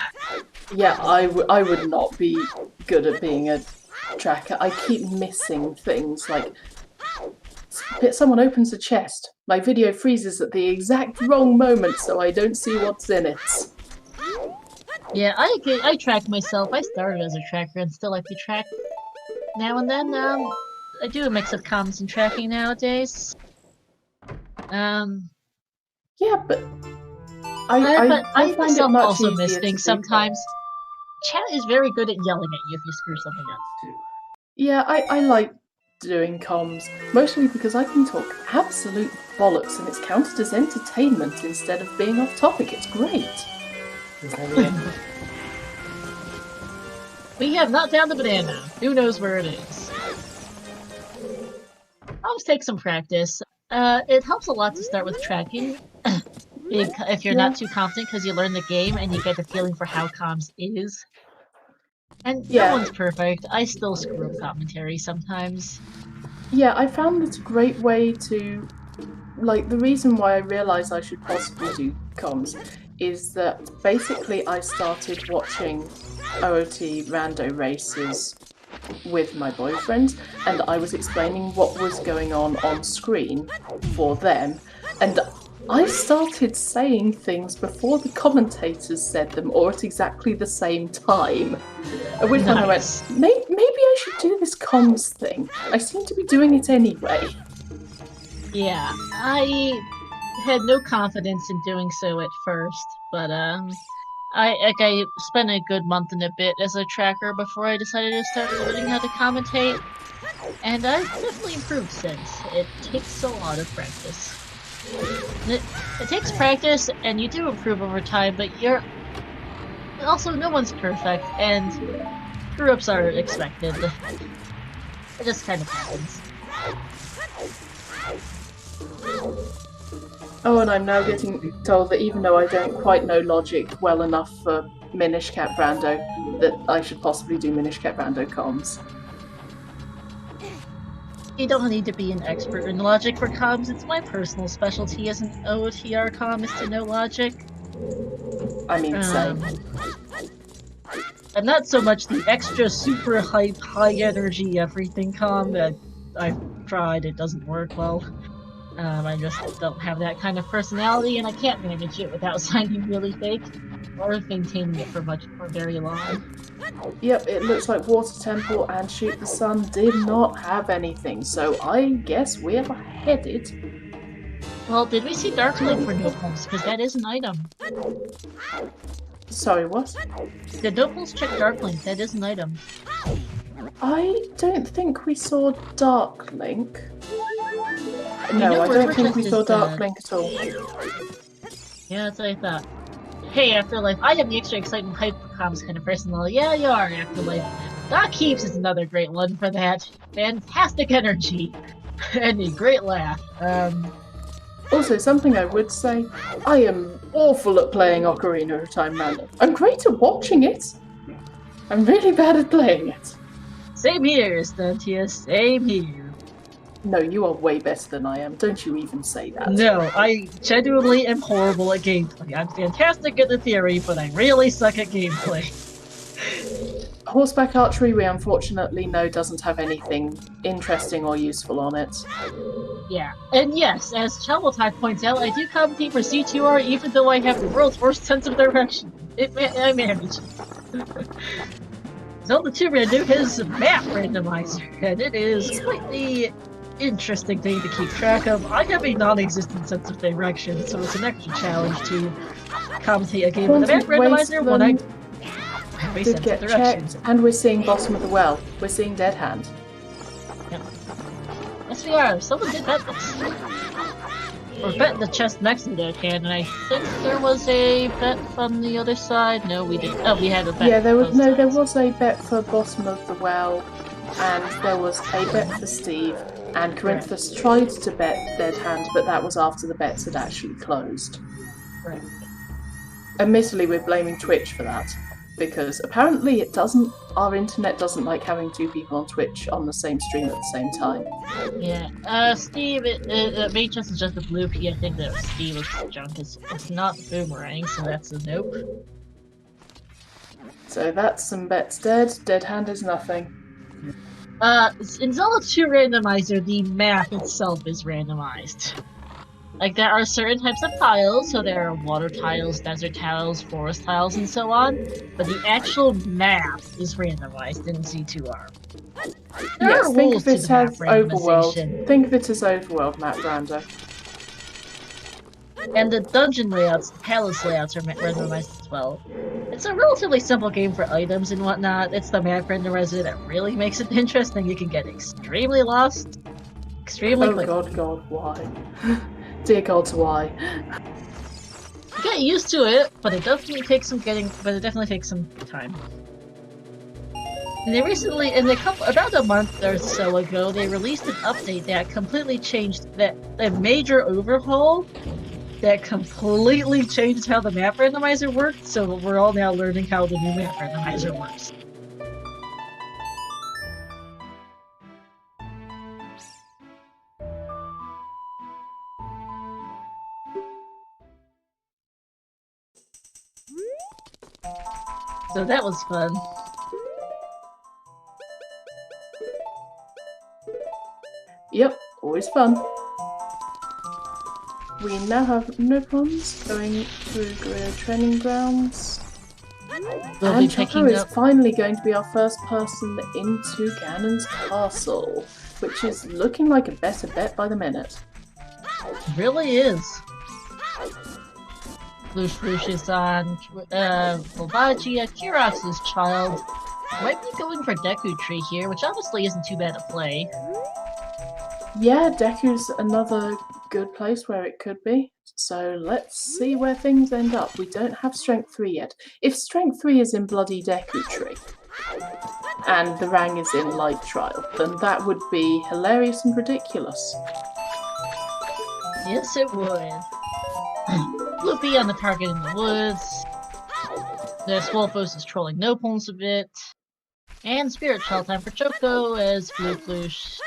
Yeah, I would not be good at being a tracker. I keep missing things, like someone opens a chest, my video freezes at the exact wrong moment so I don't see what's in it. Yeah, I track myself. I started as a tracker and still like to track now and then. I do a mix of comms and tracking nowadays. Yeah, but I find it much also easier miss to things do sometimes. Chat is very good at yelling at you if you screw something up. Yeah, I like doing comms, mostly because I can talk absolute bollocks and it's counted as entertainment instead of being off topic. It's great. We have not found the banana. Who knows where it is? I'll just take some practice. It helps a lot to start with tracking. If you're not too confident, because you learn the game and you get the feeling for how comms is. And no one's perfect. I still screw up commentary sometimes. Yeah, I found it's a great way to... Like, the reason why I realised I should possibly do comms is that basically I started watching OoT rando races with my boyfriend, and I was explaining what was going on screen for them, and I started saying things before the commentators said them, or at exactly the same time. At which point I went, maybe I should do this comms thing. I seem to be doing it anyway. Yeah, I had no confidence in doing so at first, but I spent a good month and a bit as a tracker before I decided to start learning how to commentate, and I've definitely improved since. It takes a lot of practice. It takes practice, and you do improve over time, but also, no one's perfect, and screw-ups are expected. It just kind of happens. Oh, and I'm now getting told that even though I don't quite know logic well enough for Minish Cap Brando, that I should possibly do Minish Cap Brando comms. You don't need to be an expert in logic for comms. It's my personal specialty as an OOTR comm is to know logic. I mean, same. I'm not so much the extra super hype, high energy everything comm that I've tried. It doesn't work well. I just don't have that kind of personality, and I can't manage it without sounding really fake or maintaining it for very long. Yep, it looks like Water Temple and Shoot the Sun did not have anything, so I guess we're headed. Well, did we see Dark Link for Nopals? Because that is an item. Sorry, what? Did Nopals check Dark Link? That is an item. I don't think we saw Dark Link. No, I don't think we saw Dark Link at all. Yeah, that's what I thought. Hey, Afterlife, I am the extra excitement hype comms kind of person. Yeah, you are, Afterlife. Doc Keeps is another great one for that. Fantastic energy. And a great laugh. Also, something I would say, I am awful at playing Ocarina of Time Random. I'm great at watching it. I'm really bad at playing it. Same here, Stantia, same here. No, you are way better than I am. Don't you even say that. No, I genuinely am horrible at gameplay. I'm fantastic at the theory, but I really suck at gameplay. Horseback archery, we unfortunately know doesn't have anything interesting or useful on it. Yeah, and yes, as Chelmotai points out, I do commentate for C2R even though I have the world's worst sense of direction. I manage. Zelda 2 Random has a map randomizer, and it is quite the interesting thing to keep track of. I have a non-existent sense of direction, so it's an extra challenge to commentate a game with a map randomizer when I have a sense of direction. Checked, and we're seeing bottom of the well. We're seeing Dead Hand. Yep. Yes, we are. Someone did bet this. We're betting the chest next to Dead Hand, and I think there was a bet from the other side. No, we didn't. Oh, we had a bet. Yeah, there was a bet for bottom of the well, and there was a bet for Steve. And Corinthus tried to bet Dead Hand, but that was after the bets had actually closed. Right. Admittedly, we're blaming Twitch for that. Because apparently our internet doesn't like having two people on Twitch on the same stream at the same time. Yeah, Steve, VHS is just a blue P. I think that Steve was junk. It's not the boomerang, so that's a nope. So that's some bets dead. Dead Hand is nothing. In Zelda 2 Randomizer, the map itself is randomized. Like, there are certain types of tiles, so there are water tiles, desert tiles, forest tiles, and so on, but the actual map is randomized in Z2R. Yes, think of it as Overworld. Think of it as Overworld map, Brando. And the dungeon layouts, the palace layouts are randomized as well. It's a relatively simple game for items and whatnot. It's the map randomizer that really makes it interesting. You can get extremely lost, extremely quick. Oh God, why? Dear God, why? You get used to it, but it definitely takes some time. And they recently, about a month or so ago, they released an update that completely changed a major overhaul that completely changed how the map randomizer worked, so we're all now learning how the new map randomizer works. So that was fun. Yep, always fun. We now have no problems going through Guerrilla Training Grounds. And Choco is finally going to be our first person into Ganon's castle, which is looking like a better bet by the minute. It really is. Flush is on Volvagia, Kirox's child. Might be going for Deku Tree here, which obviously isn't too bad to play. Yeah, Deku's another good place where it could be. So let's see where things end up. We don't have Strength 3 yet. If Strength 3 is in bloody Deku Tree, and the Rang is in Light Trial, then that would be hilarious and ridiculous. Yes, it would. Loopy on the target in the woods. The Swolfos is trolling Nopals a bit. And Spirit Child time for Choco as Flush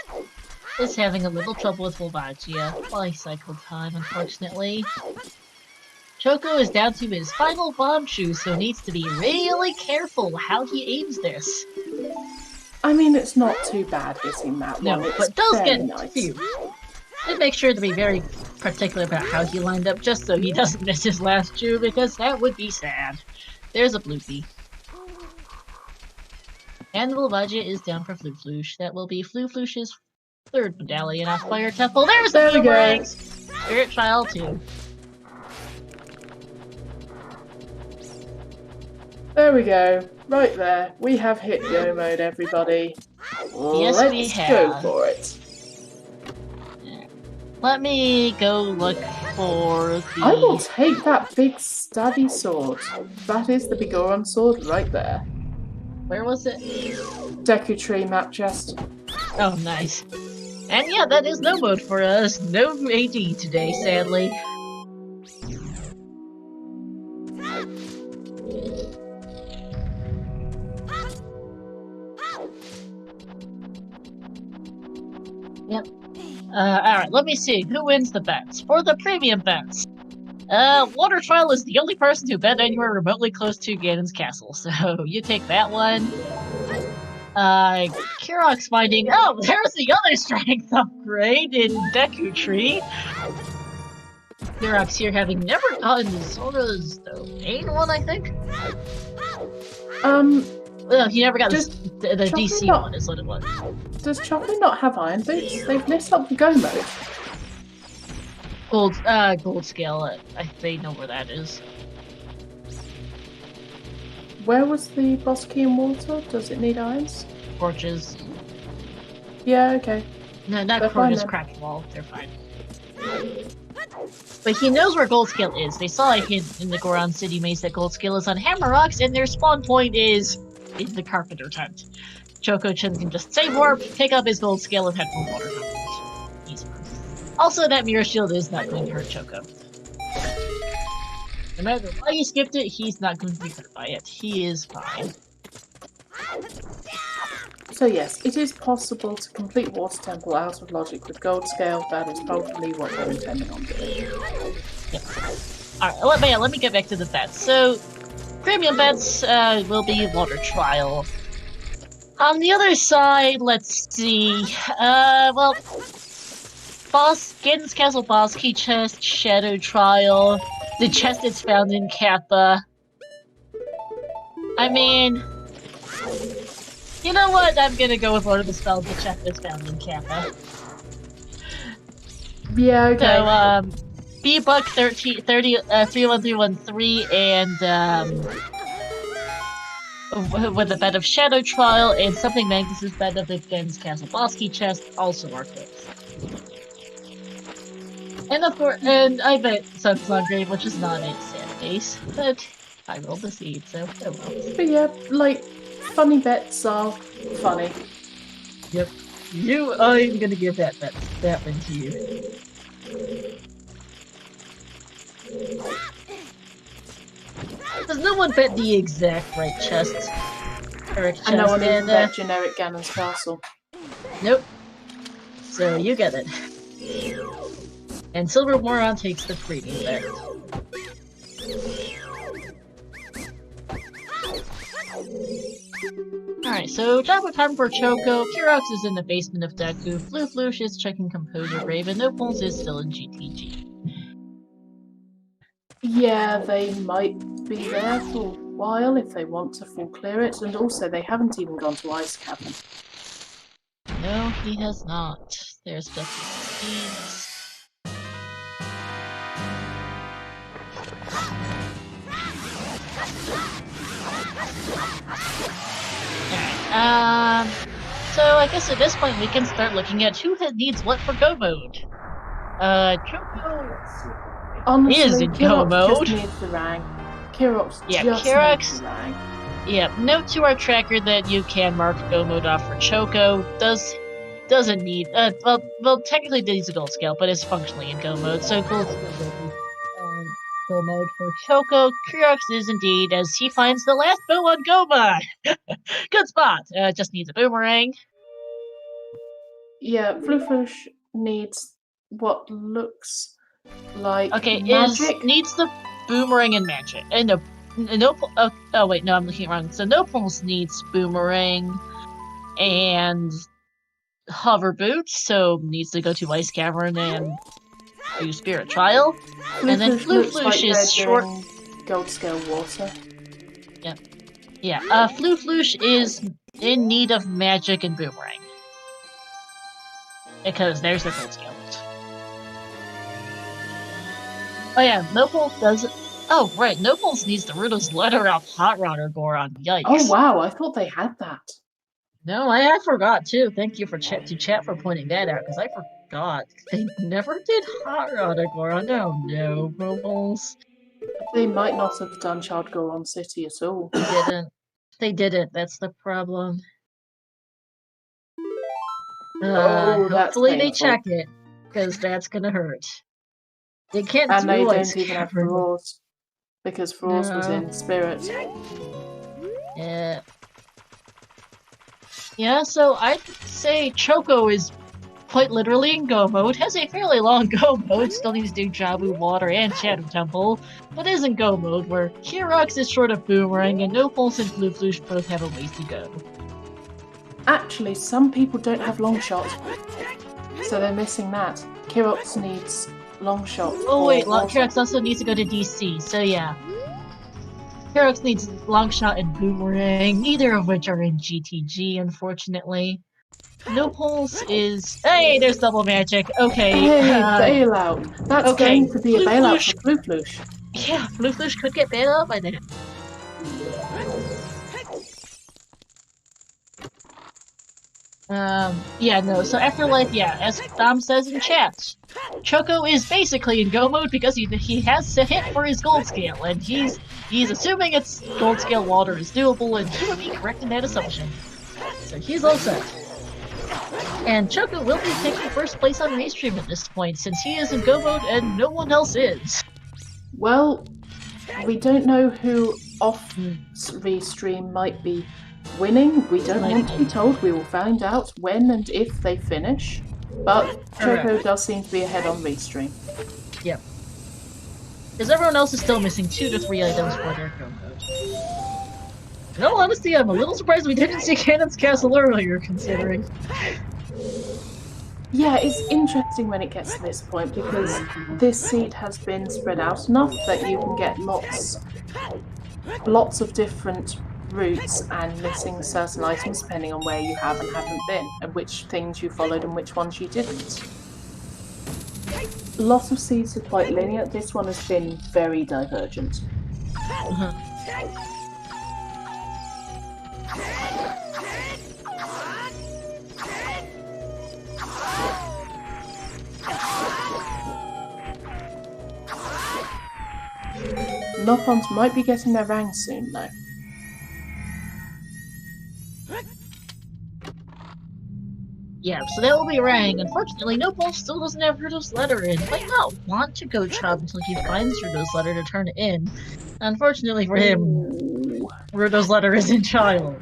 is having a little trouble with Volvagia. Bicycle time, unfortunately. Choco is down to his final bomb shoe, so needs to be really careful how he aims this. I mean, it's not too bad hitting that one. No, but does get nice. And make sure to be very particular about how he lined up, just so he doesn't miss his last shoe, because that would be sad. There's a bloopy. And Volvagia is down for Flush. That will be Flush's third medallion off Fire Temple. There's the boomerangs! Spirit Child too. There we go. Right there. We have hit go mode, everybody. Yes, we have. Let's go for it. Let me go look for the... I will take that big stabby sword. That is the Bigoron sword right there. Where was it? Deku Tree map chest. Oh, nice. And yeah, that is no mode for us. No AD today, sadly. Yep. Alright, let me see. Who wins the bets? For the premium bets. Water Trial is the only person who bet anywhere remotely close to Ganon's castle, so you take that one. Kirok's finding, oh, there's the other strength upgrade in Deku Tree. Kirok's here having never gotten Zelda's domain one, I think? No, he never got the DC one, is what it was. Does Chocolate not have iron boots? They've messed up the go mode. Gold scale, they know where that is. Where was the boss key in water? Does it need irons? Torches. Yeah, okay. No, not Torches, cracked wall. They're fine. But he knows where Gold Scale is. They saw a hint in the Goron City maze that Gold Scale is on Hammer Rocks, and their spawn point is in the Carpenter tent. Choco-chan can just save warp, pick up his Gold Scale, and head for water. Easy. Also, that mirror shield is not going to hurt Choco. No matter why you skipped it, he's not going to be hurt by it. He is fine. So yes, it is possible to complete Water Temple out of logic with Gold Scale. That is probably what they're intending on doing. Yep. Alright, let me get back to the bets. So, premium bets will be Water Trial. On the other side, let's see. Well, Gaden's Castle Boss Key Chest, Shadow Trial. The chest is found in Kappa. I mean, you know what? I'm gonna go with one of the spells the chest is found in Kappa. Yeah, okay. So, B-Buck 31313 and, with a bet of Shadow Trial and something Magnus's bet of the Gaden's Castle Boss Key Chest also are close. And of course, and I bet Sun's Grave, which is not a sad face, but I rolled the seed, so oh well. But yeah, like, funny bets are funny. Yep. I'm gonna give that one to you. Does no one bet the exact right chest? Correct chest, and no one even bet generic Ganon's Castle. Nope. So you get it. And Silver Moron takes the freebie bet. Alright, so travel time for Choco. Kirox is in the basement of Deku. Floosh is checking Composer Grave, and Nopals is still in GTG. Yeah, they might be there for a while if they want to full clear it, and also they haven't even gone to Ice Cavern. No, he has not. There's just speeds. So I guess at this point we can start looking at who needs what for Go mode. Choco Honestly, is in Go mode. Just needs the rank. Kirox yeah, just Kirox, needs the rank. Yeah, note to our tracker that you can mark Go mode off for Choco. Doesn't need well technically needs a Gold Scale, but is functionally in Go mode, so Gold Scale Go mode for Choco. Kirox is indeed, as he finds the last bow on Goma! Good spot! Just needs a boomerang. Yeah, Floosh needs what looks like magic. Needs the boomerang and magic. And oh wait, no, I'm looking wrong. So Nopals needs boomerang and hover boots, so needs to go to Ice Cavern and do Spirit Trial. And then Floosh is short. Gold Scale Water. Yep. Yeah. Floosh is in need of magic and boomerang. Because there's the Gold Scale. Oh yeah, Nopals does. Oh right, Nopals needs the Rudo's letter out Hot Rod or Goron. Yikes. Oh wow, I thought they had that. No, I forgot too. Thank you for chat for pointing that out, because I forgot. They never did Hot Rod or Goron. Oh no, Nopals. They might not have done Child Goron City at all. They didn't. They didn't. That's the problem. Hopefully they check it, because that's gonna hurt. They can't and do they Ice don't even have Cavern. Froze, because Froze was in Spirit. Yeah. Yeah, so I'd say Choco is quite literally in Go mode, has a fairly long Go mode, still needs to do Jabu Water and Shadow Temple, but is in Go mode, where Kirox is short of Boomerang, and Nopals and Floosh both have a ways to go. Actually, some people don't have long shot, so they're missing that. Kirox needs long shot. Oh wait, Kirox also needs to go to DC, so yeah. Kirox needs long shot and boomerang, neither of which are in GTG, unfortunately. No Pulse is... Hey, there's double magic. Okay. Hey, bailout. That's okay. going to be a bailout for Fluflush. Yeah, Fluflush could get bailed out by that. Yeah, no, so Afterlife, yeah, as Dom says in chat, Choco is basically in go mode because he has to hit for his gold scale, and he's assuming it's gold scale water is doable, and he would be correct in that assumption. So he's all set. And Choco will be taking first place on Restream at this point, since he is in go mode and no one else is. Well, we don't know who off Restream might be winning. We don't want to be told. We will find out when and if they finish. But Choco does seem to be ahead on Restream. Yep. Because everyone else is still missing 2 to 3 items for their go mode. In all honesty, I'm a little surprised we didn't see Cannon's Castle earlier, considering. Yeah, it's interesting when it gets to this point, because this seed has been spread out enough that you can get lots of different routes and missing certain items depending on where you have and haven't been, and which things you followed and which ones you didn't. A lot of seeds are quite linear. This one has been very divergent. Nopons might be getting their rang soon, though. Yeah, so that will be rang. Unfortunately, Nopal still doesn't have Rudo's letter in. He might not want to go chop until he finds Rudo's letter to turn it in. Unfortunately for him, Rudo's letter is in child.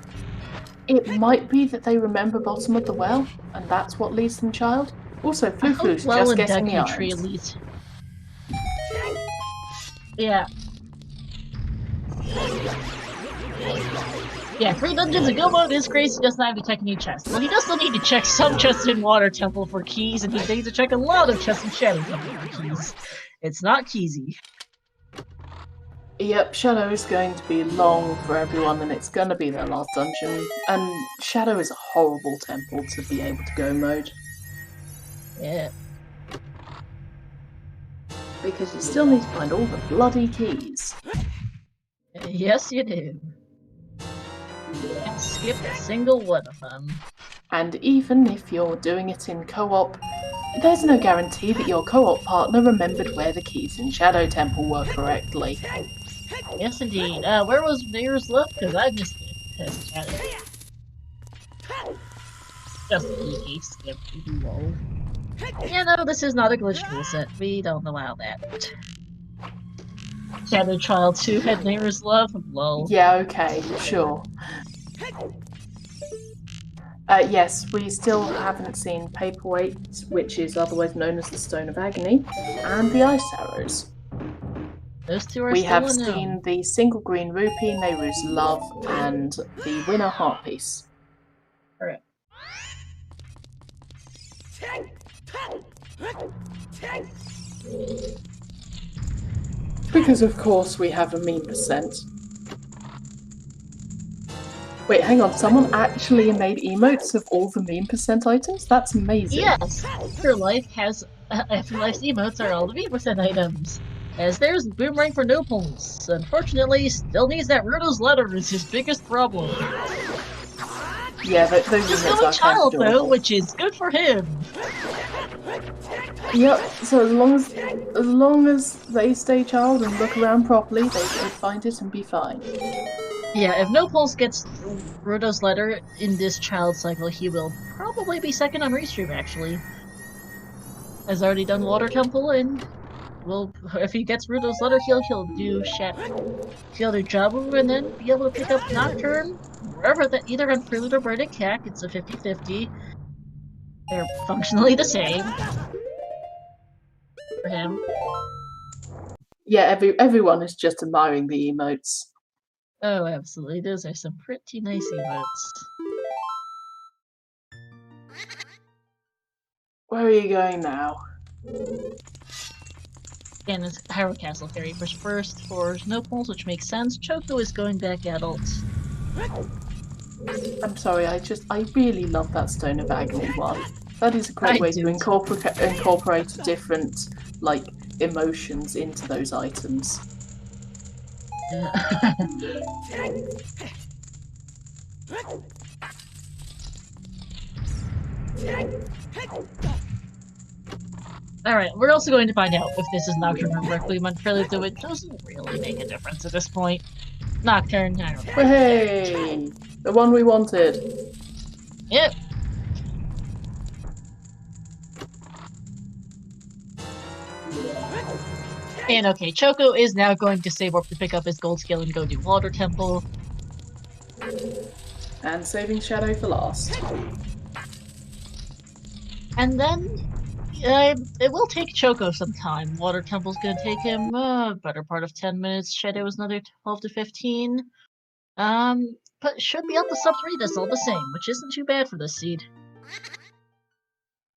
It might be that they remember bottom of the well, and that's what leads them child. Also, Fluflu's just getting the tree at least. Yeah. Yeah, 3 dungeons in go mode is crazy. He doesn't have to check any chests. Well, he does still need to check some chests in Water Temple for keys, and he needs to check a lot of chests in Shadow Temple for keys. It's not keysy. Yep, Shadow is going to be long for everyone, and it's going to be their last dungeon. And Shadow is a horrible temple to be able to go mode. Yeah. Because you still need to find all the bloody keys. Yes, you do. And skip a single one of them. And even if you're doing it in co-op, there's no guarantee that your co-op partner remembered where the keys in Shadow Temple were correctly. Yes, indeed. Where was Mayor's left? Because I missed it. Test Shadow. Just an easy skip. Lol. Yeah, no, this is not a glitch rule set. We don't allow that. Shadow Child 2 had Mayor's love. Lol. Yeah, okay, sure. Yes, we still haven't seen Paperweight, which is otherwise known as the Stone of Agony, and the Ice Arrows. Those 2 are we still have unknown. seen the single green rupee, Nehru's Love, and the winner heart piece. Alright. Because of course we have a meme percent. Wait, hang on, someone actually made emotes of all the meme percent items? That's amazing. Yes, Afterlife has Afterlife's emotes are all the meme percent items. As there's Boomerang for no pulse. Unfortunately, still needs that Rudo's letter is his biggest problem. Yeah, those He's still a child though, which is good for him. Yep, so as long as they stay child and look around properly, they should find it and be fine. Yeah, if No Pulse gets Rudo's letter in this child cycle, he will probably be second on Restream, actually. Has already done Water Temple, and if he gets Rudo's letter, he'll do Jabu, and then be able to pick up Nocturne, wherever that, either on Prelude or Burning Cack. It's a 50-50. They're functionally the same. For him. Yeah, everyone is just admiring the emotes. Oh, absolutely. Those are some pretty nice emotes. Where are you going now? And it's Hyrule Castle Fairy first for Snowballs, which makes sense. Choco is going back adult. I'm sorry, I really love that Stone of Agony one. That is a great way to incorporate different, like, emotions into those items. Alright, we're also going to find out if this is Nocturne or Requiem on Prelude, though it doesn't really make a difference at this point. Nocturne, I don't know. Hey! The one we wanted. Yep. And okay, Choco is now going to save up to pick up his gold skill and go do Water Temple. And saving Shadow for last. And then, it will take Choco some time. Water Temple's gonna take him better part of 10 minutes. Shadow is another 12 to 15. But should be up to sub 3 this all the same, which isn't too bad for this seed.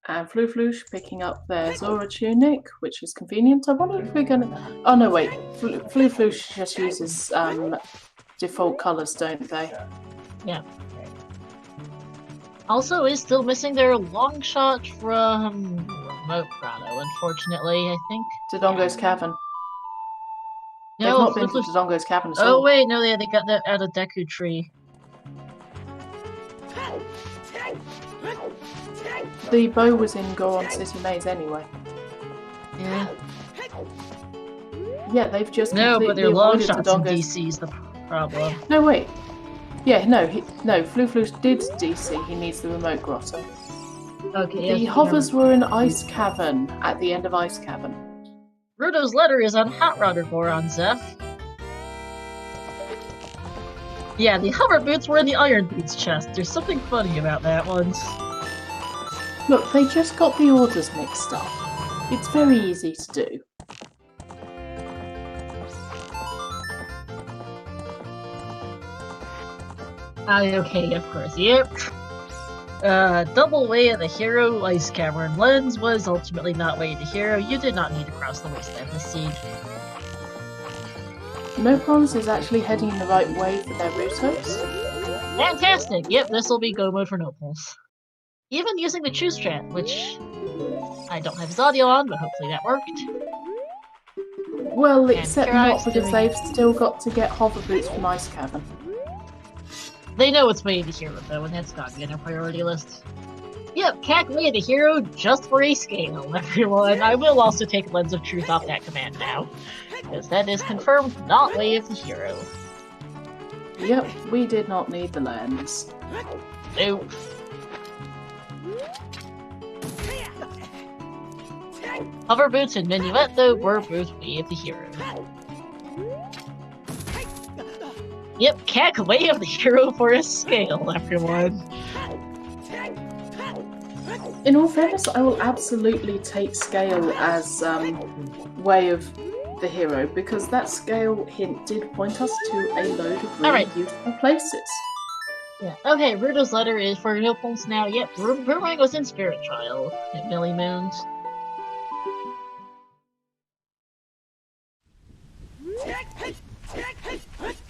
And Floosh picking up their Zora tunic, which is convenient. I wonder if we're gonna... Oh no, wait. Floosh just uses default colours, don't they? Yeah. Also is still missing their long shot from Remote Chrono, unfortunately, I think. Dodongo's Cavern. They've No, not been to Dodongo's Cavern at all. Oh wait, no, they got that out of Deku Tree. The bow was in Goron City Maze anyway. Yeah. Yeah, they've just No, but their long shots in Dodongo's... DC's the problem. No, wait. Yeah, no, Floosh did DC. He needs the remote grotto. Okay. The hovers were in Ice Cavern at the end of Ice Cavern. Rudo's letter is on Hot Rodder Goron, Zeph. Yeah, the hover boots were in the Iron Boots chest. There's something funny about that one. Look, they just got the orders mixed up. It's very easy to do. Okay, of course, yep. Double way of the hero, Ice Cavern Lens was ultimately not way of the hero. You did not need to cross the wasteland this siege. Nopons is actually heading in the right way for their Rutos. Fantastic! Yep, this will be go mode for Nopals. Even using the Choose strat, which I don't have his audio on, but hopefully that worked. Well, except not because they've still got to get hover boots from Ice Cavern. They know it's way of the hero though, and that's gotta be on their priority list. Yep, Cack way of the hero just for a scale, everyone. I will also take Lens of Truth off that command now, because that is confirmed not way of the hero. Yep, we did not need the lens. Nope. Hover boots and Minuet though were both way of the hero. Yep, Cack way of the hero for a scale, everyone. In all fairness, I will absolutely take scale as way of the hero, because that scale hint did point us to a load of really beautiful places. Yeah. Okay, Rudo's letter is for Nopals now. Yep, Boomerang was in Spirit Trial at Millie Moons.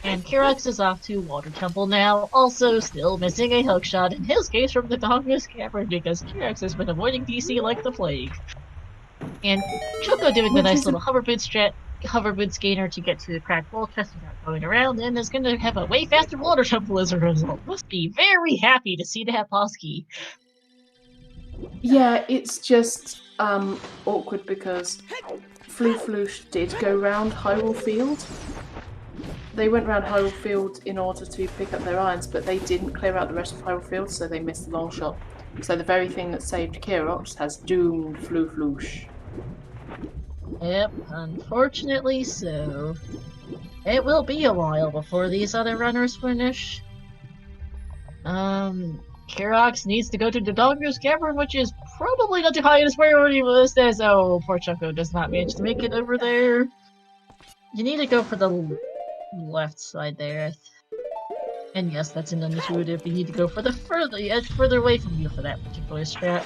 And Kirax is off to Water Temple now, also still missing a hookshot, in his case from the Dogmas Cavern, because Kirax has been avoiding DC like the plague. And Choco doing the nice little hover boots gainer to get to the cracked wall chest without going around, and is going to have a way faster Water Temple as a result. Must be very happy to see that Posky. Yeah, it's just awkward because Floosh did go round Hyrule Field. They went round Hyrule Field in order to pick up their irons, but they didn't clear out the rest of Hyrule Field, so they missed the long shot. So the very thing that saved Kirax has doomed Floosh. Yep, unfortunately so. It will be a while before these other runners finish. Kirax needs to go to Dodongo's Cavern, which is probably not too high on his priority list, as poor Choco does not manage to make it over there. You need to go for the left side there. And yes, that's an intuitive. You need to go for the further away from you for that particular strat.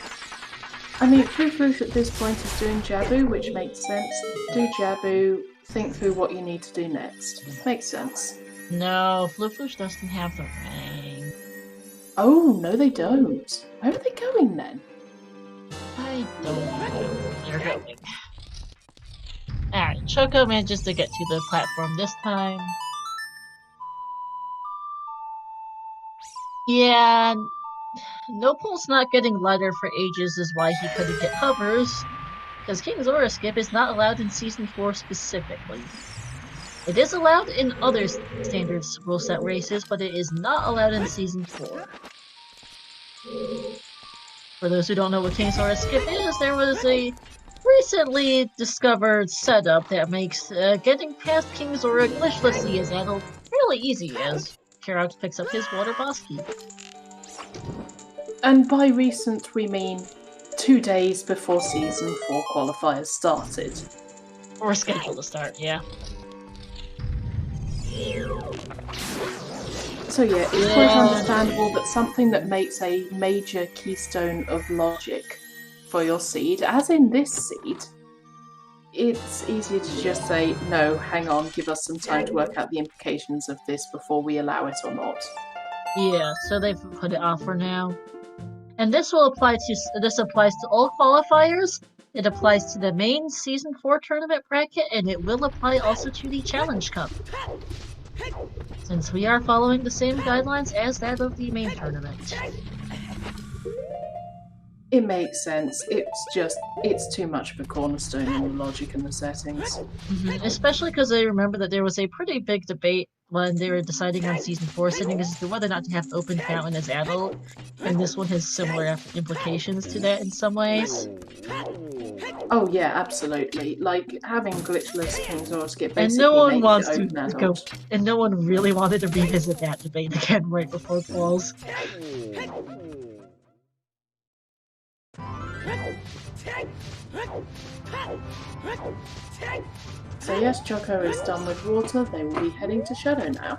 I mean, Floof at this point is doing Jabu, which makes sense. Do Jabu, think through what you need to do next. Makes sense. No, Floof doesn't have the ring. Oh, no they don't. Where are they going then? I don't know where they're going. Alright, Choco manages to get to the platform this time. Yeah, Nopal's not getting lighter for ages is why he couldn't get hovers, because King Zora skip is not allowed in Season 4 specifically. It is allowed in other standard rule set races, but it is not allowed in Season 4. For those who don't know what King Zora skip is, there was a recently discovered setup that makes getting past King Zora glitchlessly as adult fairly easy as Kerox picks up his water boss key. And by recent, we mean 2 days before Season 4 qualifiers started. Or scheduled to start, yeah. So yeah, it's quite understandable that something that makes a major keystone of logic for your seed, as in this seed, it's easier to just say, no, hang on, give us some time to work out the implications of this before we allow it or not. Yeah, so they've put it off for now. And this applies to all qualifiers. It applies to the main Season 4 tournament bracket, and it will apply also to the Challenge Cup, since we are following the same guidelines as that of the main tournament. It makes sense. It's too much of a cornerstone in the logic and the settings. Especially because I remember that there was a pretty big debate when they were deciding on Season 4 settings as to whether or not to have Open Fountain as adult, and this one has similar implications to that in some ways. Oh yeah, absolutely. Like, having glitchless King Zora skip basically and no one makes wants it to open go, adult. and no one really wanted to revisit that debate again right before Quals. So yes, Choco is done with water, they will be heading to Shadow now.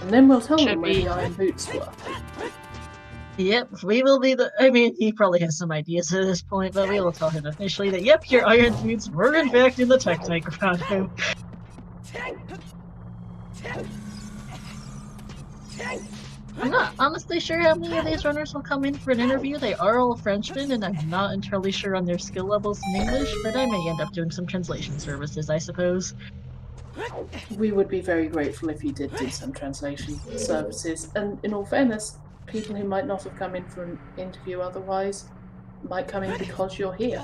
And then we'll tell them where the Iron Boots were. Yep, we will be the- I mean, he probably has some ideas at this point, but we will tell him officially that, yep, your Iron Boots were in fact in the Tectite Grotto. I'm not honestly sure how many of these runners will come in for an interview. They are all Frenchmen, and I'm not entirely sure on their skill levels in English, but I may end up doing some translation services, I suppose. We would be very grateful if you did do some translation services, and in all fairness, people who might not have come in for an interview otherwise might come in because you're here.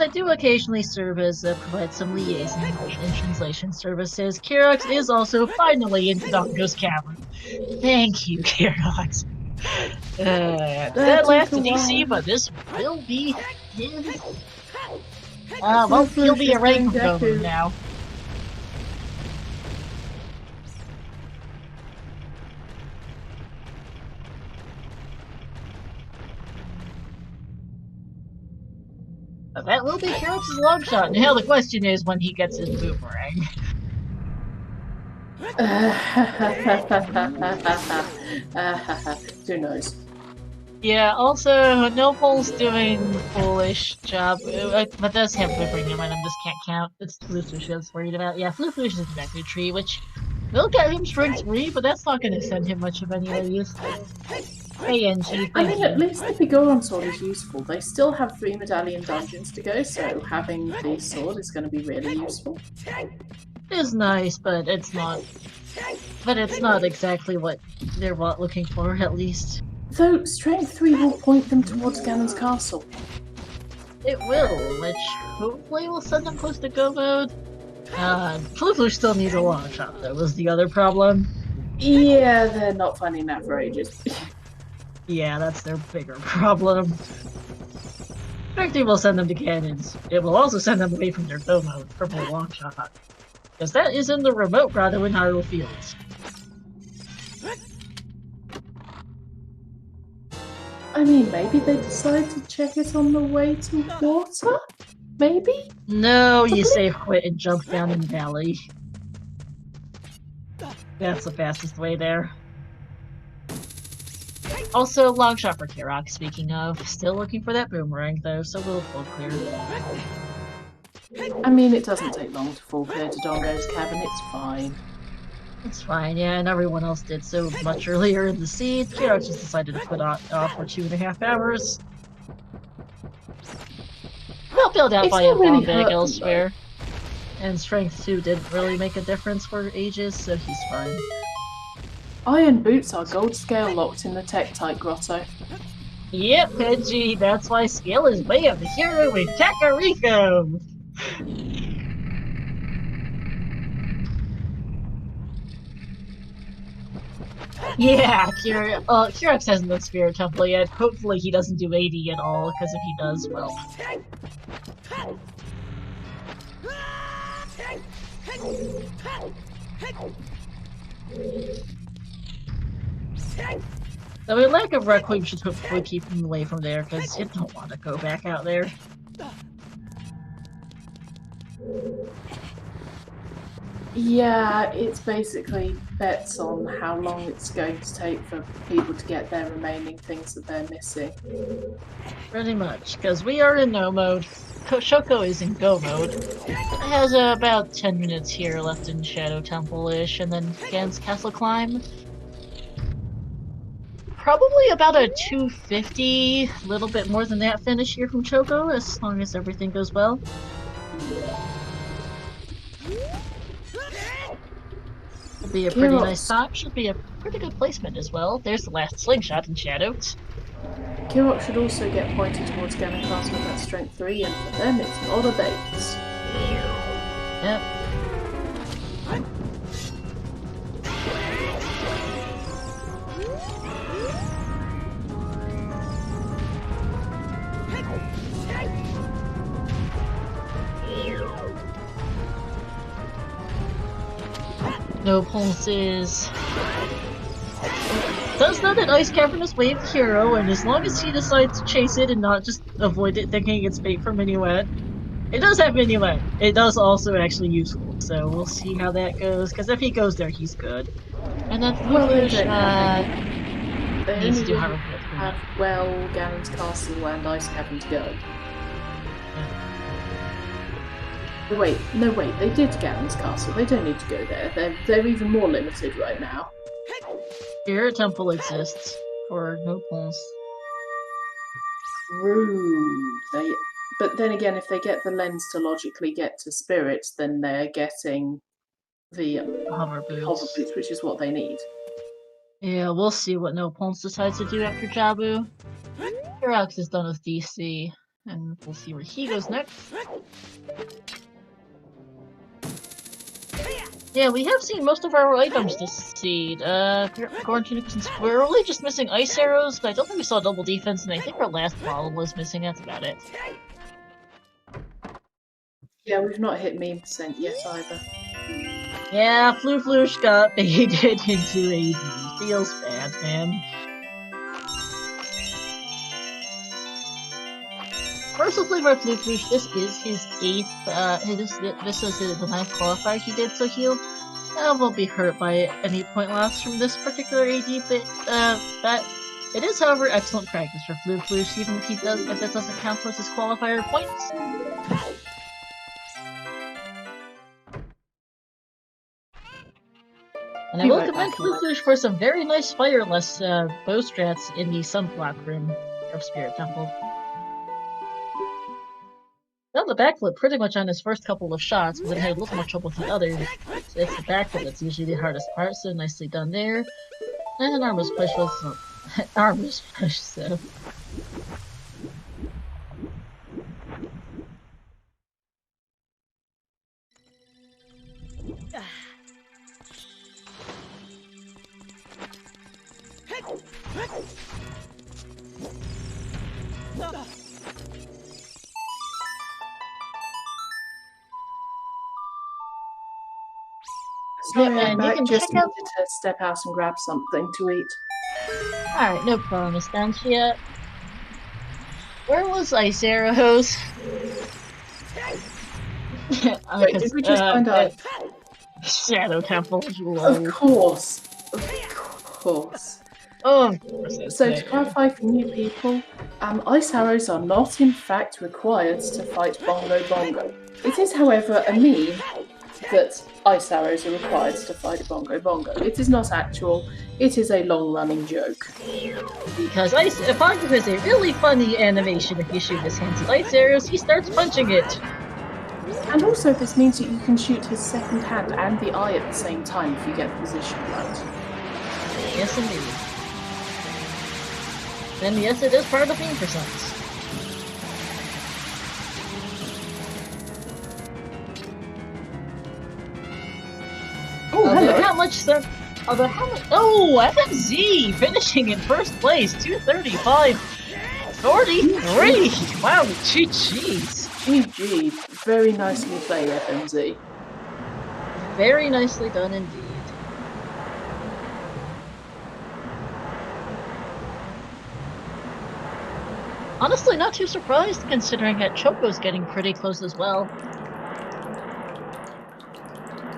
I do occasionally serve as provide some liaison and translation services. Kerox is also finally in Dongo's Cavern. Thank you, Kerox. That lasted DC, but this will be his. Well, he'll be a rank governor now. That will be Kerox's long shot. Now the question is when he gets his boomerang. Who knows? Yeah, also, Nopal's doing foolish job, but does have boomerang in mind, I just can't count. It's Floof I was worried about. Yeah, Floof is exactly tree, which will get him strength 3, but that's not going to send him much of any use. Hey, NG, I mean, at least the Goron sword is useful. They still have 3 medallion dungeons to go, so having the sword is going to be really useful. It is nice, but it's not. But it's not exactly what they're looking for, at least. Though strength 3 will point them towards Ganon's castle. It will, which hopefully will send them close to go mode. Floof still needs a long shot, though, was the other problem. Yeah, they're not finding that for ages. Yeah, that's their bigger problem. Strength will send them to cannons. It will also send them away from their go mode, purple long shot. Because that is in the remote grotto in Hyrule Fields. I mean, maybe they decide to check it on the way to water? Maybe? No, you save quit and jump down in the valley. That's the fastest way there. Also, long shot for Kirok, speaking of. Still looking for that boomerang, though, so we'll full clear. I mean, it doesn't take long to full clear Dodongo's cabin, it's fine. It's fine, yeah, and everyone else did so much earlier in the seed. Kirok just decided to put off for 2.5 hours. Well built out by a bomb bag elsewhere. And strength 2 didn't really make a difference for ages, so he's fine. Iron boots are gold scale locked in the Tektite grotto. Yep, Pidgey, that's why scale is way of the hero with Kakariko! Yeah, Kirok hasn't done Spirit Temple yet. Hopefully he doesn't do 80 at all, because if he does, well... So with lack of Requiem, we should hopefully keep him away from there, because you don't want to go back out there. Yeah, it's basically bets on how long it's going to take for people to get their remaining things that they're missing. Pretty much, because we are in no mode. Shoko is in go mode. It has about 10 minutes here left in Shadow Temple-ish, and then Gan's Castle Climb. Probably about a 250, a little bit more than that finish here from Choco, as long as everything goes well. Should be a pretty nice stop, should be a pretty good placement as well. There's the last slingshot in Shadows. Kirok should also get pointed towards Ganon Castle with that strength 3, and for them it's not a bait. Yep. No pulses. Does know that Ice Cavern is way of the hero, and as long as he decides to chase it and not just avoid it thinking it's bait for Minuet, it does have Minuet. It does also actually useful, so we'll see how that goes, because if he goes there, he's good. And then Flufflush, they needs only to do really have, well, Ganon's Castle and Ice Cavern to go. Wait, they did Ganon's Castle. They don't need to go there. They're even more limited right now. Spirit Temple exists for no pulse. True. But then again, if they get the lens to logically get to spirits, then they're getting the hover boots, which is what they need. Yeah, we'll see what No Pulse decides to do after Jabu. Kirox is done with DC, and we'll see where he goes next. Yeah, we have seen most of our items this seed. We're really just missing ice arrows, but I don't think we saw double defense, and I think our last bottle was missing. That's about it. Yeah, we've not hit meme percent yet either. Yeah, Flufflush got baited into AD. Feels bad, man. Mercifully for Flufflush, this is his 8th, this is the 9th qualifier he did, so he won't be hurt by any point loss from this particular AD, but that it is, however, excellent practice for Flufflush, even if that doesn't count towards his qualifier points. And I will commend Flufflush for some very nice fireless bow strats in the Sunblock room of Spirit Temple. Done the backflip pretty much on his first couple of shots, but then had a little more trouble with the others. So it's the backflip that's usually the hardest part, so nicely done there. And an armless push was armless push, so. Sorry, I'm back. Just needed to step out and grab something to eat. Alright, no problem, Estancia. Where was Ice Arrows? Wait, did we just find out? Shadow Temple. Of course. Of course. Oh, of course. So to clarify for new people, ice arrows are not in fact required to fight Bongo Bongo. It is, however, a meme that ice arrows are required to fight a Bongo Bongo. It is not actual, it is a long-running joke. Because Bongo has a really funny animation. If you shoot his hands with ice arrows, he starts punching it. And also this means that you can shoot his second hand and the eye at the same time if you get the position right. Yes, indeed. And yes, it is part of the percents. Oh, hello. How much? Oh, FMZ finishing in first place, 235, 43. Wow, GG's. GG. Very nicely played, FMZ. Very nicely done indeed. Honestly, not too surprised considering that Choco's getting pretty close as well.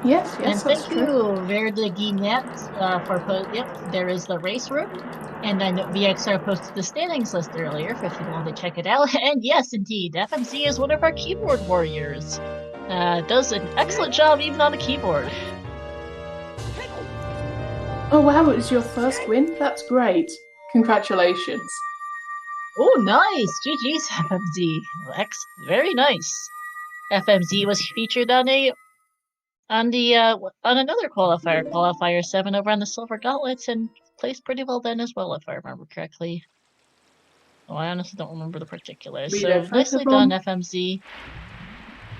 Yes, And that's thank true. you, Verdeginet, for yep, there is the race room. And I know VXR posted the standings list earlier if you want to check it out. And yes, indeed, FMZ is one of our keyboard warriors. Does an excellent job even on the keyboard. Oh wow, it was your first win? That's great. Congratulations. Oh, nice! GG's, FMZ. Very nice. FMZ was featured on another qualifier, Qualifier 7 over on the Silver Gauntlets, and placed pretty well then as well, if I remember correctly. Oh, I honestly don't remember the particulars. So nicely done, FMZ.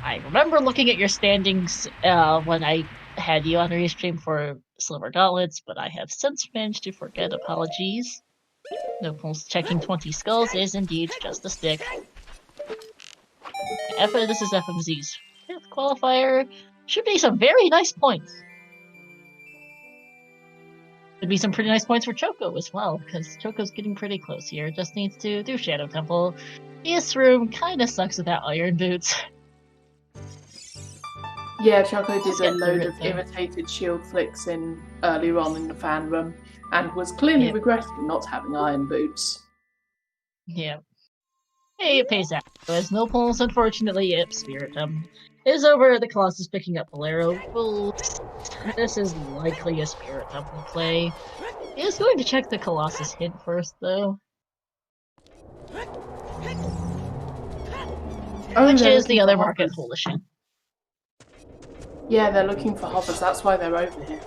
I remember looking at your standings when I had you on the restream for Silver Gauntlets, but I have since managed to forget. Apologies. No pulse checking 20 skulls is indeed just a stick. This is FMZ's 5th qualifier. Should be some very nice points. Should be some pretty nice points for Choco as well, because Choco's getting pretty close here. Just needs to do Shadow Temple. This room kind of sucks without iron boots. Yeah, Choco did a load of irritated shield flicks earlier on in the fan room, and was clearly regretting not having iron boots. Yeah. Hey, it pays out. As no pulls, unfortunately, yep, Spirit is over. The Colossus picking up Bolero. This is likely a Spirit Temple play. He is going to check the Colossus hint first, though. Which is the other market volition. Yeah, they're looking for hovers, that's why they're over here.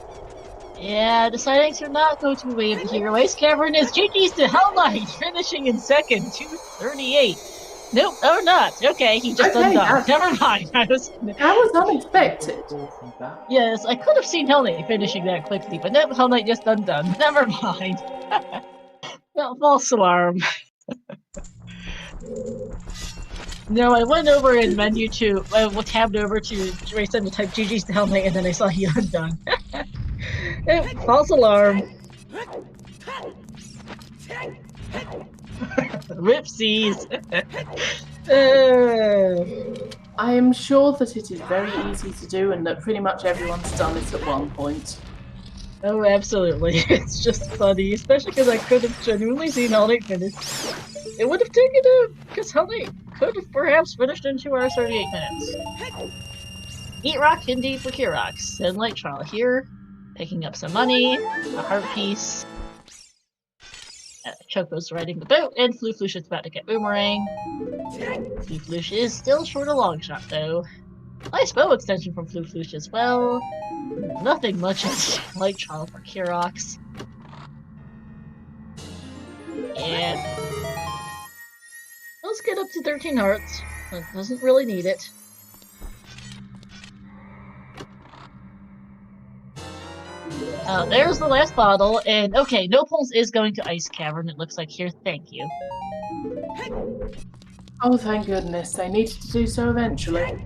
Yeah, deciding to not go to Wave the Hero Ice Cavern is GG's to Hell Knight, finishing in second, 238. Nope, or not. Okay, he just undone. Never mind. That was unexpected. Yes, I could have seen Hell Knight finishing that quickly, but no, Hell Knight just undone. Never mind. Well, false alarm. No, I went over in menu to, tabbed over to race and type GG's to Hell Knight, and then I saw he undone. False alarm. Ripsies. I am sure that it is very easy to do and that pretty much everyone's done it at one point. Oh, absolutely. It's just funny, especially because I could have genuinely seen Hell Knight finish. It would have taken because Hell Knight could have perhaps finished in 2 hours 38 minutes. Eat Rock indeed for Kirox. And Light Trial here, picking up some money, a heart piece. Choco's riding the boat, and Fluflush is about to get Boomerang. Fluflush is still short a long shot, though. Nice bow extension from Fluflush as well. Nothing much in Light Trial for Kirox. Yeah. Let's get up to 13 hearts. That doesn't really need it. There's the last bottle, and okay, No Pulse is going to Ice Cavern, it looks like here. Thank you. Oh, thank goodness. They needed to do so eventually.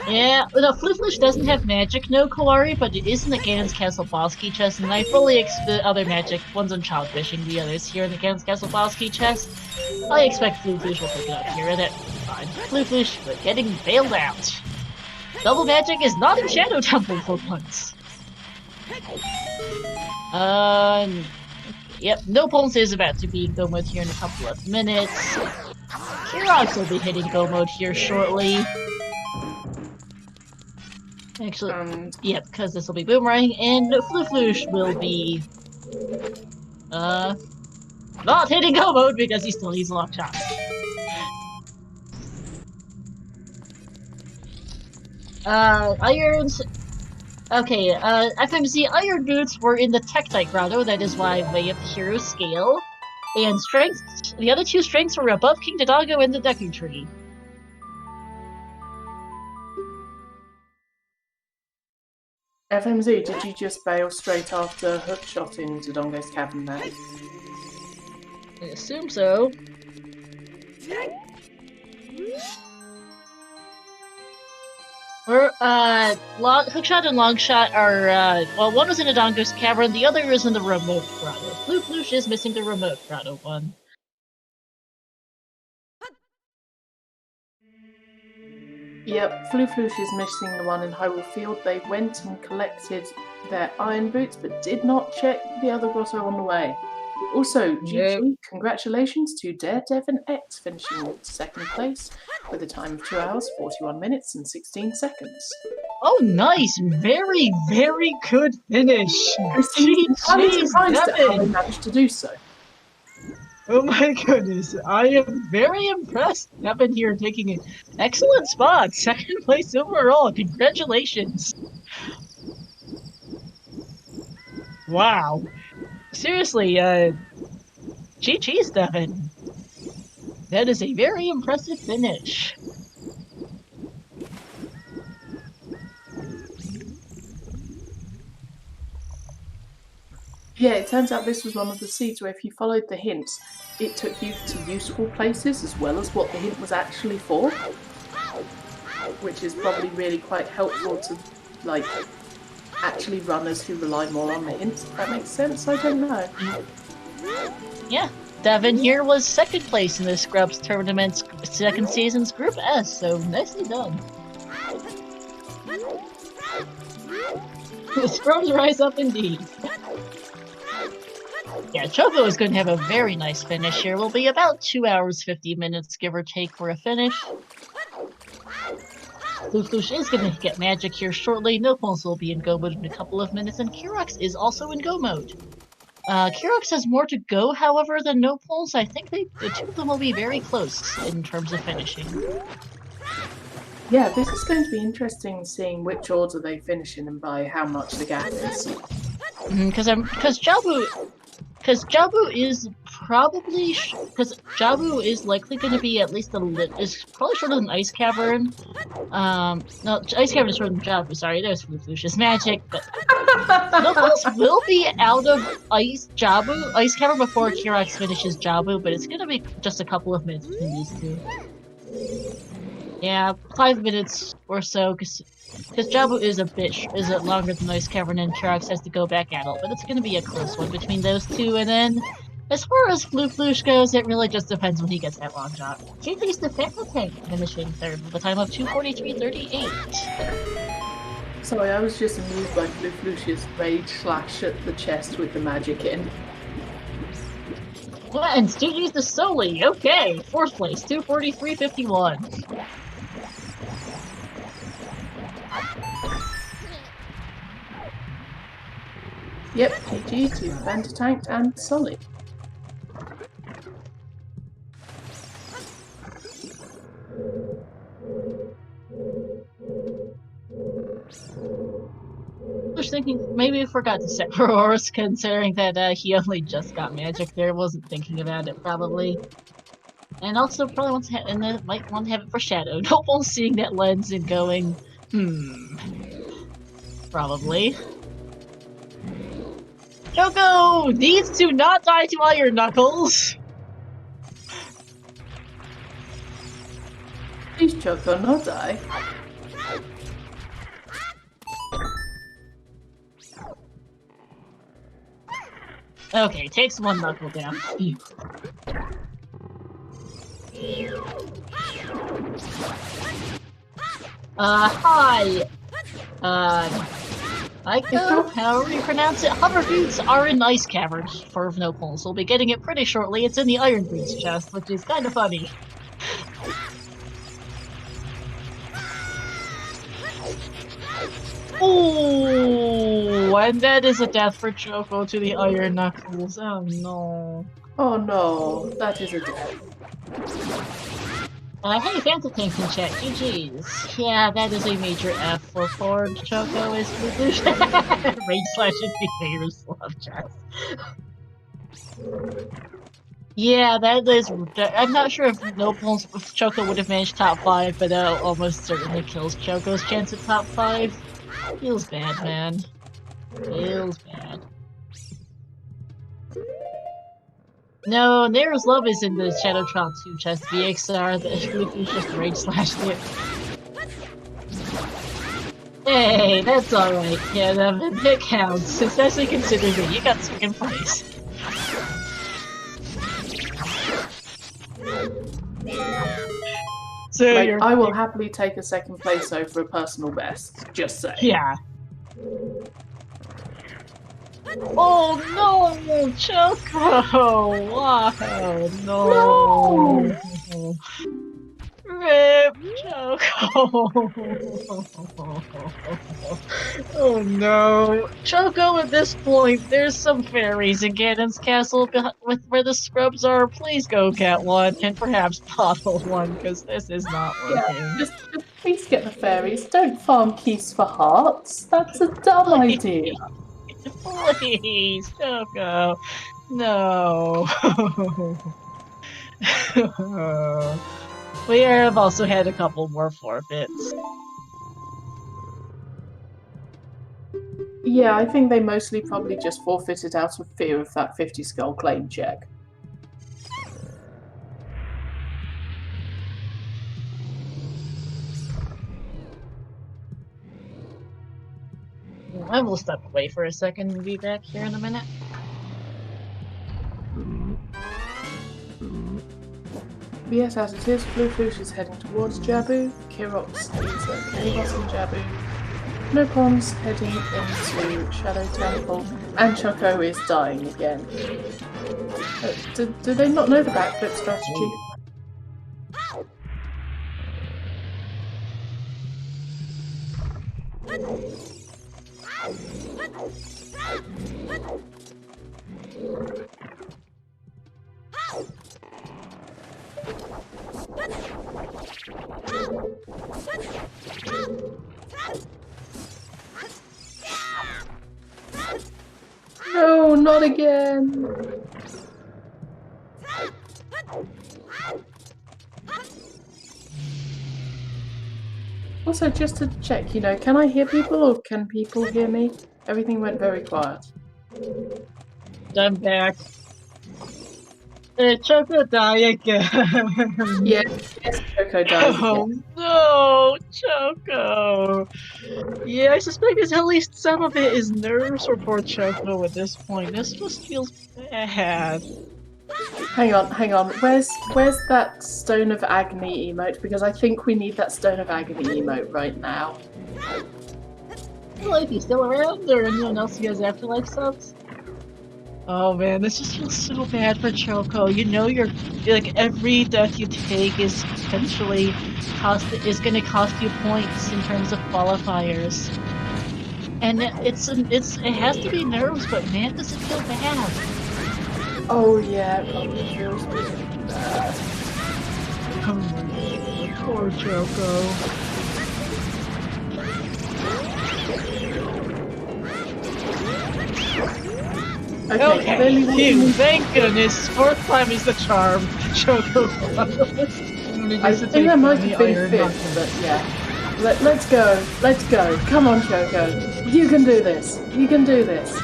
Yeah, no, Fluflush doesn't have magic, no Kawari, but it is in the Ganon's Castle boss key chest, and I fully expect the other magic, one's on Child Fishing, the others here in the Ganon's Castle boss key chest. I expect Fluflush will pick it up here, and that'll be fine. Fluflush, but getting bailed out. Double magic is not in Shadow Temple for once. Yep, no Pulse is about to be in Go mode here in a couple of minutes. Kirox will be hitting Go mode here shortly. Actually, yep, because this will be Boomerang, and Fluflush will be, not hitting Go mode because he still needs a long shot. Irons. Okay, FMC Iron Boots were in the Tektite Grotto, that is why way up the hero scale. And strength, the other two strengths were above King Dodongo and the Deku Tree. FMZ, did you just bail straight after Hookshot in Dodongo's Cavern there? I assume so. Hookshot and Longshot are, well, one was in Dodongo's Cavern, the other is in the remote grotto. Fluflush is missing the remote grotto one. Yep, Fluflush is missing the one in Hyrule Field. They went and collected their iron boots, but did not check the other grotto on the way. Also, GG, congratulations to Daredevil X finishing in second place with a time of 2 hours, 41 minutes and 16 seconds. Oh, nice! Very, very good finish! I'm surprised at how they managed to do so. Oh my goodness, I am very impressed. I've been here taking an excellent spot, second place overall. Congratulations! Wow. Seriously, GG, Stefan. That is a very impressive finish. Yeah, it turns out this was one of the seeds where if you followed the hints, it took you to useful places as well as what the hint was actually for. Which is probably really quite helpful to, like, actually runners who rely more on the hints, if that makes sense. I don't know. Yeah, Devin here was second place in the Scrubs Tournament's second season's Group S, so nicely done. The Scrubs rise up indeed. Yeah, Choco is going to have a very nice finish here. Will be about 2 hours, 50 minutes, give or take, for a finish. Fluflush is going to get magic here shortly. No Pulse will be in Go mode in a couple of minutes, and Kirox is also in Go mode. Kirox has more to go, however, than No Pulse. I think the two of them will be very close in terms of finishing. Yeah, this is going to be interesting seeing which order they finish in and by how much the gap is. Because Jabu is probably Jabu is likely going to be at least is probably shorter than Ice Cavern. No, Ice Cavern is shorter than Jabu. Sorry, there's Fluflush's magic, but No Pulse will be out of Ice Cavern before Kirox finishes Jabu, but it's going to be just a couple of minutes between these two. Yeah, 5 minutes or so, because Jabu is longer than Ice Cavern, and Kirox has to go back at it, but it's going to be a close one between those two. And then, as far as Fluflush goes, it really just depends when he gets that long shot. JT's the Tank finishing third with a time of 2:43.38. Sorry, I was just amused by Fluflush's rage slash at the chest with the magic in. Lens, GG's the Soli. Okay, fourth place, 2:43.51. Yep, GG to Ventatanked and Solid. I was thinking maybe I forgot to set for Horus, considering that he only just got magic there. Wasn't thinking about it probably. And also probably wants to have, and then might want to have it for Shadow. No one seeing that lens and going, probably. Choco needs to not die to Iron Knuckles. Please, Choco, not die. Okay, takes one knuckle down. Phew. Hi! However you pronounce it, hover boots are in ice caverns for no poles. We'll be getting it pretty shortly. It's in the iron boots chest, which is kind of funny. Ooh, and that is a death for Choco to the iron knuckles. Oh no. Oh no, that is a death. Hey, Phantom Tank in chat, GG's. Yeah, that is a major F for Ford. Choco is Rage slash invaders love chat. Yeah, that is. I'm not sure if if Choco would have managed top 5, but that almost certainly kills Choco's chance at top 5. Feels bad, man. Feels bad. No, Nero's Love is in the Shadow Trial 2 chest. VXR, the Luffy's just rage slashed it. Hey, that's alright. Yeah, that counts, especially considering that you got second place. So like, I will happily take a second place over a personal best, just say. Yeah. Oh no, Choco! Wow, no! RIP, Choco! Oh no. Choco, at this point, there's some fairies in Ganon's castle with where the scrubs are. Please go get one, and perhaps bottle one, because this is not working. Yeah, just please get the fairies. Don't farm keys for hearts. That's a dumb idea. Please, Choco. No. We have also had a couple more forfeits. Yeah, I think they mostly probably just forfeited out of fear of that 50 skull claim check. I will step away for a second and be back here in a minute. Yes, as it is, Blue Floosh is heading towards Jabu, Kirox is Chaos and Jabu, Nopom's heading into Shadow Temple, and Choco is dying again. Do they not know the backflip strategy? No, not again! Also, just to check, you know, can I hear people or can people hear me? Everything went very quiet. I'm back. Choco die again. Yes, Choco died Oh again. no, Choco. Yeah, I suspect at least some of it is nerves for poor Choco at this point. This just feels bad. Hang on. Where's that Stone of Agony emote? Because I think we need that Stone of Agony emote right now. Afterlife, you still around? Or anyone else who has Afterlife subs? Oh man, this just feels so bad for Choco. You know, like every death you take is potentially gonna cost you points in terms of qualifiers. And it has to be nerves, but man, does it feel bad. Oh yeah, it probably feels really bad. Oh my god, poor Choco. Okay, phew, thank goodness. Fourth time is the charm. Choco. I think that might have been fifth, but yeah. Let's go. Let's go. Come on, Choco. You can do this. You can do this.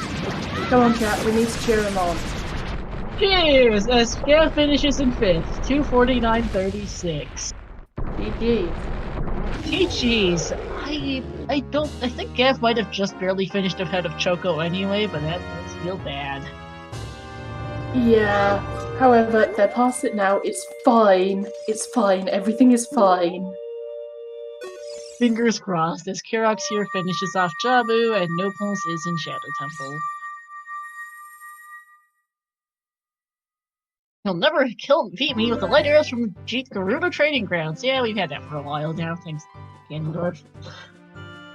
Come on, chat. We need to cheer him on. Cheers! As Gav finishes in 5th, 249.36. GG. GG's. I think Gav might have just barely finished ahead of Choco anyway, but that does feel bad. Yeah. However, they're past it now. It's fine. It's fine. Everything is fine. Fingers crossed as Kirox here finishes off Jabu and No Pulse is in Shadow Temple. He'll never beat me with the light arrows from Gerudo Training Grounds. Yeah, we've had that for a while now, thanks Ganondorf.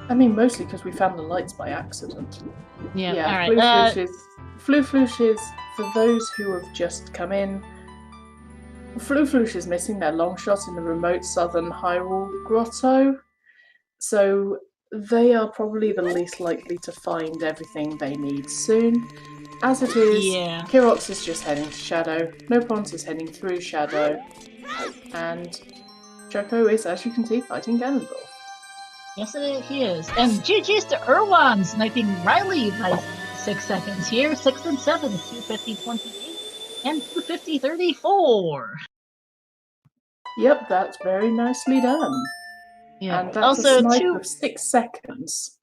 I mean, mostly because we found the lights by accident. Yeah, alright. Fluflushes, for those who have just come in, Fluflush is missing their long shot in the remote southern Hyrule Grotto, so they are probably the least likely to find everything they need soon. As it is, yeah. Kirox is just heading to Shadow, Nopons is heading through Shadow, and Choco is, as you can see, fighting Ganondorf. Yes, he is. And GG's to Irwan, sniping Riley by 6 seconds here. 6 and 7, 250-28, and 250-34. Yep, that's very nicely done. Yeah. And that's also, a snipe of 6 seconds.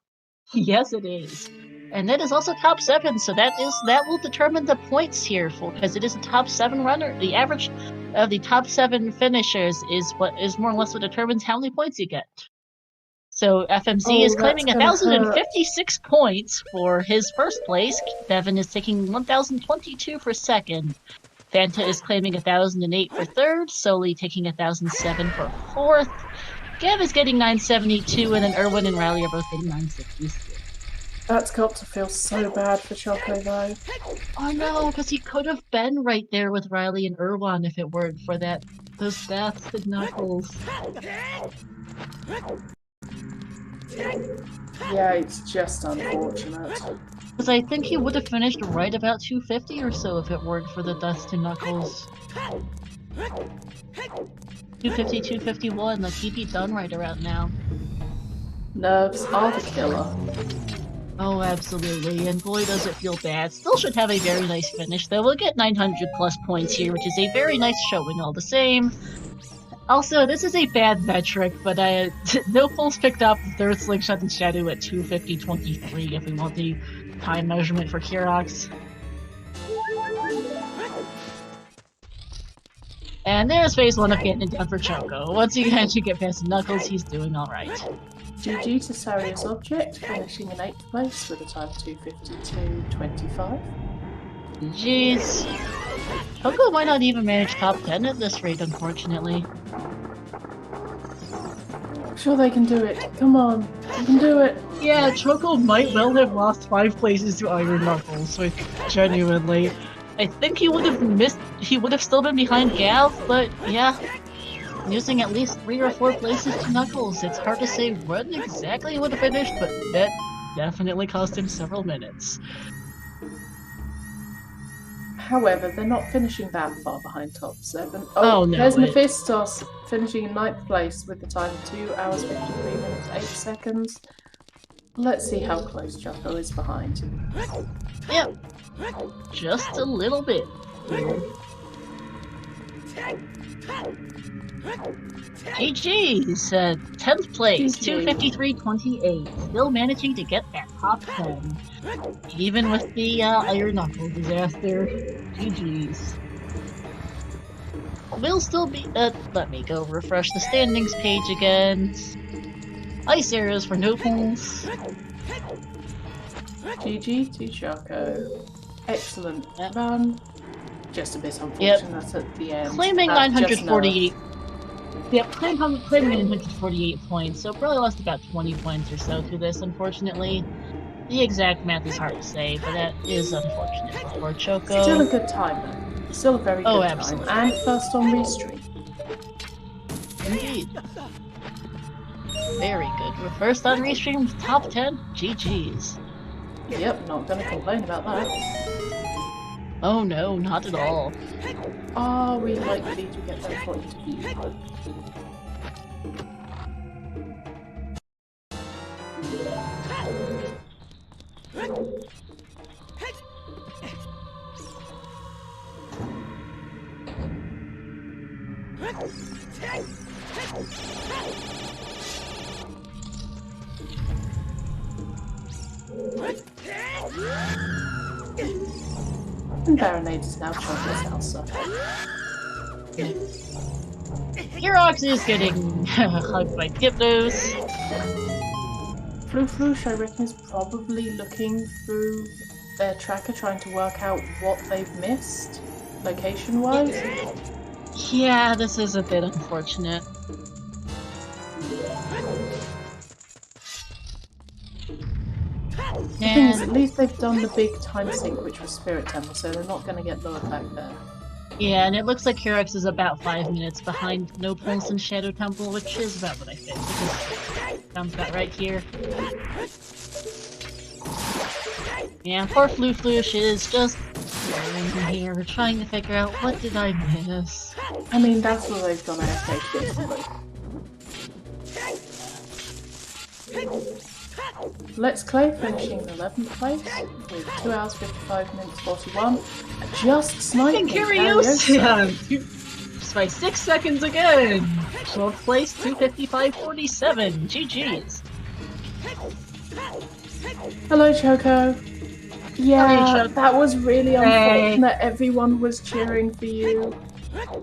Yes, it is. And that is also top 7, so that will determine the points here, because it is a top 7 runner. The average of the top 7 finishers is more or less what determines how many points you get. So FMZ is claiming 1,056 points for his first place. Devin is taking 1,022 for second. Fanta is claiming 1,008 for third. Soli taking 1,007 for fourth. Gav is getting 972, and then Irwin and Riley are both getting 966. That's got to feel so bad for Choco, though. Oh no, because he could have been right there with Riley and Irwan if it weren't for those deaths to Knuckles. Yeah, it's just unfortunate. Because I think he would have finished right about 250 or so if it weren't for the deaths to Knuckles. 250, 251, like he'd be done right around now. Nerves are the killer. Oh, absolutely, and boy does it feel bad. Still should have a very nice finish, though. We'll get 900 plus points here, which is a very nice showing all the same. Also, this is a bad metric, but No Pulse picked up the third Slingshot in Shadow at 250-23 if we want the time measurement for Kirox. And there's phase 1 of getting it done for Choco. Once he can get past Knuckles, he's doing alright. GG to Saria's Object, finishing in 8th place with a time of 252.25. Jeez. Choco might not even manage top 10 at this rate, unfortunately. I'm sure they can do it. Come on, you can do it. Yeah, Choco might well have lost 5 places to Iron Knuckles, like, genuinely. I think he would have still been behind Gav, but yeah. Losing at least 3 or 4 places to Knuckles. It's hard to say when exactly he would have finished, but that definitely cost him several minutes. However, they're not finishing that far behind top 7. Oh no. There's Mephistos finishing in 9th place with the time of 2 hours 53 minutes 8 seconds. Let's see how close Choco is behind. Yep. Just a little bit. GG's, 10th place, 253.28, still managing to get that top 10. Even with the Iron Knuckle disaster. GG's. We'll still be, let me go refresh the standings page again. Ice arrows for No Pulse. GG to Choco. Excellent run. Just a bit unfortunate that's at the end. Claiming 948. Yep, claiming 948 points, so probably lost about 20 points or so to this, unfortunately. The exact math is hard to say, but that is unfortunate for Choco. Still a good time, though. Still a very good absolutely. time. And first on Restream. Indeed. Very good. We're first on Restream, top 10, GG's. Yep, not gonna complain about that. Oh no, not at all. Are we likely to get that point of view? And Baronade is now Chocolate's Elsa. Herox is getting hugged by Dipnos. Floosh, I reckon, is probably looking through their tracker, trying to work out what they've missed, location-wise. Yeah, this is a bit unfortunate. The thing is, at least they've done the big time sink, which was Spirit Temple, so they're not going to get lured back there. Yeah, and it looks like Herox is about 5 minutes behind No Pulse and Shadow Temple, which is about what I think. Sounds about right here. Yeah, poor Floosh is just in here, trying to figure out what did I miss. I mean, that's what they've done AFK to get to the Let's Clay finishing in 11th place with 2 hours 55 minutes 41. Just sniping Curious! Just by 6 seconds again! 12th place, 2:55.47. GG's. Hello, Choco. Yeah, Hello, Choco. that was really unfortunate. Everyone was cheering for you.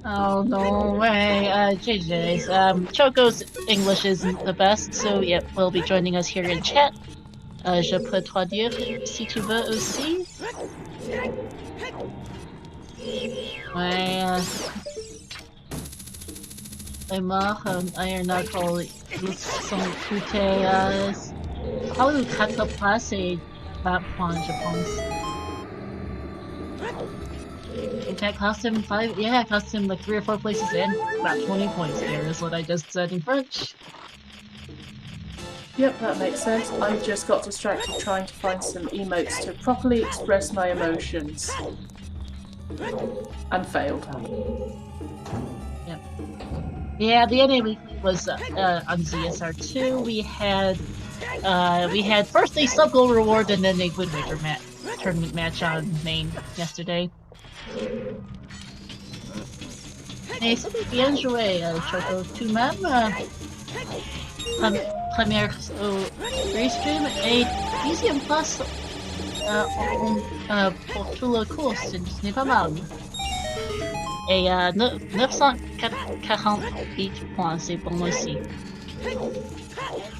Oh, no way. GG's. Choco's English isn't the best, so yep, will be joining us here in chat. Je peux traduire si tu veux aussi. Ouais, les morts, Iron Knuckle, ils sont coûtés, pas le 4 places et 20 points, je pense. In fact, cost him 5, yeah, it cost him like 3 or 4 places in. About 20 points there is what I just said in French. Yep, that makes sense. I just got distracted trying to find some emotes to properly express my emotions. And failed. Yep. Yeah, the NA weekly was on ZSR2. We had first a sub goal reward and then a Wind Waker tournament match on main yesterday. Et c'était bien joué, Choco. Tout-même, première au restream et 10e place pour tout le cours, ce n'est pas mal. Et 948 points, c'est bon aussi.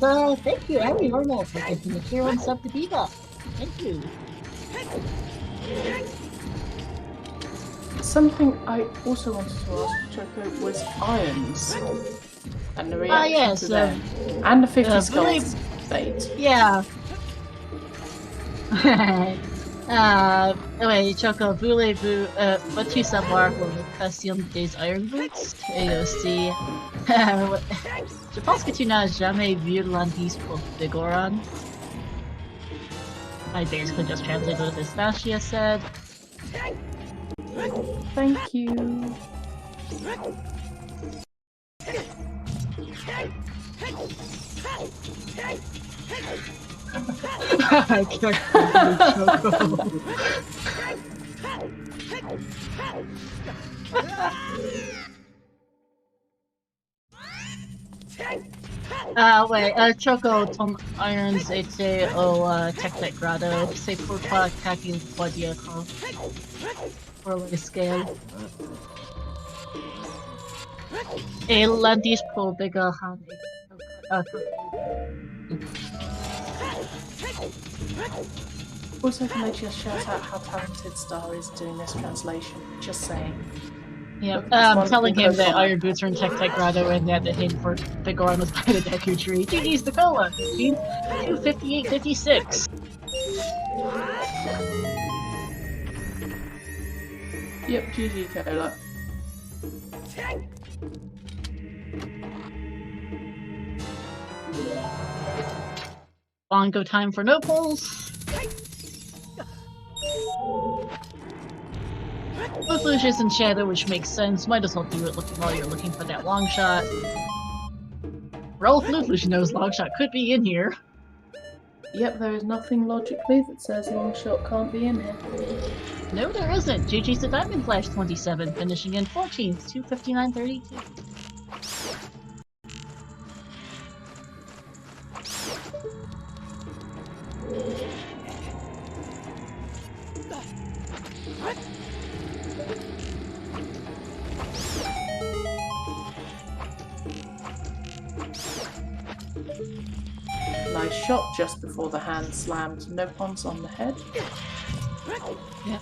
So, thank you, Ari Arnold, for getting the tier 1 sub to Diva. Thank you. Something I also wanted to ask Choco was irons. And the reaction to them. And the 50 skulls bait. Yeah. Ouais, Choco, voulez-vous vas-tu savoir la location des Iron Boots? Et aussi, je pense que tu n'as jamais vu l'indice pour Vigoran. I basically just translated what Anastasia said. Thank you. I can't Choco. Ouais, Choco, ton irons était au Tech Grotto. C'est pourquoi qu'il faut dire pour le scale. Et l'indice pour Vigoran. Also, can I just shout out how talented Star is doing this translation? Just saying. Yeah, telling him that Iron Boots are in Tech Grotto and that the hint for Vigoran was by the Deku Tree. GG's Nicola! 258.56. Yep, GG Cola. Bongo time for no pulls. Both Lucius and Shadow, which makes sense. Might as well do it while you're looking for that long shot. Rolf Lucius knows long shot could be in here. Yep, there is nothing logically that says long shot can't be in here. No, there isn't. GG's to Diamond Flash 27, finishing in 14th, 259.32. What? Nice shot just before the hand slammed. No pawns on the head. Yeah.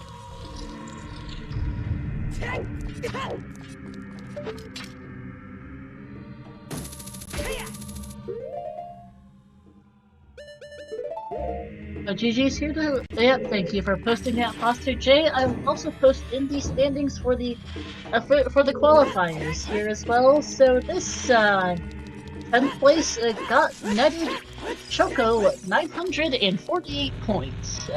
GG's here to. Yeah, thank you for posting that, Foster J. I will also post in the standings for the qualifiers here as well. So this 10th place got netted Choco 948 points.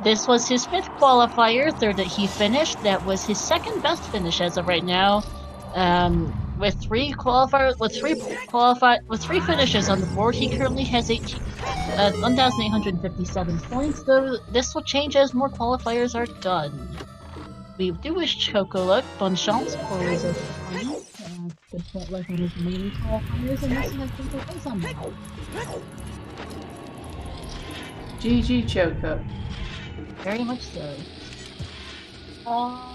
This was his 5th qualifier, third that he finished. That was his 2nd best finish as of right now. With three finishes on the board, he currently has 1,857 points. Though this will change as more qualifiers are done. We do wish Choco luck, bonne chance for his good luck on his remaining qualifiers, and we'll see how Choco goes on that. GG Choco. Very much so.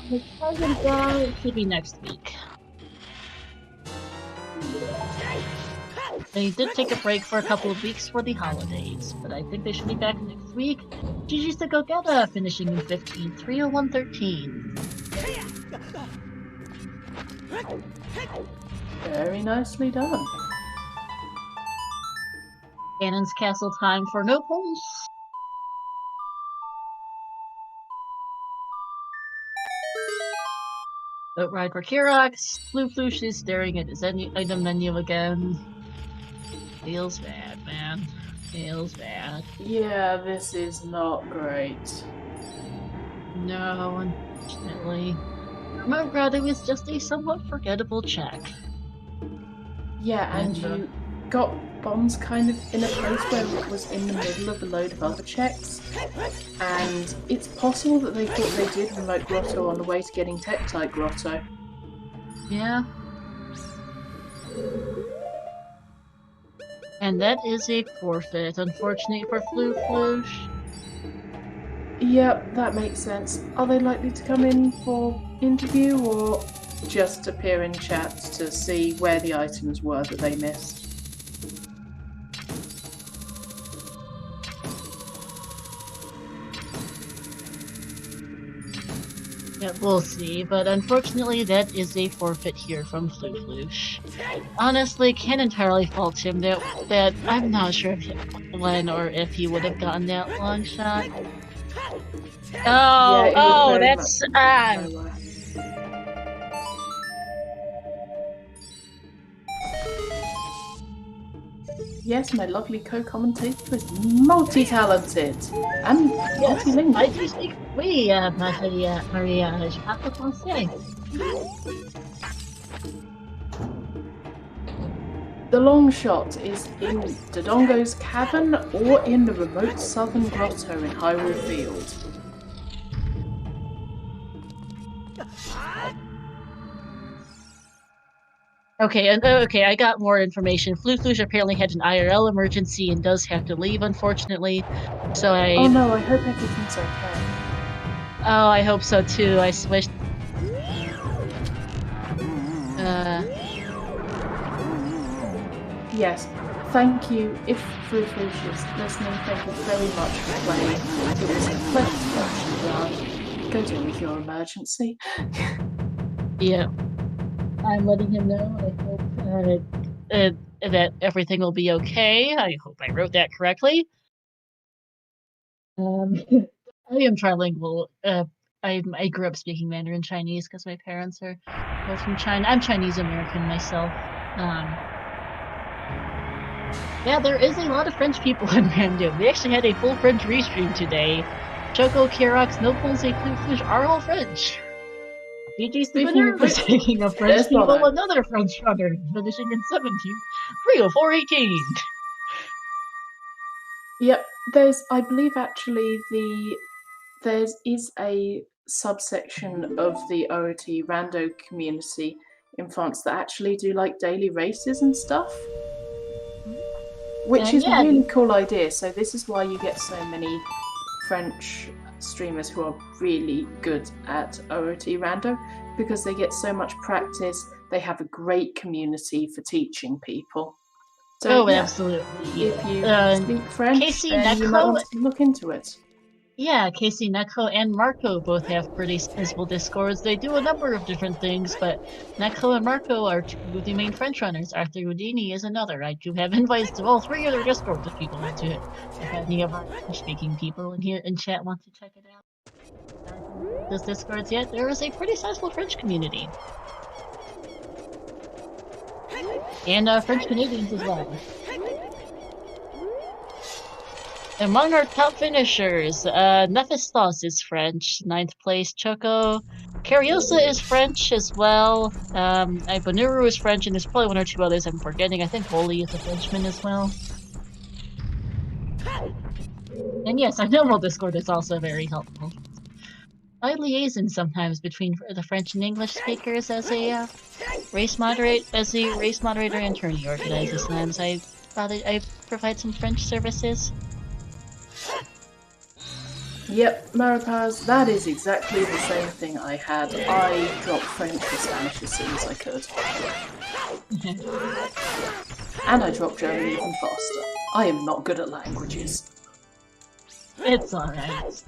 His present should be next week. They did take a break for a couple of weeks for the holidays, but I think they should be back next week. GG's to Gogeta finishing in 15th, 301.13. Very nicely done. Cannon's Castle time for no pulls. Boat Ride for Kirox. Floosh is staring at his item menu again. Feels bad, man. Feels bad. Yeah, this is not great. No, unfortunately. Remote routing is just a somewhat forgettable check. Yeah, and you got bombs kind of in a place where it was in the middle of a load of other checks. And it's possible that they thought they did remote grotto on the way to getting Tektite grotto. Yeah. And that is a forfeit, unfortunately for Floosh. Yep, that makes sense. Are they likely to come in for interview or just appear in chat to see where the items were that they missed? Yeah, we'll see, but unfortunately that is a forfeit here from Floosh. Honestly, can't entirely fault him that I'm not sure when or if he would have gotten that long shot. Oh, that's Yes, my lovely co-commentator is multi-talented and multilingual. I do speak Maria, je parle français. The long shot is in Dodongo's cavern or in the remote southern grotto in Hyrule Field. Okay, I got more information. Floosh apparently had an IRL emergency and does have to leave, unfortunately. So Oh no, I hope everything's okay. Oh, I hope so too. I switched. Yes, thank you. If Floosh is listening, thank you very much for playing. It was a pleasure to watch you run. Go deal with your emergency. Yeah. I'm letting him know. I hope that everything will be okay. I hope I wrote that correctly. I am trilingual. I grew up speaking Mandarin Chinese because my parents are both from China. I'm Chinese American myself. Yeah, there is a lot of French people in Random. We actually had a full French restream today. Choco, Kirox, Nopals, and Floosh are all French. GG's the winner. Speaking of French people, another French runner, finishing in 17th, 304.18. Yep, I believe actually there is a subsection of the OoT rando community in France that actually do like daily races and stuff, which is a really cool idea. So this is why you get so many French streamers who are really good at OoT rando, because they get so much practice. They have a great community for teaching people. So, Oh, yeah, absolutely. if you speak French, Casey then you might Neko, want to look into it. yeah, Casey Neko and Marco both have pretty sizable discords. They do a number of different things, but Neko and Marco are two of the main French runners. Arthur Houdini is another. I do have invites to all three of their discords if people want to. If any of our French-speaking people in here in chat want to check it out. Those discords yet? There is a pretty sizable French community. And French Canadians as well. Among our top finishers, Nephistos is French, 9th place. Choco. Cariosa is French as well. Ibonuru is French, and there's probably one or two others I'm forgetting. I think Woli is a Frenchman as well. And yes, our normal Discord is also very helpful. I liaison sometimes between the French and English speakers as a race moderator and tourney organizer. Sometimes I provide some French services. Yep, Maripaz, that is exactly the same thing I had. I dropped French to Spanish as soon as I could. And I dropped German even faster. I am not good at languages. It's alright.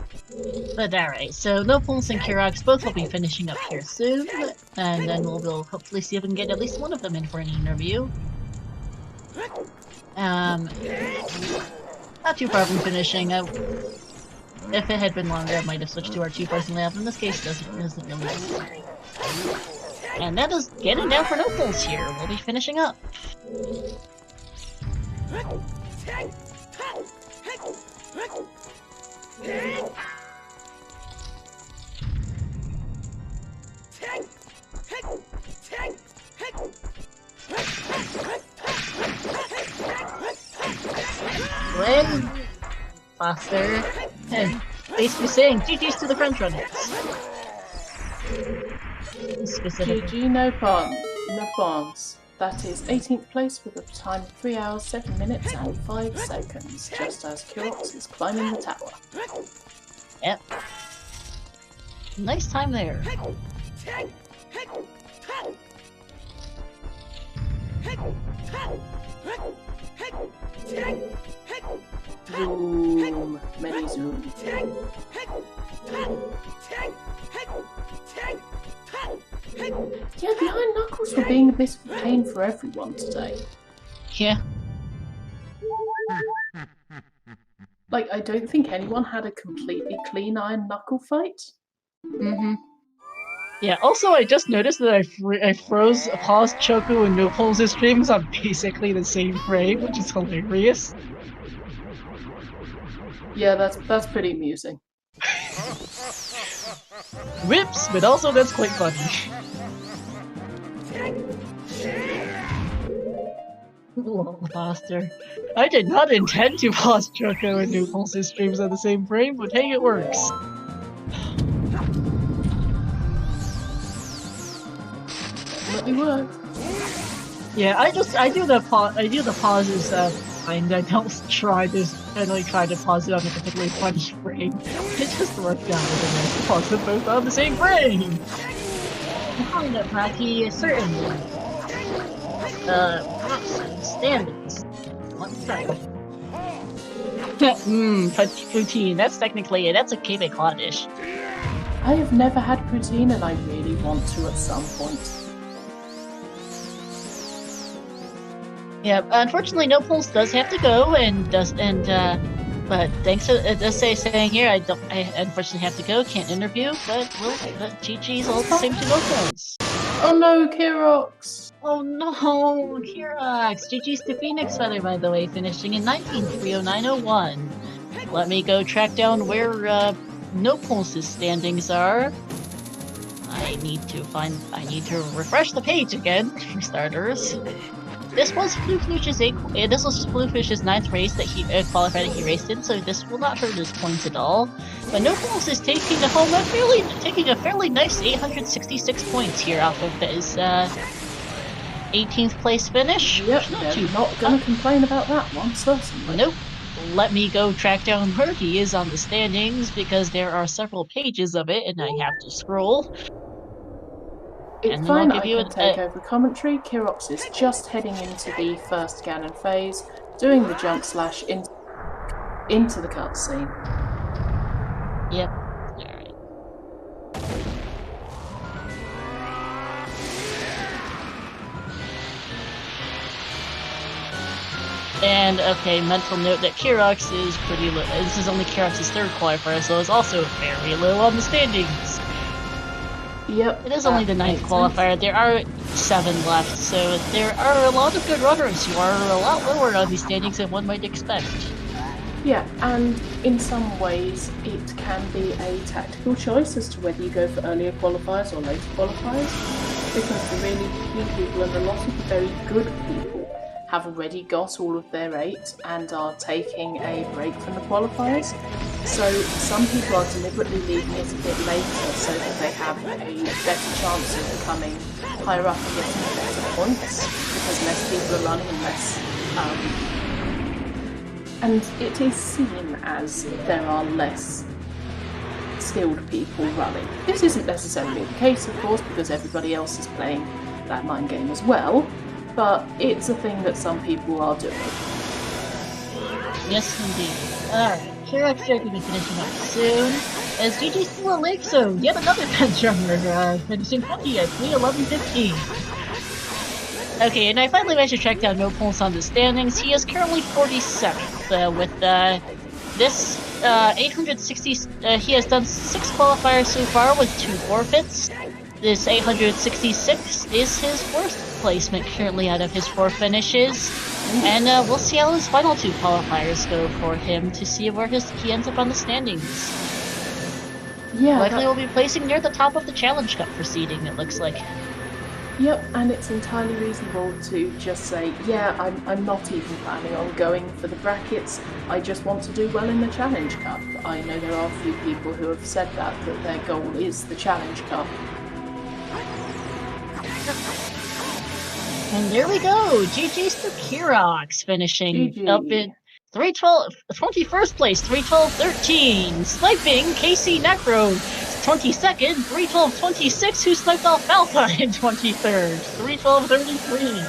But alright, so Nopals and Kirox both will be finishing up here soon, and then we'll hopefully see if we can get at least one of them in for an interview. Not too far from finishing. If it had been longer, I might have switched to our two-person lab. In this case, isn't really necessary. And that is getting down for Nopals here. We'll be finishing up. Glenn Foster, and basically saying GG's to the French runners. GG no pawns. That is 18th place with a time of 3 hours, 7 minutes and 5 seconds, just as Kirox is climbing the tower. Yep. Nice time there. Zoom, many zoom. Yeah, the Iron Knuckles were being a bit of a pain for everyone today. Yeah. Like, I don't think anyone had a completely clean Iron Knuckle fight. Mm-hmm. Yeah, also I just noticed that I paused Choco and Nopals' streams on basically the same frame, which is hilarious. Yeah, that's pretty amusing. Whips, but also that's quite funny. Lol, Foster. I did not intend to pause Choco and Nopals' streams on the same frame, but hey, it works. Definitely work. Yeah, I do the pauses and I don't try to pause it on a particularly funny frame. It just worked out with the pause them both on the same frame. Behind that Rocky is certainly standards. One second. Poutine. That's technically that's a Quebec dish. I have never had poutine and I really want to at some point. Yeah, unfortunately, Nopals does have to go, but thanks to it does saying here, I unfortunately have to go, can't interview, but GG's all the same to Nopals. Oh no, Kirox! Oh no, Kirox! GG's to Phoenix Feather, by the way, finishing in 19.309.01. Let me go track down where Nopals' standings are. I need to refresh the page again, for starters. This was Flufish's 9th race that he qualifier that he raced in, so this will not hurt his points at all. But Nopals is taking a fairly nice 866 points here off of his 18th place finish. Yep, not gonna complain about that one, certainly. Nope. Let me go track down where he is on the standings because there are several pages of it and I have to scroll. It's and fine, we'll give I you can take over commentary. Kirox is just heading into the first Ganon phase, doing the jump slash into the cutscene. Yep. Alright. And, okay, mental note that Kirox is pretty low. This is only Kirox's third qualifier, so it's also very low on the standings. Yep. It is only the ninth qualifier. Sense. There are 7 left, so there are a lot of good runners who are a lot lower on these standings than one might expect. Yeah, and in some ways it can be a tactical choice as to whether you go for earlier qualifiers or later qualifiers, because the really key people and a lot of the very good people have already got all of their 8 and are taking a break from the qualifiers. So some people are deliberately leaving it a bit later so that they have a better chance of coming higher up and getting better points, because less people are running and less and it is seen as there are less skilled people running. This isn't necessarily the case, of course, because everybody else is playing that mind game as well, but it's a thing that some people are doing. Yes, indeed. Alright, Kirox is going to be finishing up soon. As GG still a lake zone, yet another bench runner, finishing 20th, 3:11:15. Okay, and I finally managed to track down No Pulse on the standings. He is currently 47th, with this 860. He has done 6 qualifiers so far with 2 forfeits. This 866 is his worst placement currently out of his 4 finishes, and we'll see how his final 2 qualifiers go for him to see where he ends up on the standings. Yeah, likely will be placing near the top of the Challenge Cup proceeding, it looks like. Yep, and it's entirely reasonable to just say, yeah, I'm not even planning on going for the brackets, I just want to do well in the Challenge Cup. I know there are a few people who have said that their goal is the Challenge Cup. And there we go, GG's to Kirox, finishing GG. up in 21st place, 3:12:13, sniping Casey Necro, 22nd, 3:12:26, who sniped Alfalfa in 23rd, 3:12:33.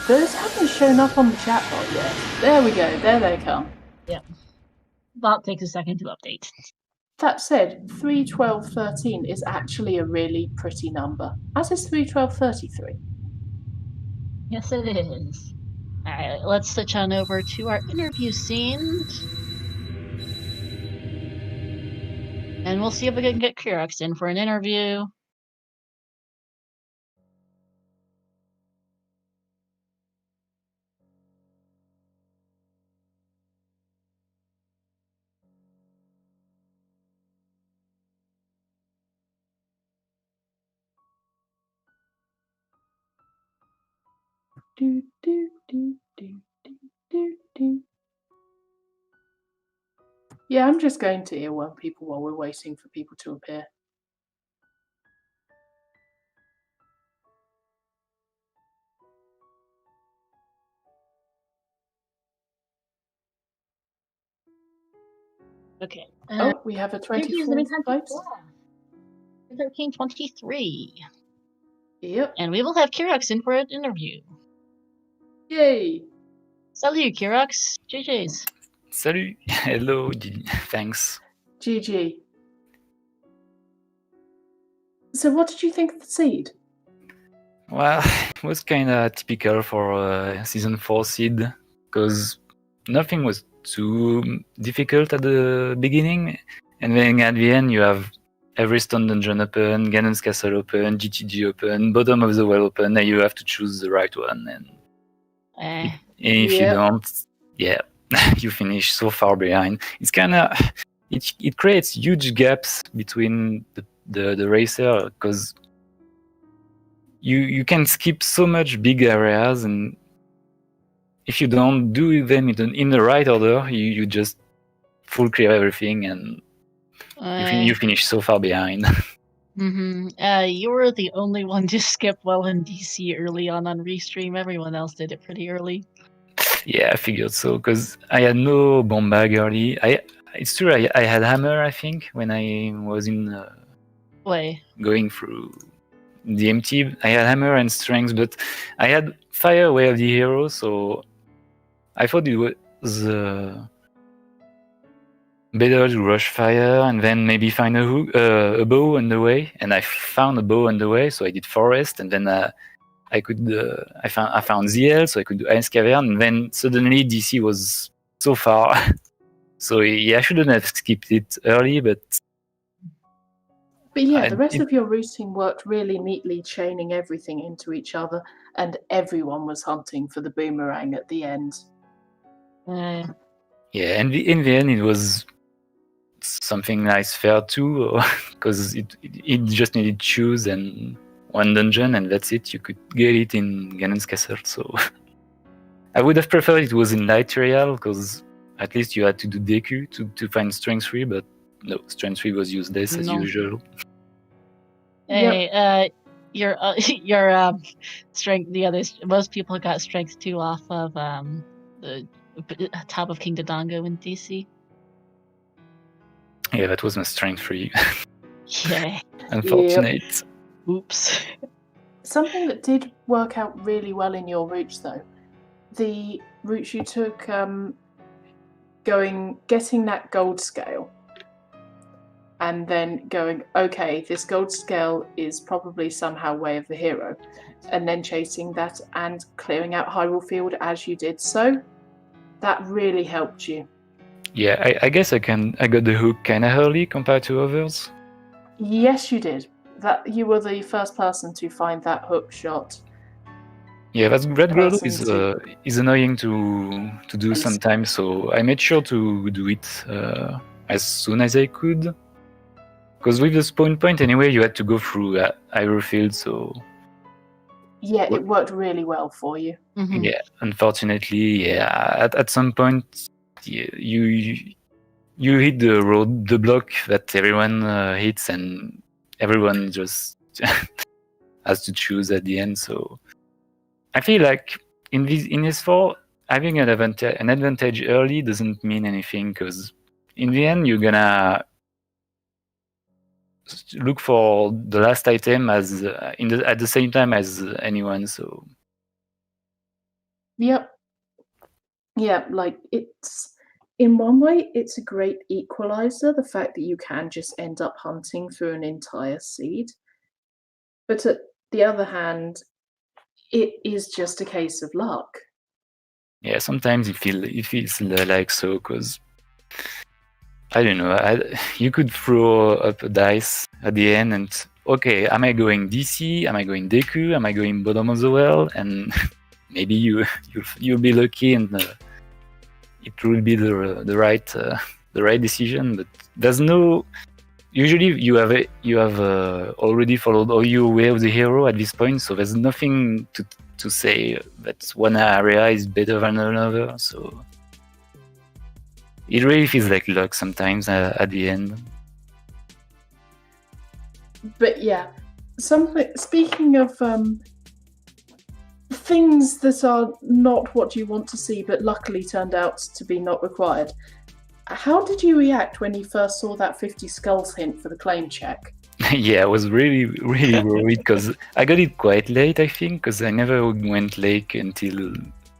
Those haven't shown up on the chat bot yet. There we go, there they come. Yep. Bot takes a second to update. That said, 3:12:13 is actually a really pretty number, as is 3:12:33. Yes, it is. Alright, let's switch on over to our interview scenes. And we'll see if we can get Kirox in for an interview. Do, do, do, do, do, do, do. Yeah, I'm just going to earworm people while we're waiting for people to appear. Okay. Oh, we have a 24th place. 13:23. Yep. And we will have Kirox in for an interview. Yay! Salut, Kirox. GG's. Salut. Hello. Thanks. GG. So what did you think of the seed? Well, it was kind of typical for a Season 4 seed, because nothing was too difficult at the beginning, and then at the end you have every stone dungeon open, Ganon's castle open, GTG open, bottom of the well open, and you have to choose the right one, and if you don't, yeah, you finish so far behind. It's kind of... It creates huge gaps between the racer, because you can skip so much big areas, and if you don't do them in the right order, you just full clear everything, and you finish so far behind. You were the only one to skip well in DC early on Restream. Everyone else did it pretty early. Yeah, I figured so, because I had no bomb bag early. It's true, I had hammer, I think, when I was in going through the empty. I had hammer and strength, but I had fire away of the hero, so I thought it was better to rush fire and then maybe find a bow on the way. And I found a bow on the way, so I did forest, and then I found ZL, so I could do Ice Cavern, and then suddenly DC was so far. So yeah, I shouldn't have skipped it early, but yeah, the rest of your routing worked really neatly, chaining everything into each other, and everyone was hunting for the boomerang at the end. Yeah, and in the end, it was something nice fair too, because it just needed choose and one dungeon, and that's it. You could get it in Ganon's Castle. So I would have preferred it was in Light Real, because at least you had to do Deku to find Strength 3, but no, Strength 3 was useless as usual. Hey, your strength. The others, most people got Strength 2 off of the top of King Dodongo in DC. Yeah, that was my Strength 3. Yeah. Unfortunate. Yep. Oops. Something that did work out really well in your routes, though, the routes you took, getting that gold scale, and then going, okay, this gold scale is probably somehow way of the hero, and then chasing that and clearing out Hyrule Field as you did so, that really helped you. Yeah, I guess I got the hook kind of early compared to others. Yes, you did. That you were the first person to find that hook shot. Yeah, that Grotto is annoying to do sometimes, so I made sure to do it as soon as I could. Because with the spawn point anyway, you had to go through Hyrule Field, so... Yeah, it worked really well for you. Mm-hmm. Yeah, unfortunately, yeah, at some point, you hit the block that everyone hits, and everyone just has to choose at the end. So I feel like in S4, having an advantage early doesn't mean anything, because in the end you're gonna look for the last item at the same time as anyone. So Yep. Yeah, like it's in one way it's a great equalizer, the fact that you can just end up hunting through an entire seed. But at the other hand, it is just a case of luck. Yeah, sometimes it feels like so, because I don't know. You could throw up a dice at the end and okay, am I going DC? Am I going Deku? Am I going bottom of the well? And maybe you'll be lucky and it will be the right decision. But there's no. Usually you have already followed all your way of the hero at this point, so there's nothing to say that one area is better than another. So it really feels like luck sometimes at the end. But yeah, speaking of things that are not what you want to see, but luckily turned out to be not required. How did you react when you first saw that 50 skulls hint for the claim check? Yeah, I was really, really worried because I got it quite late, I think, because I never went lake until...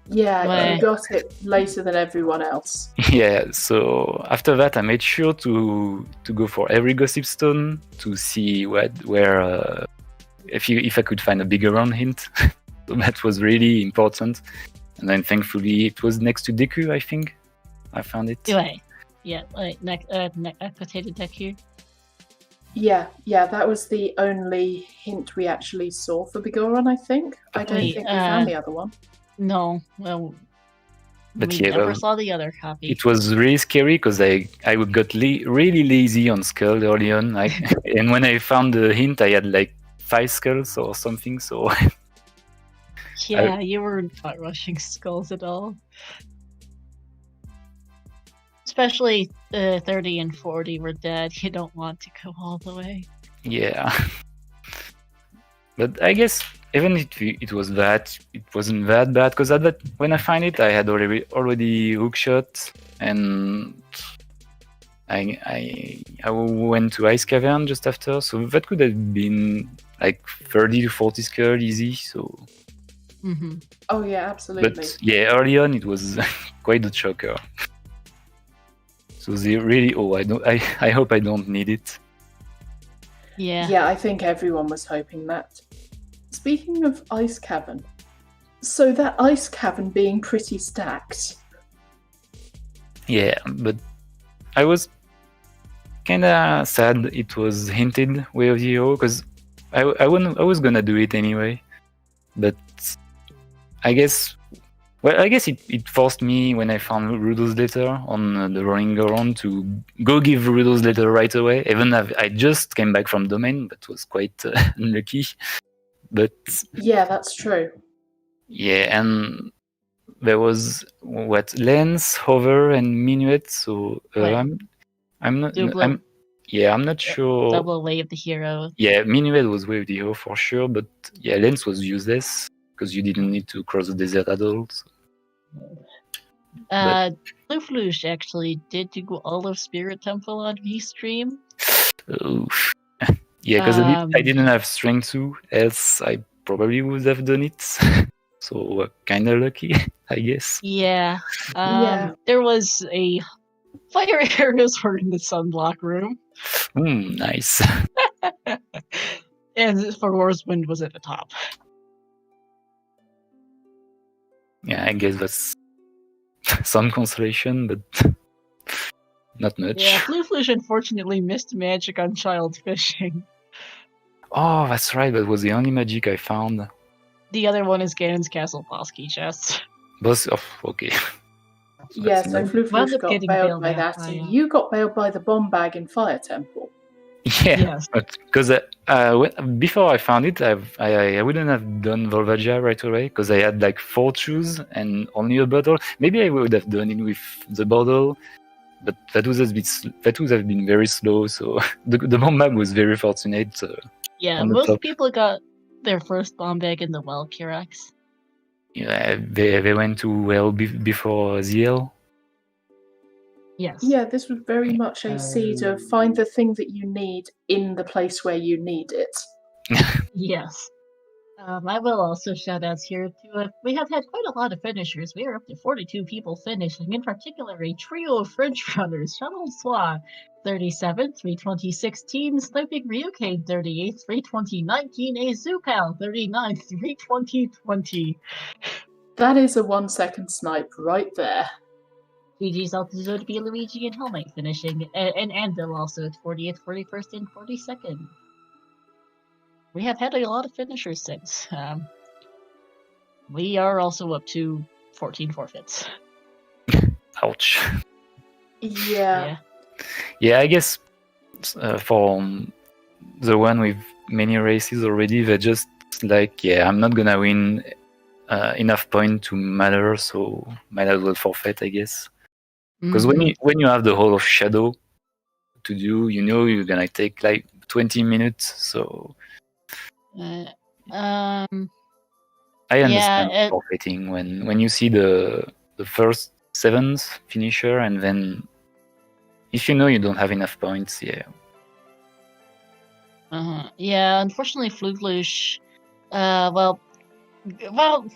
Yeah, you got it later than everyone else. Yeah, so after that I made sure to go for every gossip stone to see where if I could find a bigger round hint. So that was really important. And then thankfully it was next to Deku, I think. I found it. Yeah, potato Deku. Yeah, that was the only hint we actually saw for Bigoron, I think. I don't think we found the other one. No, well, but we yeah, never saw the other copy. It was really scary because I got really lazy on skull early on. And when I found the hint, I had like 5 skulls or something. So yeah, you were not rushing skulls at all. Especially 30 and 40 were dead. You don't want to go all the way. Yeah. But I guess even if it was that, it wasn't that bad because when I find it, I had already hookshot, and I went to Ice Cavern just after, so that could have been like 30 to 40 skull easy. So, Mm-hmm. Oh yeah, absolutely. but yeah, early on it was quite a choker. So they really, I hope I don't need it. Yeah. Yeah, I think everyone was hoping that. Speaking of Ice Cavern, so that Ice Cavern being pretty stacked. Yeah, but I was kind of sad it was hinted Way of the Hero, because I was gonna do it anyway. But I guess it forced me when I found Rudolph's letter on the rolling around to go give Rudolph's letter right away. Even if I just came back from domain, that was quite unlucky. But Yeah, that's true. yeah, and there was lens, hover, and minuet. So Right. I'm not Double, I'm not sure. double Way of the Hero. Yeah, minuet was Way of the Hero for sure, but yeah, lens was useless because you didn't need to cross the desert at all. So. Fluflush actually did do all of Spirit Temple on V-Stream. Oof. Yeah, because I didn't have strength to, else I probably would have done it. So kind of lucky, I guess. Yeah. Yeah. There was a fire arrows were in the sunblock room. Nice. And Forwar's Wind was at the top. Yeah, I guess that's some consolation, but not much. Yeah, Fluflush unfortunately missed magic on child fishing. Oh, that's right. That was the only magic I found. The other one is Ganon's Castle boss key chest. Both of okay. Yeah, so Wound Fluflush up got getting bailed bailed by out that, by, and you got bailed by the bomb bag in Fire Temple. Yeah, Yes. but because before I found it, I wouldn't have done Volvagia right away because I had like 4 shoes and only a bottle. Maybe I would have done it with the bottle, but that would have been very slow. So the bomb bag was very fortunate. Yeah, on the most top. people got their first bomb bag in the Valkyrax. Yeah, they went too well before ZL. Yes. Yeah, this was very much a seed of find the thing that you need in the place where you need it. Yes. I will also shout outs here to we have had quite a lot of finishers. We are up to 42 people finishing, in particular a trio of French runners, Shuttle Swa, 37, 320, 16, Sniping Ryukane, 38, 320, 19, a Zupal, 39, 320, 20. That is a 1 second snipe right there. GG's also to be Luigi and Hellknight finishing, and Anvil also at 40th, 41st, and 42nd. We have had a lot of finishers since. We are also up to 14 forfeits. Ouch. Yeah. Yeah, I guess for the one with many races already, they're just like, yeah, I'm not gonna win enough point to matter, so might as well forfeit, I guess. Because when you have the whole of Shadow to do, you know you're gonna take like 20 minutes, so I understand forfeiting when you see the first 7th finisher, and then if you know you don't have enough points, yeah. Yeah, unfortunately, Fluglush,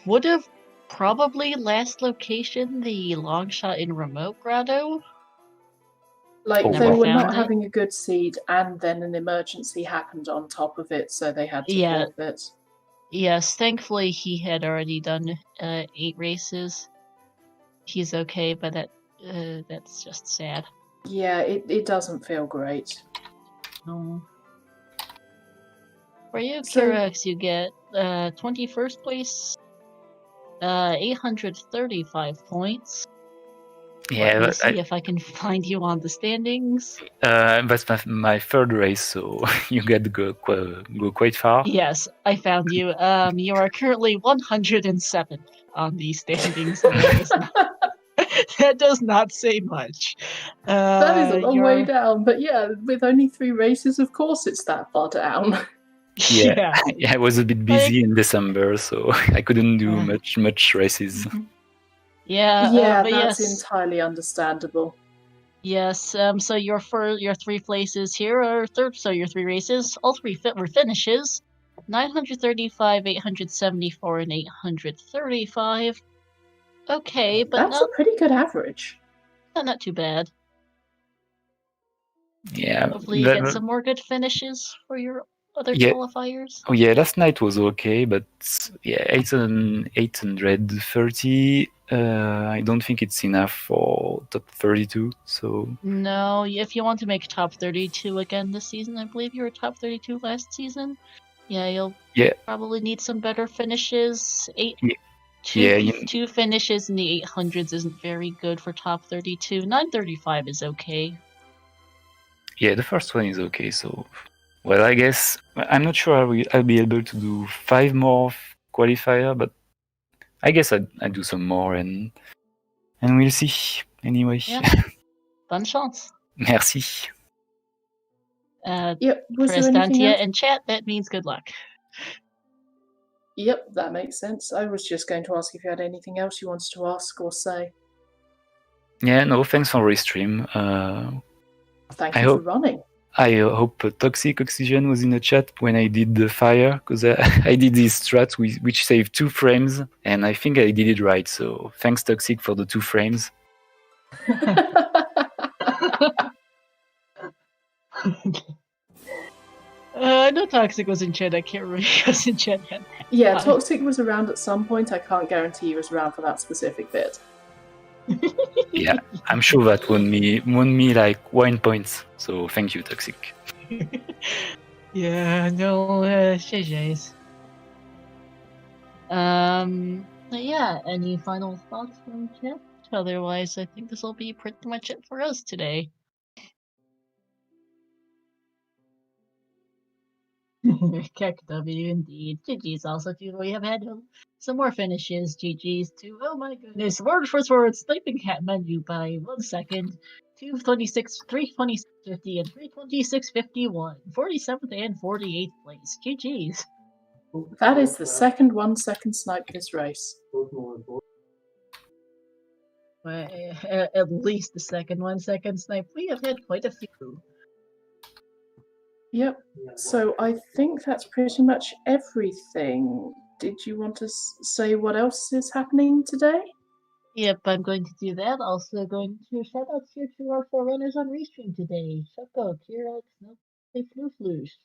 would have probably last location the long shot in Remote Grotto. Like, they were not having a good seed, and then an emergency happened on top of it, so they had to forfeit. Yes, thankfully he had already done 8 races. He's okay, but that's just sad. Yeah, it doesn't feel great. No. For you, Kirax, you get 21st place, 835 points. Yeah, let me see if I can find you on the standings. That's my 3rd race, so you get to go quite far. Yes, I found you. You are currently 107 on the standings. That does not say much. That is a long way down, but yeah, with only 3 races, of course it's that far down. Yeah, I was a bit busy in December, so I couldn't do much races. Yeah, that's entirely understandable. Yes. So your three places here are third. So your three races, all three were finishes. 935, 874, and 835. Okay, but That's a pretty good average. not too bad. Yeah. Hopefully you get some more good finishes for your other qualifiers. Oh yeah, last night was okay, but yeah, 830. I don't think it's enough for top 32. So no, if you want to make top 32 again this season, I believe you were top 32 last season. Yeah, you'll probably need some better finishes. Two finishes in the 800s isn't very good for top 32. 935 is okay. Yeah, the first one is okay. So, well, I guess I'm not sure I'll be able to do 5 more qualifier, but I guess I'd do some more and we'll see. Anyway. Yeah. Bonne chance. Merci. Yep. Was for there anything Estantia else? in chat, that means good luck. Yep, that makes sense. I was just going to ask if you had anything else you wanted to ask or say. Yeah, no, thanks for restream. Thank you for running. I hope Toxic Oxygen was in the chat when I did the fire, because I did this strat which saved 2 frames, and I think I did it right, so thanks Toxic for the 2 frames. I know Toxic was in chat, I can't remember if he was in chat yet. Yeah, Toxic was around at some point, I can't guarantee he was around for that specific bit. Yeah, I'm sure that won me like 1 point, so thank you, Toxic. Yeah, no, JJ's. Yeah, any final thoughts from chat? Otherwise, I think this will be pretty much it for us today. Keck W indeed. GG's also too. We have had some more finishes. GG's too. Oh my goodness. Word for word, Sleeping Cat menu by 1 second. 226, 326.50, and 326.51. 47th and 48th place. GG's. That is the second 1 second snipe this race. At least the second 1 second snipe. We have had quite a few. Yep. So I think that's pretty much everything. Did you want to say what else is happening today? Yep, I'm going to do that. Also going to shout out here to our 4 runners on Restream today. Shoko, Kira, Fluflush.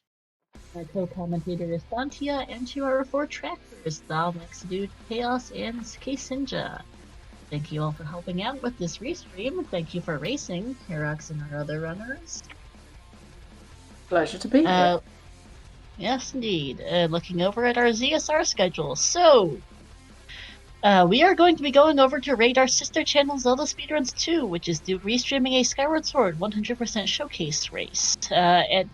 My co-commentator is Dantia, and to our 4 trackers, Dal, Mexadude, Chaos, and Ksinja. Thank you all for helping out with this restream. Thank you for racing, Herox and our other runners. Pleasure to be here. Yes, indeed. Looking over at our ZSR schedule. So, we are going to be going over to raid our sister channel ZeldaSpeedRuns 2, which is restreaming a Skyward Sword 100% showcase race. At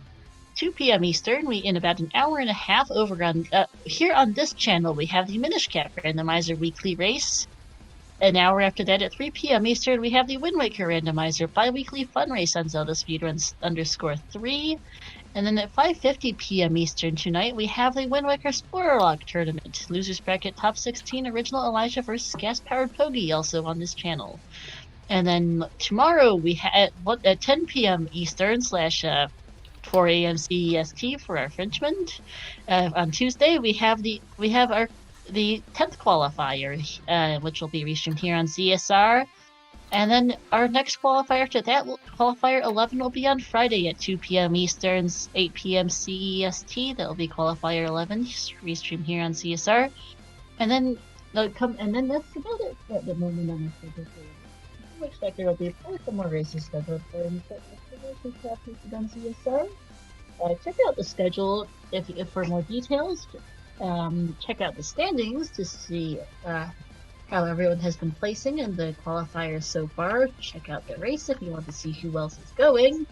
2 p.m. Eastern, in about an hour and a half over on here on this channel, we have the Minish Cap Randomizer weekly race. An hour after that, at 3 p.m. Eastern, we have the Wind Waker Randomizer bi-weekly fun race on ZeldaSpeedRuns _3. And then at 5:50 p.m. Eastern tonight, we have the Wind Waker Explorer Log Tournament. Losers bracket top 16, Original Elijah versus Gas Powered Pogi, also on this channel. And then tomorrow, we have at 10 p.m. Eastern / 4 a.m. CEST for our Frenchmen. On Tuesday, we have the 10th qualifier, which will be restreamed here on ZSR. And then our next qualifier to that, qualifier 11, will be on Friday at 2 p.m. Eastern, 8 p.m. CEST. That will be qualifier 11, restreamed here on CSR. And then that's about it at the moment on the schedule. We expect there will be 4 more races scheduled for posted on CSR. Check out the schedule if for more details. Check out the standings to see how everyone has been placing in the qualifiers so far. Check out the race if you want to see who else is going.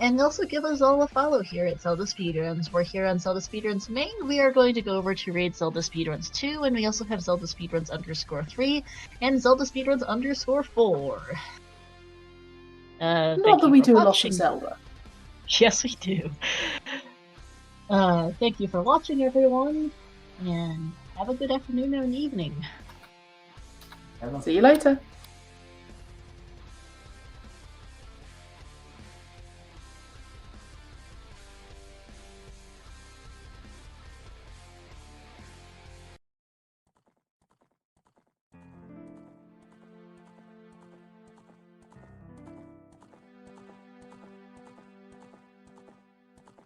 And also give us all a follow here at ZeldaSpeedRuns. We're here on ZeldaSpeedRuns main. We are going to go over to raid ZeldaSpeedRuns 2, and we also have ZeldaSpeedRuns _3 and ZeldaSpeedRuns _4. Not that we do a lot of Zelda. Yes, we do. Thank you for watching, everyone, and have a good afternoon and evening. See you later.